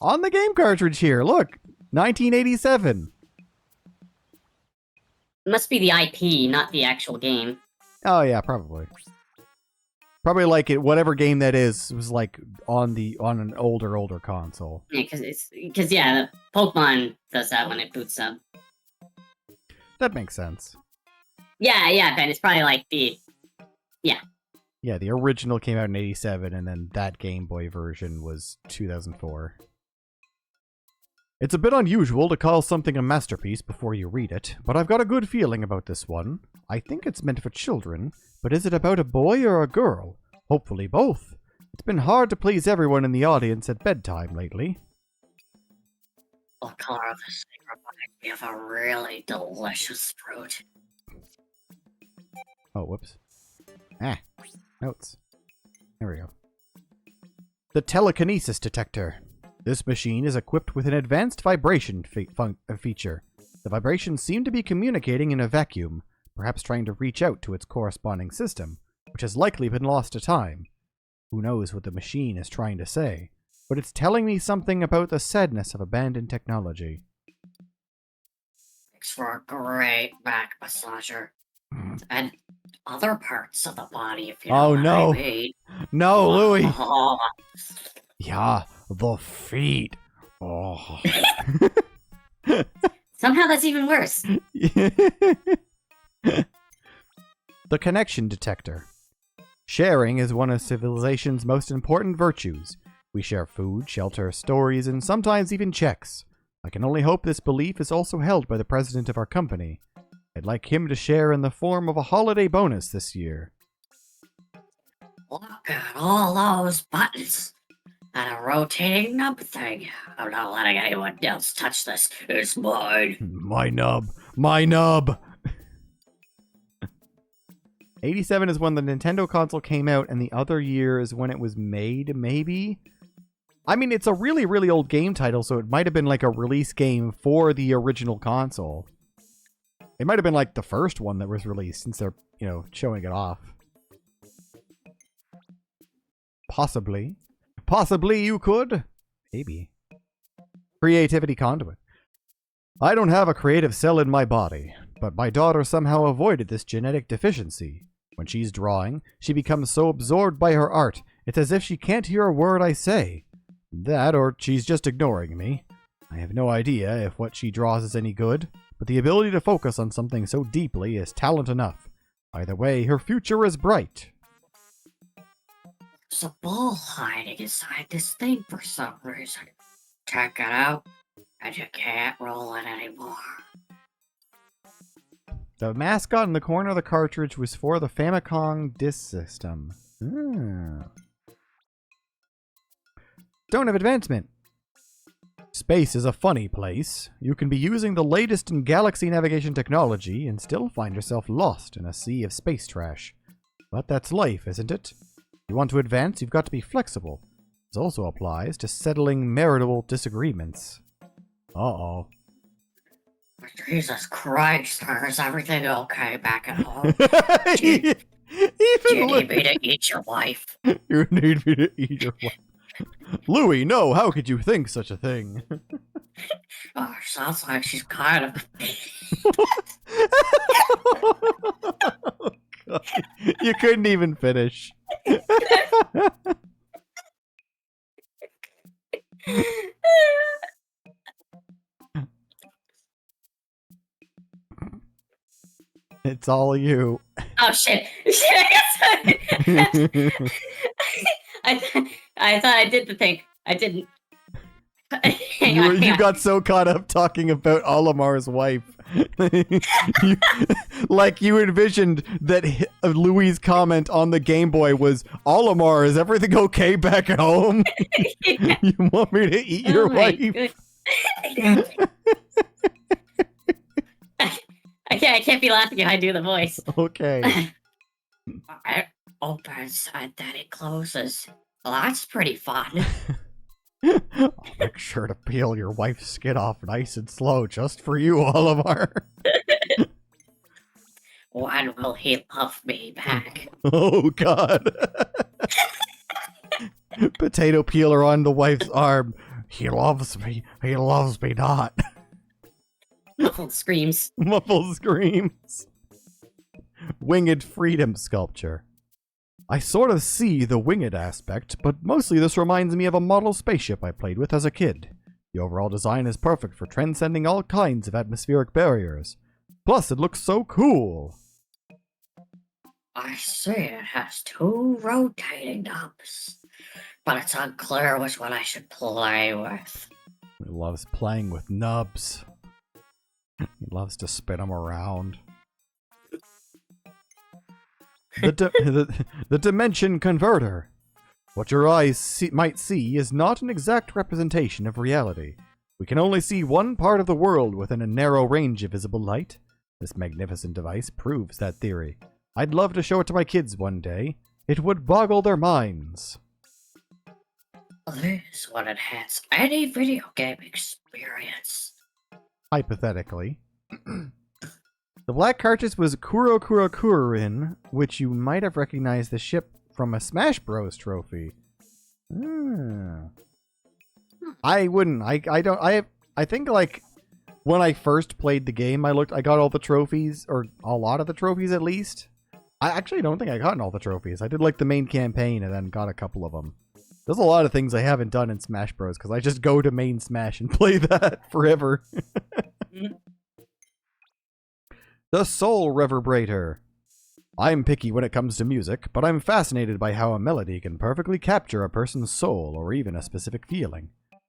On the game cartridge here, look. 1987. It must be the IP, not the actual game. Oh yeah, probably. Probably like it, whatever game that is was like on an older console. Yeah, because yeah, Pokemon does that when it boots up. That makes sense. Yeah, Ben, it's probably like Yeah, the original came out in 87, and then that Game Boy version was 2004. It's a bit unusual to call something a masterpiece before you read it, but I've got a good feeling about this one. I think it's meant for children, but is it about a boy or a girl? Hopefully both. It's been hard to please everyone in the audience at bedtime lately. the color of the snake reminds me of a really delicious fruit. Oh, whoops. Notes. There we go. The telekinesis detector. This machine is equipped with an advanced vibration feature. The vibrations seem to be communicating in a vacuum, perhaps trying to reach out to its corresponding system, which has likely been lost to time. Who knows what the machine is trying to say, but it's telling me something about the sadness of abandoned technology. Makes for a great back massager. And other parts of the body, if you know what I mean. No, Louis! Oh. Yeah, the feet. Oh. Somehow that's even worse. The connection detector. Sharing is one of civilization's most important virtues. We share food, shelter, stories, and sometimes even checks. I can only hope this belief is also held by the president of our company. I'd like him to share in the form of a holiday bonus this year. Look at all those buttons. And a rotating nub thing. I'm not letting anyone else touch this. It's mine. My nub. My nub. 87 is when the Nintendo console came out, and the other year is when it was made, maybe? I mean, it's a really, really old game title, so it might have been like a release game for the original console. It might have been like the first one that was released, since they're, showing it off. Possibly. Possibly you could. Maybe. Creativity conduit. I don't have a creative cell in my body, but my daughter somehow avoided this genetic deficiency. When she's drawing, she becomes so absorbed by her art, it's as if she can't hear a word I say. That, or she's just ignoring me. I have no idea if what she draws is any good, but the ability to focus on something so deeply is talent enough. Either way, her future is bright. There's a ball hiding inside this thing for some reason. Check it out, and you can't roll it anymore. The mascot in the corner of the cartridge was for the Famicom Disk System. Stone of Advancement. Space is a funny place. You can be using the latest in galaxy navigation technology and still find yourself lost in a sea of space trash. But that's life, isn't it? If you want to advance, you've got to be flexible. This also applies to settling marital disagreements. Uh-oh. Jesus Christ, is everything okay back at home? Do you need me to eat your wife? You need me to eat your wife. Louis, no, how could you think such a thing? Oh, sounds like she's kind of... Oh, God. You couldn't even finish. It's all you. Oh, shit. I thought I did the thing. I didn't. You got so caught up talking about Olimar's wife. you envisioned that Louis' comment on the Game Boy was, Olimar, is everything okay back at home? You want me to eat your wife? I can't be laughing if I do the voice. Okay. It opens and then it closes. Well, that's pretty fun. I'll make sure to peel your wife's skin off nice and slow just for you, Olimar. When will he love me back? Oh, God. Potato peeler on the wife's arm. He loves me. He loves me not. Muffled screams. Muffled screams. Winged freedom sculpture. I sort of see the winged aspect, but mostly this reminds me of a model spaceship I played with as a kid. The overall design is perfect for transcending all kinds of atmospheric barriers. Plus, it looks so cool. I see it has 2 rotating knobs, but it's unclear which one I should play with. He loves playing with nubs. He loves to spin them around. The Dimension Converter. What your eyes might see is not an exact representation of reality. We can only see one part of the world within a narrow range of visible light. This magnificent device proves that theory. I'd love to show it to my kids one day. It would boggle their minds. This would enhance any video game experience. Hypothetically. The black cartridge was Kuro Kuro Kurin, which you might have recognized the ship from a Smash Bros. Trophy. I wouldn't. I think, like, when I first played the game, I got all the trophies, or a lot of the trophies at least. I actually don't think I got all the trophies. I did, like, the main campaign and then got a couple of them. There's a lot of things I haven't done in Smash Bros. Because I just go to main Smash and play that forever. The Soul Reverberator. I'm picky when it comes to music, but I'm fascinated by how a melody can perfectly capture a person's soul or even a specific feeling.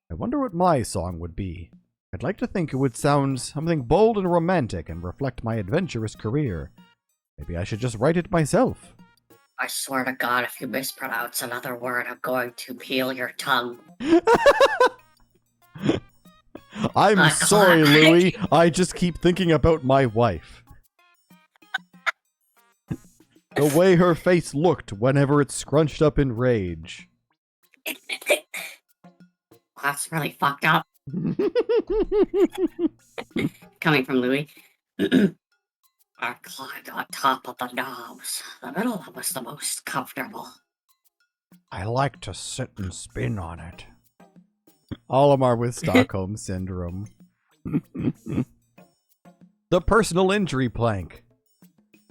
I wonder what my song would be. I'd like to think it would sound something bold and romantic and reflect my adventurous career. Maybe I should just write it myself. I swear to God, if you mispronounce another word, I'm going to peel your tongue. I'm sorry, Louis. I just keep thinking about my wife. The way her face looked whenever it scrunched up in rage. That's really fucked up. Coming from Louis. I climbed on top of the knobs. The middle was the most comfortable. I like to sit and spin on it. All of them are with Stockholm Syndrome. The personal injury plank.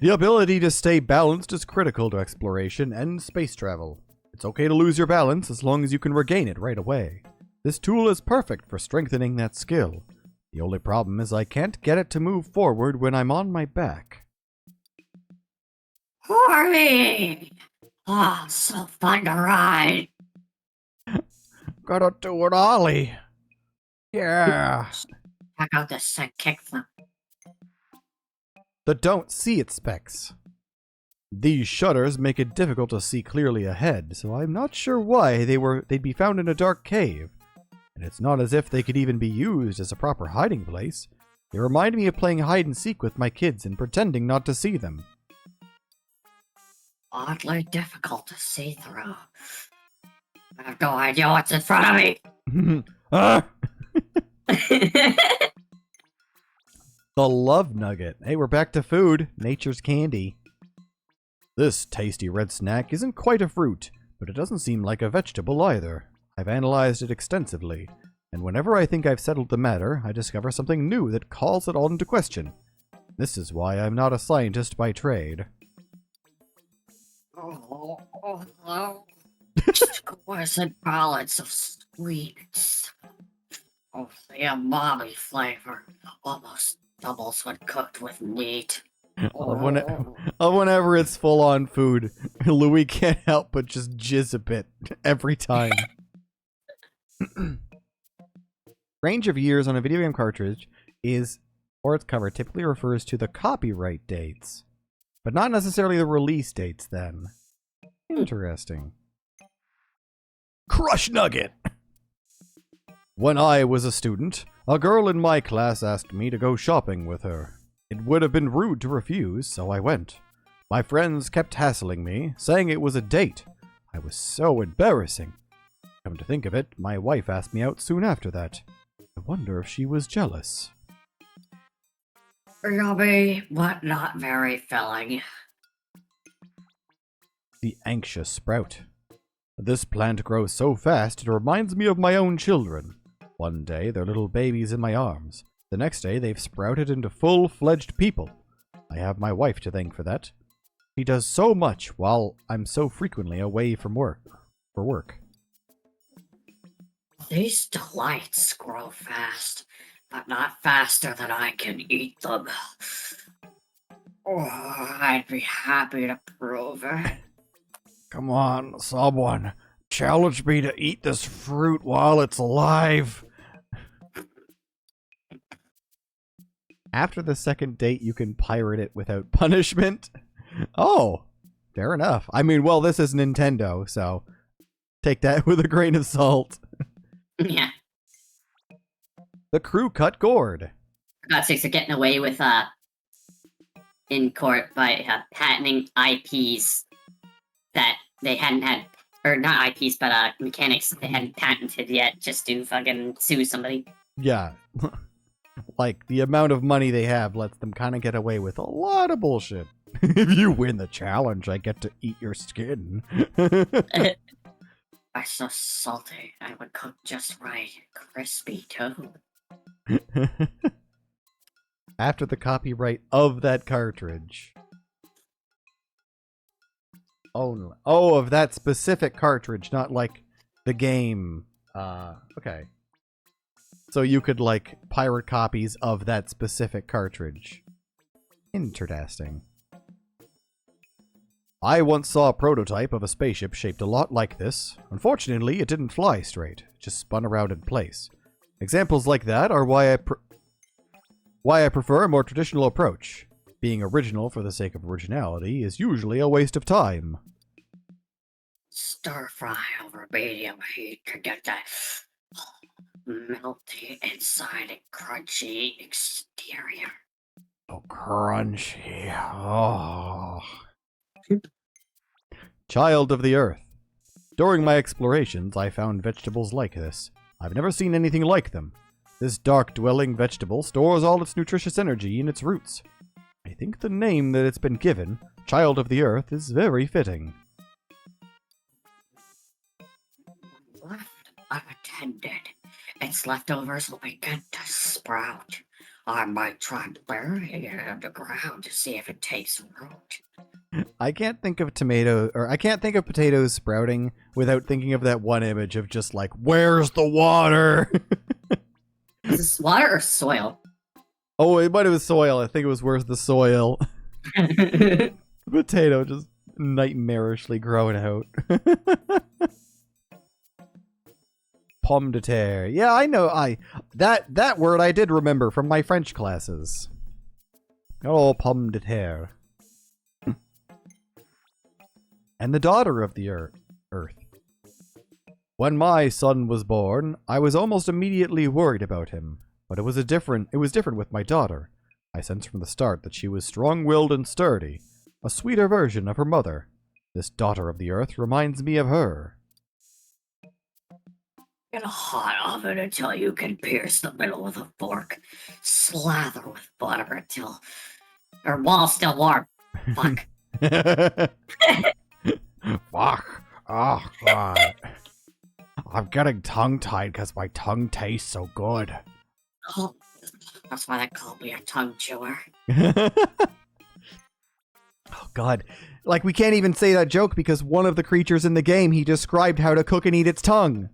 The ability to stay balanced is critical to exploration and space travel. It's okay to lose your balance as long as you can regain it right away. This tool is perfect for strengthening that skill. The only problem is I can't get it to move forward when I'm on my back. Hurry! Oh, so fun to ride. Gotta do it, Ollie. Yeah. Check out this sick kickflip. The don't see it specs. These shutters make it difficult to see clearly ahead, so I'm not sure why they'd be found in a dark cave. And it's not as if they could even be used as a proper hiding place. They remind me of playing hide and seek with my kids and pretending not to see them. Oddly difficult to see through. I have no idea what's in front of me. Ah! The love nugget. Hey, we're back to food. Nature's candy. This tasty red snack isn't quite a fruit, but it doesn't seem like a vegetable either. I've analyzed it extensively, and whenever I think I've settled the matter, I discover something new that calls it all into question. This is why I'm not a scientist by trade. Exquisite balance of sweets. Oh, the umami flavor almost doubles when cooked with meat. Whenever it's full-on food, Louis can't help but just jizz a bit every time. Range of years on a video game cartridge is, or its cover typically refers to the copyright dates, but not necessarily the release dates then. Interesting. Crush Nugget! When I was a student, a girl in my class asked me to go shopping with her. It would have been rude to refuse, so I went. My friends kept hassling me, saying it was a date. I was so embarrassing. Come to think of it, my wife asked me out soon after that. I wonder if she was jealous. Yummy, but not very filling. The anxious sprout. This plant grows so fast it reminds me of my own children. One day they're little babies in my arms. The next day they've sprouted into full-fledged people. I have my wife to thank for that. She does so much while I'm so frequently away from work. These delights grow fast, but not faster than I can eat them. Oh, I'd be happy to prove it. Come on, someone. Challenge me to eat this fruit while it's alive. After the second date, you can pirate it without punishment. Oh, fair enough. I mean, well, this is Nintendo, so take that with a grain of salt. Yeah. The crew cut gourd. For God's sakes, they're getting away with in court by patenting IPs that they hadn't had, or not IPs, but mechanics they hadn't patented yet, just to fucking sue somebody. Yeah. Like, the amount of money they have lets them kind of get away with a lot of bullshit. If you win the challenge, I get to eat your skin. I'm so salty. I would cook just right. Crispy, too. After the copyright of that cartridge. Oh, of that specific cartridge, not like the game. Okay. So you could, like, pirate copies of that specific cartridge. Interesting. I once saw a prototype of a spaceship shaped a lot like this. Unfortunately, it didn't fly straight. It just spun around in place. Examples like that are why I prefer a more traditional approach. Being original for the sake of originality is usually a waste of time. Stir fry over medium heat to get that melty inside and crunchy exterior. Oh, crunchy. Oh. Child of the earth. During my explorations, I found vegetables like this. I've never seen anything like them. This dark-dwelling vegetable stores all its nutritious energy in its roots. I think the name that it's been given, Child of the Earth, is very fitting. Left unattended. Its leftovers will begin to sprout. I might try burying it underground to see if it takes root. I can't think of potatoes sprouting without thinking of that one image of just like, where's the water? Is this water or soil? Oh, it might have been soil. I think it was where's the soil. Potato just nightmarishly growing out. Pomme de terre. Yeah, I know. That word I did remember from my French classes. Oh, pomme de terre. And the daughter of the earth. When my son was born, I was almost immediately worried about him, but it was different with my daughter. I sensed from the start that she was strong-willed and sturdy, a sweeter version of her mother. This daughter of the earth reminds me of her. In a hot oven until you can pierce the middle with a fork. Slather with butter until... or while still warm. Fuck. Fuck. Oh, God. I'm getting tongue-tied because my tongue tastes so good. Oh, that's why they call me a tongue chewer. Oh, God. Like, we can't even say that joke because one of the creatures in the game, he described how to cook and eat its tongue.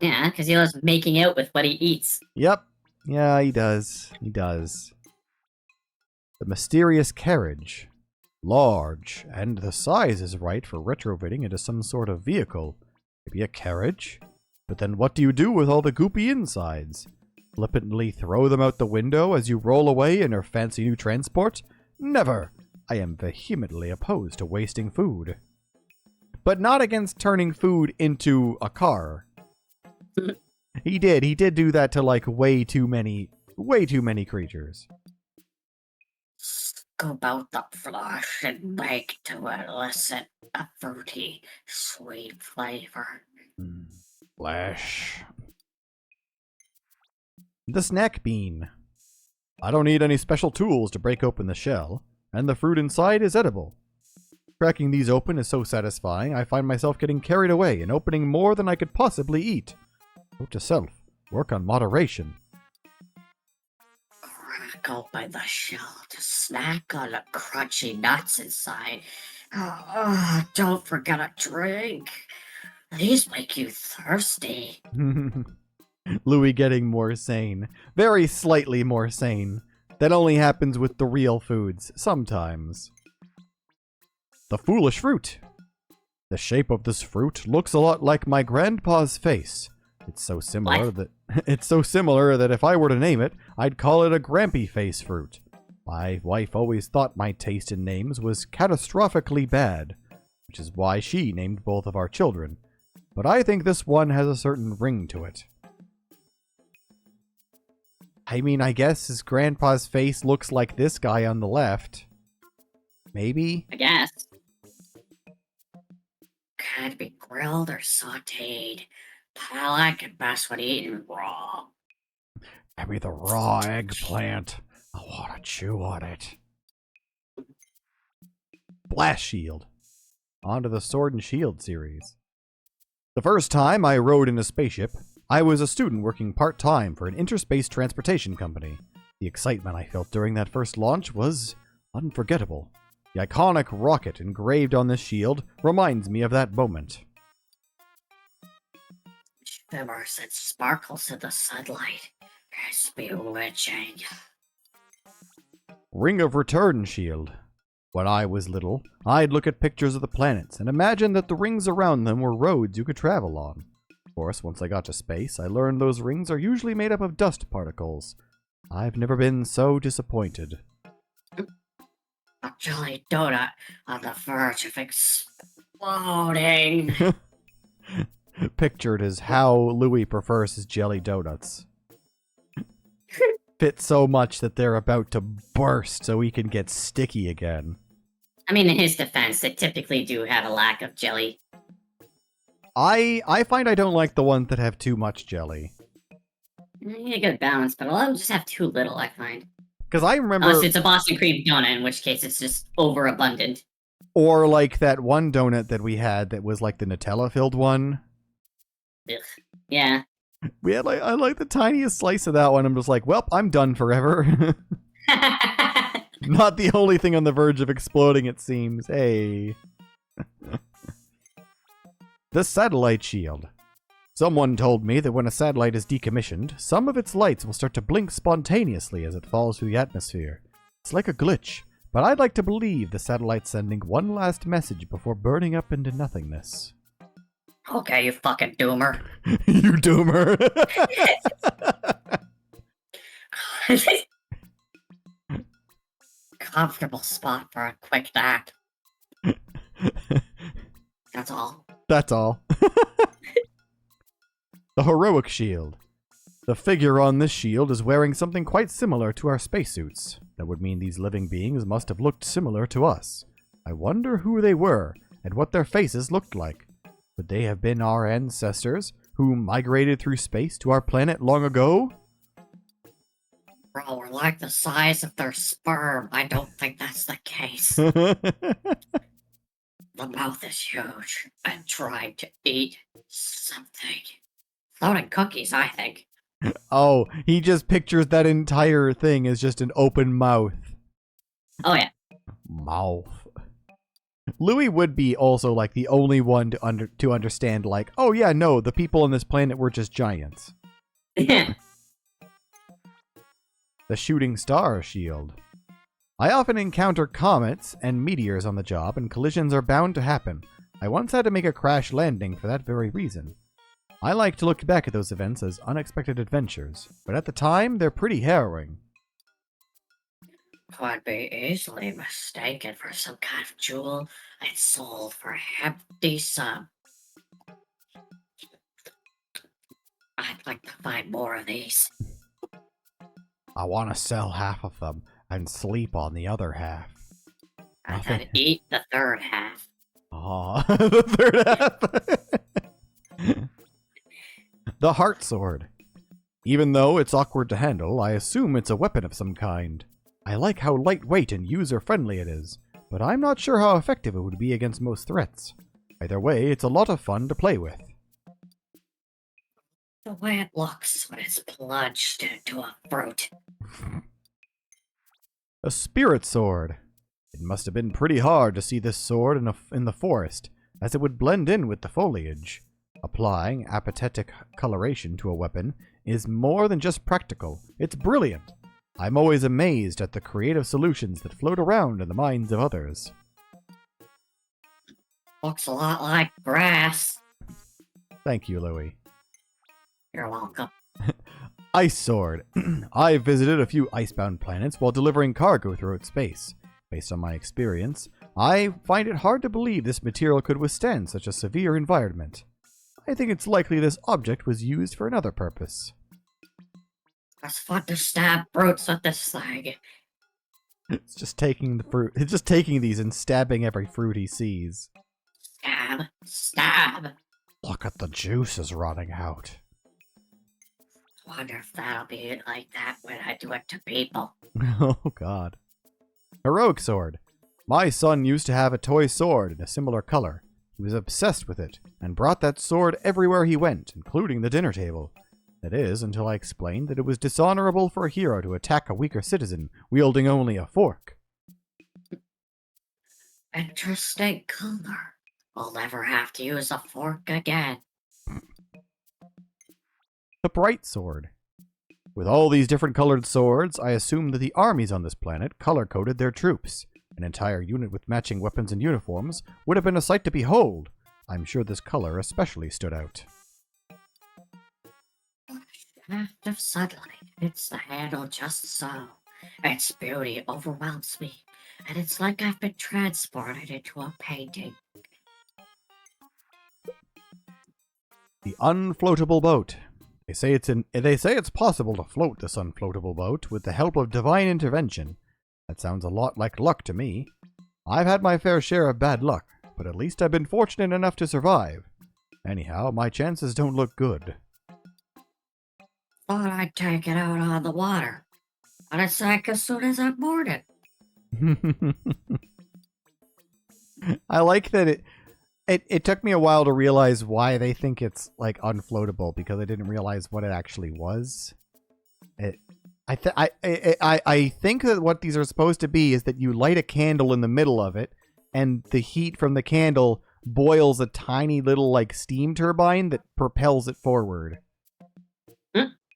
Yeah, because he loves making out with what he eats. Yep. Yeah, he does. He does. The mysterious carriage. Large, and the size is right for retrofitting into some sort of vehicle. Maybe a carriage? But then what do you do with all the goopy insides? Flippantly throw them out the window as you roll away in your fancy new transport? Never! I am vehemently opposed to wasting food. But not against turning food into a car. He did do that to like way too many creatures. Scoop out the flesh and bake to elicit a fruity, sweet flavor. Flesh. The snack bean. I don't need any special tools to break open the shell, and the fruit inside is edible. Cracking these open is so satisfying, I find myself getting carried away and opening more than I could possibly eat. Note to self, work on moderation. Crack open the shell to snack on the crunchy nuts inside. Don't forget a drink. These make you thirsty. Louis getting more sane. Very slightly more sane. That only happens with the real foods, sometimes. The foolish fruit. The shape of this fruit looks a lot like my grandpa's face. It's so similar that if I were to name it, I'd call it a grampy face fruit. My wife always thought my taste in names was catastrophically bad, which is why she named both of our children. But I think this one has a certain ring to it. I mean, I guess his grandpa's face looks like this guy on the left. Maybe? I guess. Could be grilled or sauteed, but I like it best when eaten raw. Maybe the raw eggplant. I want to chew on it. Blast Shield. On to the Sword and Shield series. The first time I rode in a spaceship, I was a student working part-time for an interspace transportation company. The excitement I felt during that first launch was unforgettable. The iconic rocket engraved on this shield reminds me of that moment. Shimmers and sparkles in the sunlight. It's bewitching. Ring of Return Shield. When I was little, I'd look at pictures of the planets and imagine that the rings around them were roads you could travel on. Of course, once I got to space, I learned those rings are usually made up of dust particles. I've never been so disappointed. A jelly donut on the verge of exploding. Pictured as how Louis prefers his jelly donuts. Fit so much that they're about to burst so he can get sticky again. I mean, in his defense, they typically do have a lack of jelly. I find I don't like the ones that have too much jelly. Yeah, a good balance, but a lot of them just have too little, I find. Because I remember... Unless it's a Boston cream donut, in which case it's just overabundant. Or like that one donut that we had that was like the Nutella-filled one. Ugh. Yeah. We had I like the tiniest slice of that one. I'm just like, well, I'm done forever. Not the only thing on the verge of exploding, it seems. Hey. The satellite shield. Someone told me that when a satellite is decommissioned, some of its lights will start to blink spontaneously as it falls through the atmosphere. It's like a glitch, but I'd like to believe the satellite's sending one last message before burning up into nothingness. Okay, you fucking doomer. You doomer. Comfortable spot for a quick nap. That's all. That's all. The heroic shield. The figure on this shield is wearing something quite similar to our spacesuits. That would mean these living beings must have looked similar to us. I wonder who they were, and what their faces looked like. Would they have been our ancestors, who migrated through space to our planet long ago? Bro, we're like the size of their sperm. I don't think that's the case. The mouth is huge and trying to eat something. Floating cookies, I think. Oh, he just pictures that entire thing as just an open mouth. Oh, yeah. Mouth. Louis would be also like the only one to understand, like, oh yeah, no, the people on this planet were just giants. Yeah. The shooting star shield. I often encounter comets and meteors on the job, and collisions are bound to happen. I once had to make a crash landing for that very reason. I like to look back at those events as unexpected adventures, but at the time, they're pretty harrowing. Could be easily mistaken for some kind of jewel and sold for a hefty sum. I'd like to find more of these. I want to sell half of them and sleep on the other half. And then eat the third half. Aw, the third half. The heart sword. Even though it's awkward to handle, I assume it's a weapon of some kind. I like how lightweight and user-friendly it is, but I'm not sure how effective it would be against most threats. Either way, it's a lot of fun to play with. The way it looks when it's plunged into a fruit. A spirit sword. It must have been pretty hard to see this sword in the forest, as it would blend in with the foliage. Applying apathetic coloration to a weapon is more than just practical, it's brilliant. I'm always amazed at the creative solutions that float around in the minds of others. Looks a lot like grass. Thank you, Louis. You're welcome. Ice sword. I've visited a few icebound planets while delivering cargo throughout space. Based on my experience, I find it hard to believe this material could withstand such a severe environment. I think it's likely this object was used for another purpose. It's fun to stab brutes with this thing. It's just taking the fruit. It's just taking these and stabbing every fruit he sees. Stab, stab. Look at the juices running out. Wonder if that'll be like that when I do it to people. Oh god. Heroic sword. My son used to have a toy sword in a similar color. He was obsessed with it, and brought that sword everywhere he went, including the dinner table. That is, until I explained that it was dishonorable for a hero to attack a weaker citizen, wielding only a fork. Interesting color. I'll never have to use a fork again. The bright sword. With all these different colored swords, I assume that the armies on this planet color-coded their troops. An entire unit with matching weapons and uniforms would have been a sight to behold. I'm sure this color especially stood out. A shaft of sunlight hits the handle just so. Its beauty overwhelms me, and it's like I've been transported into a painting. The unfloatable boat. They say it's possible to float this unfloatable boat with the help of divine intervention. That sounds a lot like luck to me. I've had my fair share of bad luck, but at least I've been fortunate enough to survive. Anyhow, my chances don't look good. Thought I'd take it out on the water, but it sank as soon as I moored it. I like that it took me a while to realize why they think it's like unfloatable, because I didn't realize what it actually was. I think that what these are supposed to be is that you light a candle in the middle of it, and the heat from the candle boils a tiny little like steam turbine that propels it forward.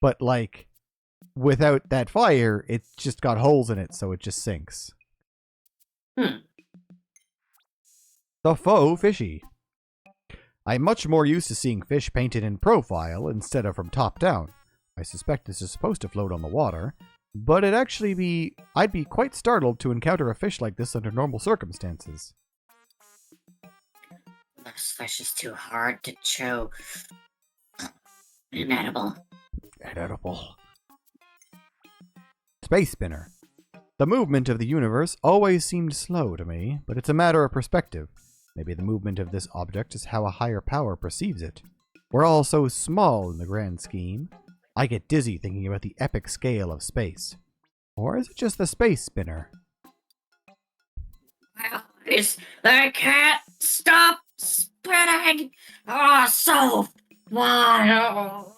But like without that fire, it's just got holes in it, so it just sinks. The faux fishy. I'm much more used to seeing fish painted in profile instead of from top down. I suspect this is supposed to float on the water, but I'd be quite startled to encounter a fish like this under normal circumstances. This fish is too hard to chew. Inedible. Inedible. Space spinner. The movement of the universe always seemed slow to me, but it's a matter of perspective. Maybe the movement of this object is how a higher power perceives it. We're all so small in the grand scheme. I get dizzy thinking about the epic scale of space. Or is it just the space spinner? My eyes, they can't stop spinning. Oh, so wild.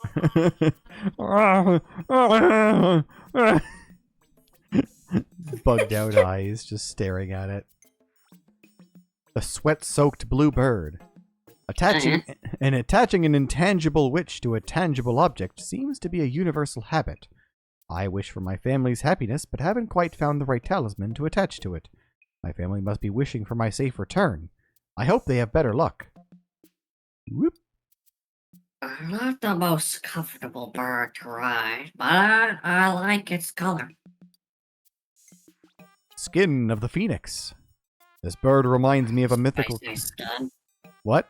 Bugged out eyes just staring at it. The sweat-soaked blue bird. Attaching an intangible witch to a tangible object seems to be a universal habit. I wish for my family's happiness, but haven't quite found the right talisman to attach to it. My family must be wishing for my safe return. I hope they have better luck. Whoop. Not the most comfortable bird to ride, but I like its color. Skin of the phoenix. This bird reminds me of a mythical... What?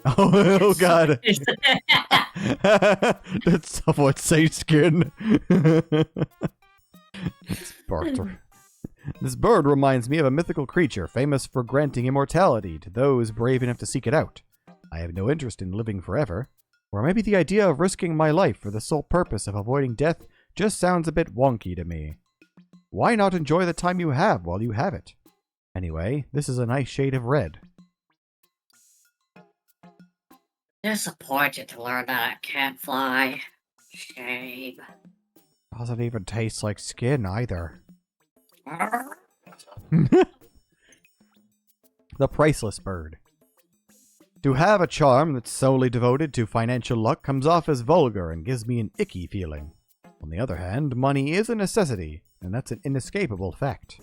Oh god. Did someone say skin? This bird reminds me of a mythical creature famous for granting immortality to those brave enough to seek it out. I have no interest in living forever, or maybe the idea of risking my life for the sole purpose of avoiding death just sounds a bit wonky to me. Why not enjoy the time you have while you have it? Anyway, this is a nice shade of red. Disappointed to learn that I can't fly. Shame. Doesn't even taste like skin either. The priceless bird. To have a charm that's solely devoted to financial luck comes off as vulgar and gives me an icky feeling. On the other hand, money is a necessity, and that's an inescapable fact.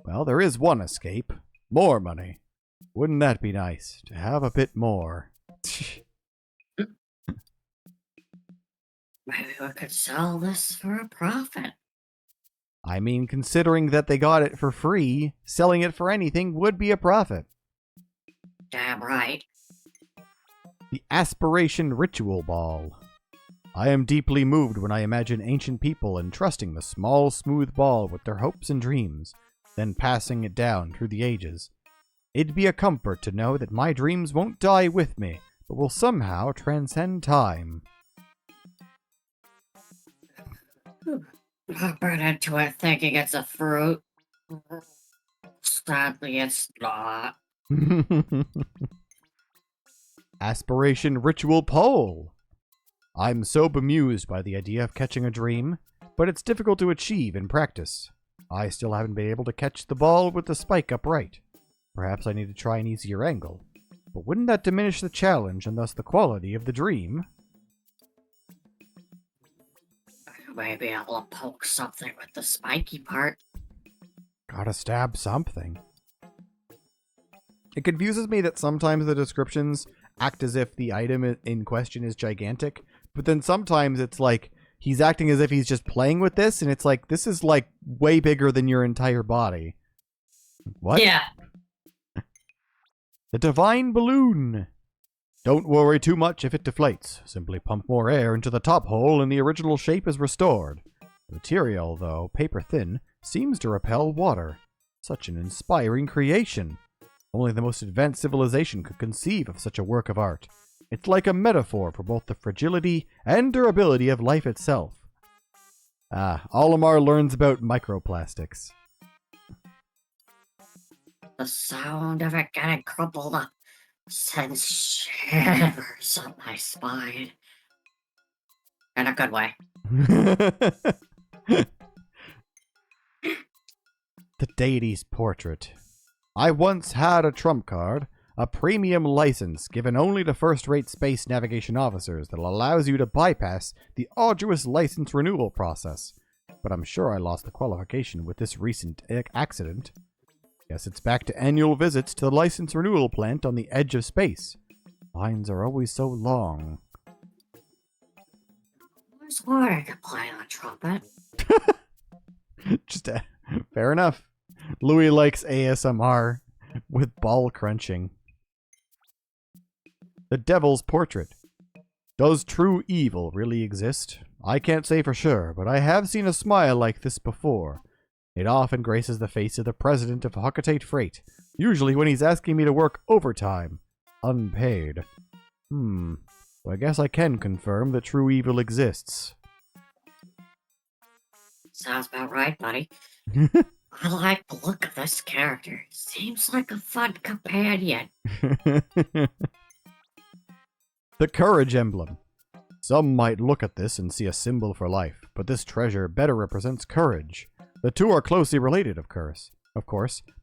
Well, there is one escape. More money. Wouldn't that be nice, to have a bit more? Maybe we could sell this for a profit. I mean, considering that they got it for free, selling it for anything would be a profit. Damn right. The Aspiration Ritual Ball. I am deeply moved when I imagine ancient people entrusting the small, smooth ball with their hopes and dreams, then passing it down through the ages. It'd be a comfort to know that my dreams won't die with me, but will somehow transcend time. I burned into it thinking it's a fruit. Sadly, it's not. Aspiration Ritual Pole. I'm so bemused by the idea of catching a dream, but it's difficult to achieve in practice. I still haven't been able to catch the ball with the spike upright. Perhaps I need to try an easier angle. But wouldn't that diminish the challenge and thus the quality of the dream? Maybe I'll poke something with the spiky part. Gotta stab something. It confuses me that sometimes the descriptions act as if the item in question is gigantic, but then sometimes it's like he's acting as if he's just playing with this, and it's like, this is like way bigger than your entire body. What? Yeah. The Divine Balloon. Don't worry too much if it deflates. Simply pump more air into the top hole and the original shape is restored. The material, though paper thin, seems to repel water. Such an inspiring creation. Only the most advanced civilization could conceive of such a work of art. It's like a metaphor for both the fragility and durability of life itself. Olimar learns about microplastics. The sound of it getting crumpled up sends shivers up my spine. In a good way. The deity's portrait. I once had a trump card, a premium license given only to first-rate space navigation officers that allows you to bypass the arduous license renewal process. But I'm sure I lost the qualification with this recent accident. Guess it's back to annual visits to the license renewal plant on the edge of space. Lines are always so long. I was wanting to play on trumpet. Fair enough. Louis likes ASMR with ball crunching. The Devil's Portrait. Does true evil really exist? I can't say for sure, but I have seen a smile like this before. It often graces the face of the president of Hockatate Freight, usually when he's asking me to work overtime. Unpaid. So I guess I can confirm that true evil exists. Sounds about right, buddy. I like the look of this character. Seems like a fun companion. The Courage Emblem. Some might look at this and see a symbol for life, but this treasure better represents courage. The two are closely related, of course.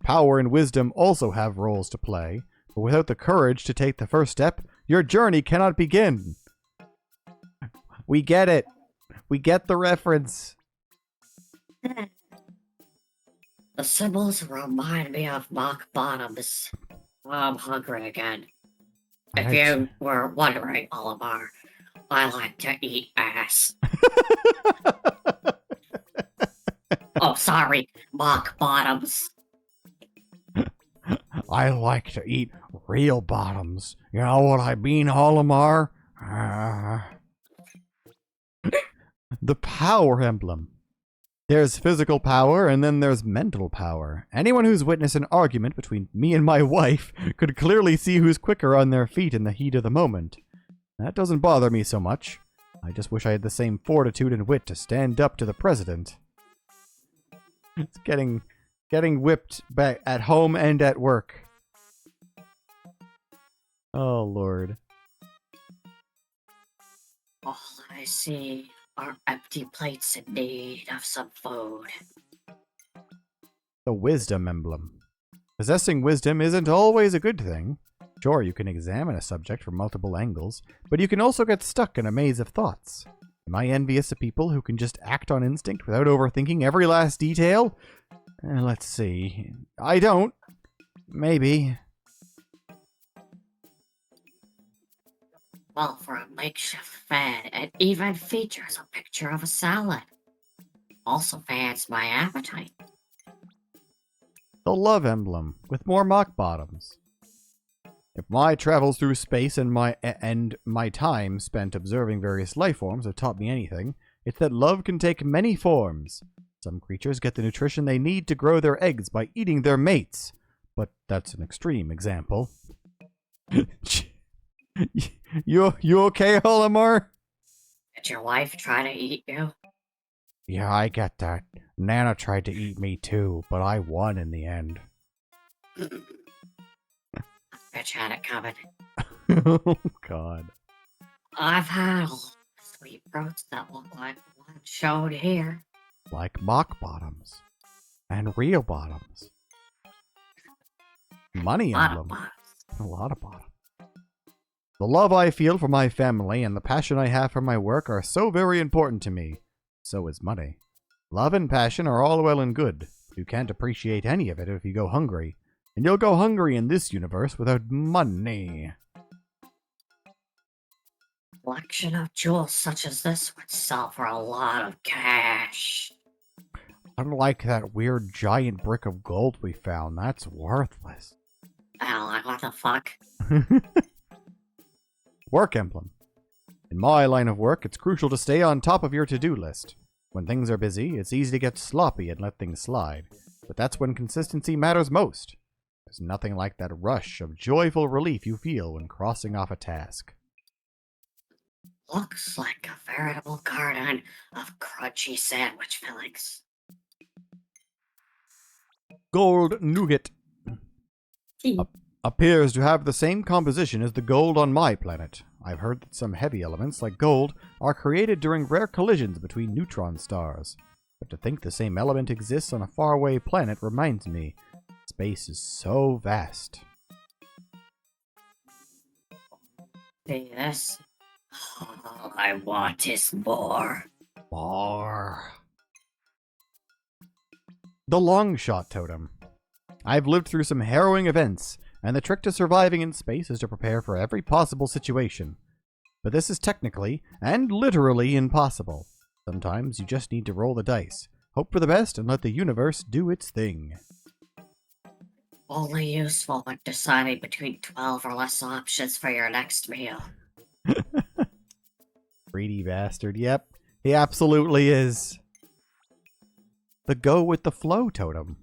Power and wisdom also have roles to play, but without the courage to take the first step, your journey cannot begin. We get it. We get the reference. The symbols remind me of mock bottoms. I'm hungry again. If you were wondering, Olimar, I like to eat ass. Oh, sorry, mock bottoms. I like to eat real bottoms. You know what I mean, Olimar? The Power Emblem. There's physical power, and then there's mental power. Anyone who's witnessed an argument between me and my wife could clearly see who's quicker on their feet in the heat of the moment. That doesn't bother me so much. I just wish I had the same fortitude and wit to stand up to the president. It's getting whipped back at home and at work. Oh, Lord. All I see are empty plates in need of some food. The Wisdom Emblem. Possessing wisdom isn't always a good thing. Sure, you can examine a subject from multiple angles, but you can also get stuck in a maze of thoughts. Am I envious of people who can just act on instinct without overthinking every last detail? Let's see. I don't. Maybe. Well, for a makeshift fan, it even features a picture of a salad. Also fans my appetite. The Love Emblem, with more mock bottoms. If my travels through space and my time spent observing various life forms have taught me anything, it's that love can take many forms. Some creatures get the nutrition they need to grow their eggs by eating their mates. But that's an extreme example. You okay, Olimar? Did your wife try to eat you? Yeah, I get that. Nana tried to eat me too, but I won in the end. Bitch had it coming. Oh, God. I've had a lot of sweet fruits that look like the one shown here. Like mock bottoms. And real bottoms. Money emblem. A lot of bottoms. The love I feel for my family and the passion I have for my work are so very important to me. So is money. Love and passion are all well and good. You can't appreciate any of it if you go hungry. And you'll go hungry in this universe without money. A collection of jewels such as this would sell for a lot of cash. Unlike that weird giant brick of gold we found, that's worthless. Like, what the fuck? Work emblem. In my line of work, it's crucial to stay on top of your to-do list. When things are busy, it's easy to get sloppy and let things slide. But that's when consistency matters most. There's nothing like that rush of joyful relief you feel when crossing off a task. Looks like a veritable garden of crunchy sandwich fillings. Gold nougat appears to have the same composition as the gold on my planet. I've heard that some heavy elements, like gold, are created during rare collisions between neutron stars. But to think the same element exists on a faraway planet reminds me, space is so vast. See this? All I want is more. More. The long shot totem. I've lived through some harrowing events, and the trick to surviving in space is to prepare for every possible situation. But this is technically and literally impossible. Sometimes you just need to roll the dice, hope for the best, and let the universe do its thing. Only useful when deciding between 12 or less options for your next meal. Greedy bastard, yep. He absolutely is. The go with the flow totem.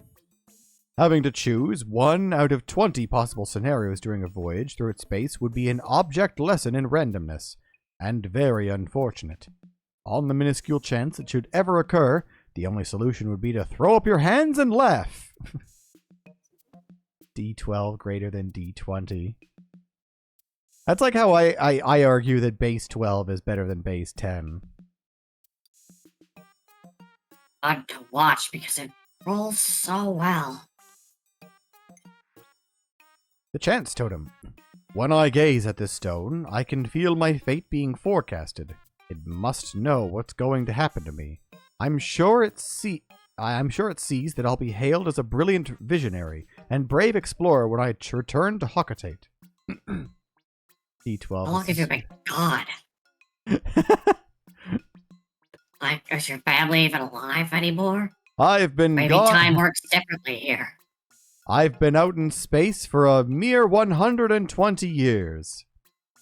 Having to choose 1 out of 20 possible scenarios during a voyage through its space would be an object lesson in randomness, and very unfortunate. On the minuscule chance it should ever occur, the only solution would be to throw up your hands and laugh. D12 greater than D20. That's like how I argue that base 12 is better than base 10. Fun to watch because it rolls so well. The chance totem. When I gaze at this stone, I can feel my fate being forecasted. It must know what's going to happen to me. I'm sure it sees that I'll be hailed as a brilliant visionary and brave explorer when I return to Hockatate. D12. How long have you been gone? Like, is your family even alive anymore? I've been Maybe gone. time works differently here. I've been out in space for a mere 120 years.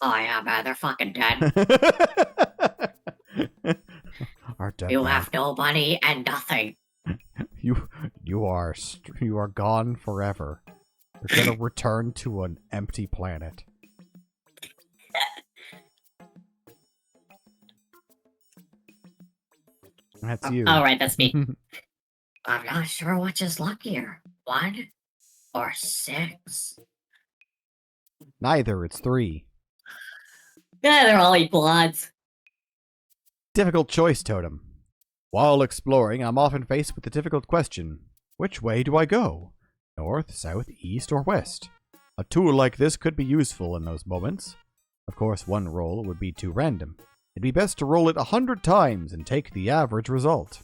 Oh yeah, man, they're fucking dead. Are dead You now. have no money and nothing. You are gone forever. You're gonna return to an empty planet. That's you. Oh, right, that's me. I'm not sure which is luckier. 1 or 6? Neither, it's 3. Yeah, they're all equal odds. Difficult choice totem. While exploring, I'm often faced with the difficult question, which way do I go? North, south, east, or west? A tool like this could be useful in those moments. Of course, one roll would be too random. It'd be best to roll it 100 times and take the average result.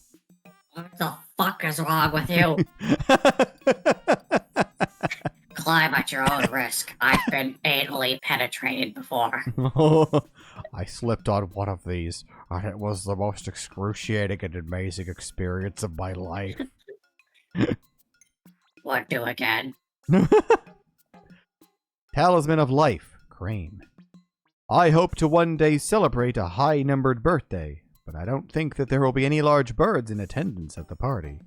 What the fuck is wrong with you? Climb at your own risk. I've been anally penetrated before. I slipped on one of these, and it was the most excruciating and amazing experience of my life. Would do again. Talisman of Life, Crane. I hope to one day celebrate a high-numbered birthday, but I don't think that there will be any large birds in attendance at the party.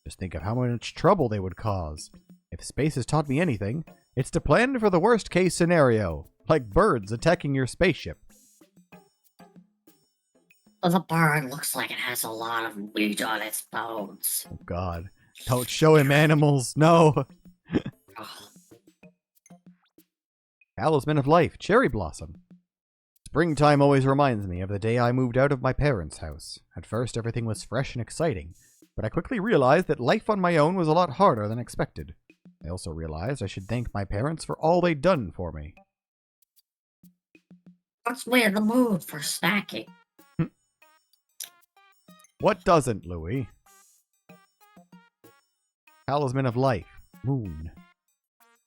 Just think of how much trouble they would cause. If space has taught me anything, it's to plan for the worst-case scenario, like birds attacking your spaceship. The bird looks like it has a lot of meat on its bones. Oh god. Don't show him animals, no! Ugh. Talisman of Life, Cherry Blossom. Springtime always reminds me of the day I moved out of my parents' house. At first, everything was fresh and exciting, but I quickly realized that life on my own was a lot harder than expected. I also realized I should thank my parents for all they'd done for me. Puts me in the mood for snacking. What doesn't, Louis? Talisman of Life, Moon.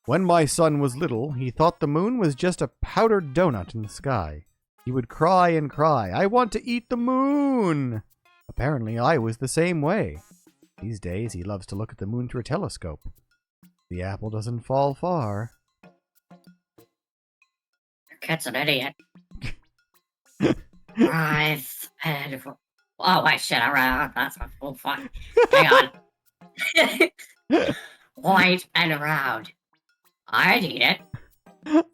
When my son was little, he thought the moon was just a powdered donut in the sky. He would cry and cry, "I want to eat the moon!" Apparently, I was the same way. These days, he loves to look at the moon through a telescope. The apple doesn't fall far. Your kid's an idiot. I've had... Oh, my shit, around. That's a full fuck. Hang on. White and round. I'd eat it.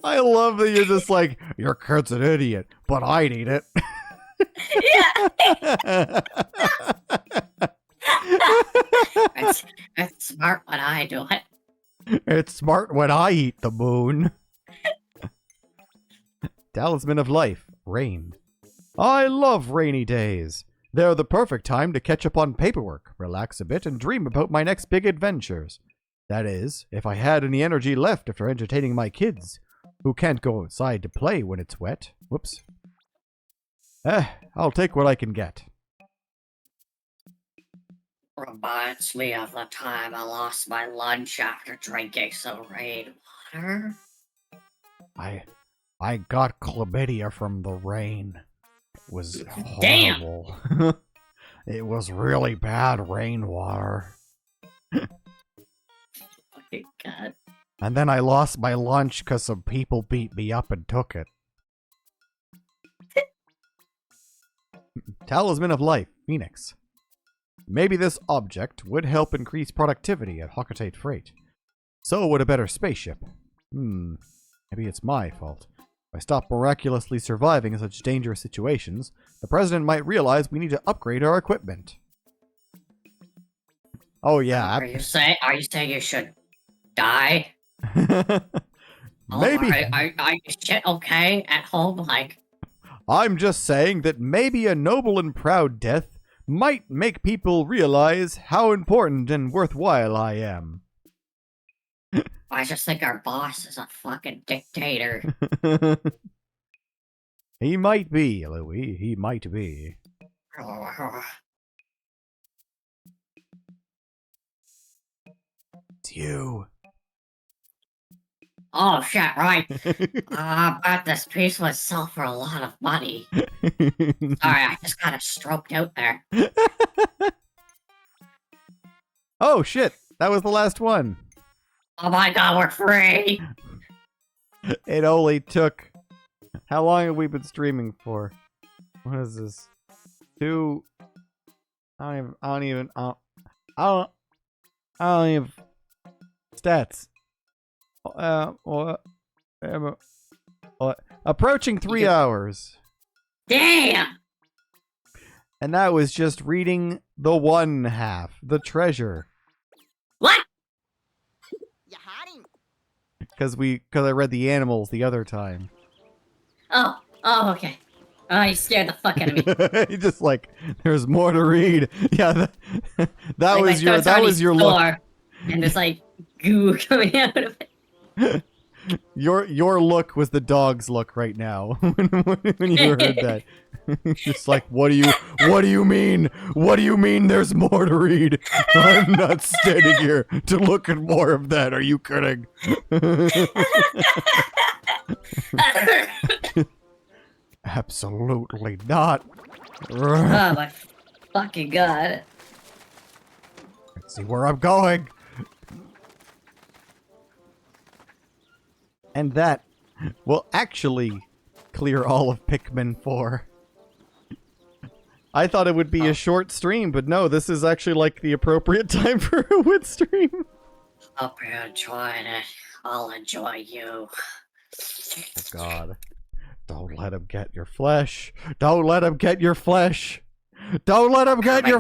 I love that you're just like, your kid's an idiot, but I'd eat it. Yeah. It's smart when I do it. It's smart when I eat the moon. Talisman of Life, Rain. I love rainy days. They're the perfect time to catch up on paperwork, relax a bit, and dream about my next big adventures. That is, if I had any energy left after entertaining my kids, who can't go outside to play when it's wet. Whoops. I'll take what I can get. Reminds me of the time I lost my lunch after drinking some rainwater. I got chlamydia from the rain. It was Damn! horrible. It was really bad rainwater. Oh my god. And then I lost my lunch because some people beat me up and took it. Talisman of Life, Phoenix. Maybe this object would help increase productivity at Hockatate Freight. So would a better spaceship. Maybe it's my fault. If I stop miraculously surviving in such dangerous situations, the president might realize we need to upgrade our equipment. Oh yeah. Are you saying you should die? Maybe. Are you shit okay at home? Like, I'm just saying that maybe a noble and proud death might make people realize how important and worthwhile I am. I just think our boss is a fucking dictator. He might be, Louis. He might be. It's you. Oh shit, right. But this piece would sell for a lot of money. Sorry, I just got a stroked out there. Oh shit, that was the last one. Oh my god, we're free! It only took... How long have we been streaming for? What is this? I don't even stats. Approaching 3 hours. Damn! And that was just reading the one half, the treasure. What? Because I read the animals the other time. Oh, okay. Oh, you scared the fuck out of me. He just like, there's more to read. Yeah, that Like, was your look. And there's like goo coming out of it. Your look was the dog's look right now when you heard that. Just like, what do you mean? What do you mean there's more to read? I'm not standing here to look at more of that. Are you kidding? Absolutely not. Oh my fucking god. Let's see where I'm going. And that will actually clear all of Pikmin 4. I thought it would be a short stream, but no, this is actually like the appropriate time for a wit stream. Hope you're enjoying it. I'll enjoy you. Oh god. Don't let him get your flesh. Don't let him get your flesh. Don't let him get your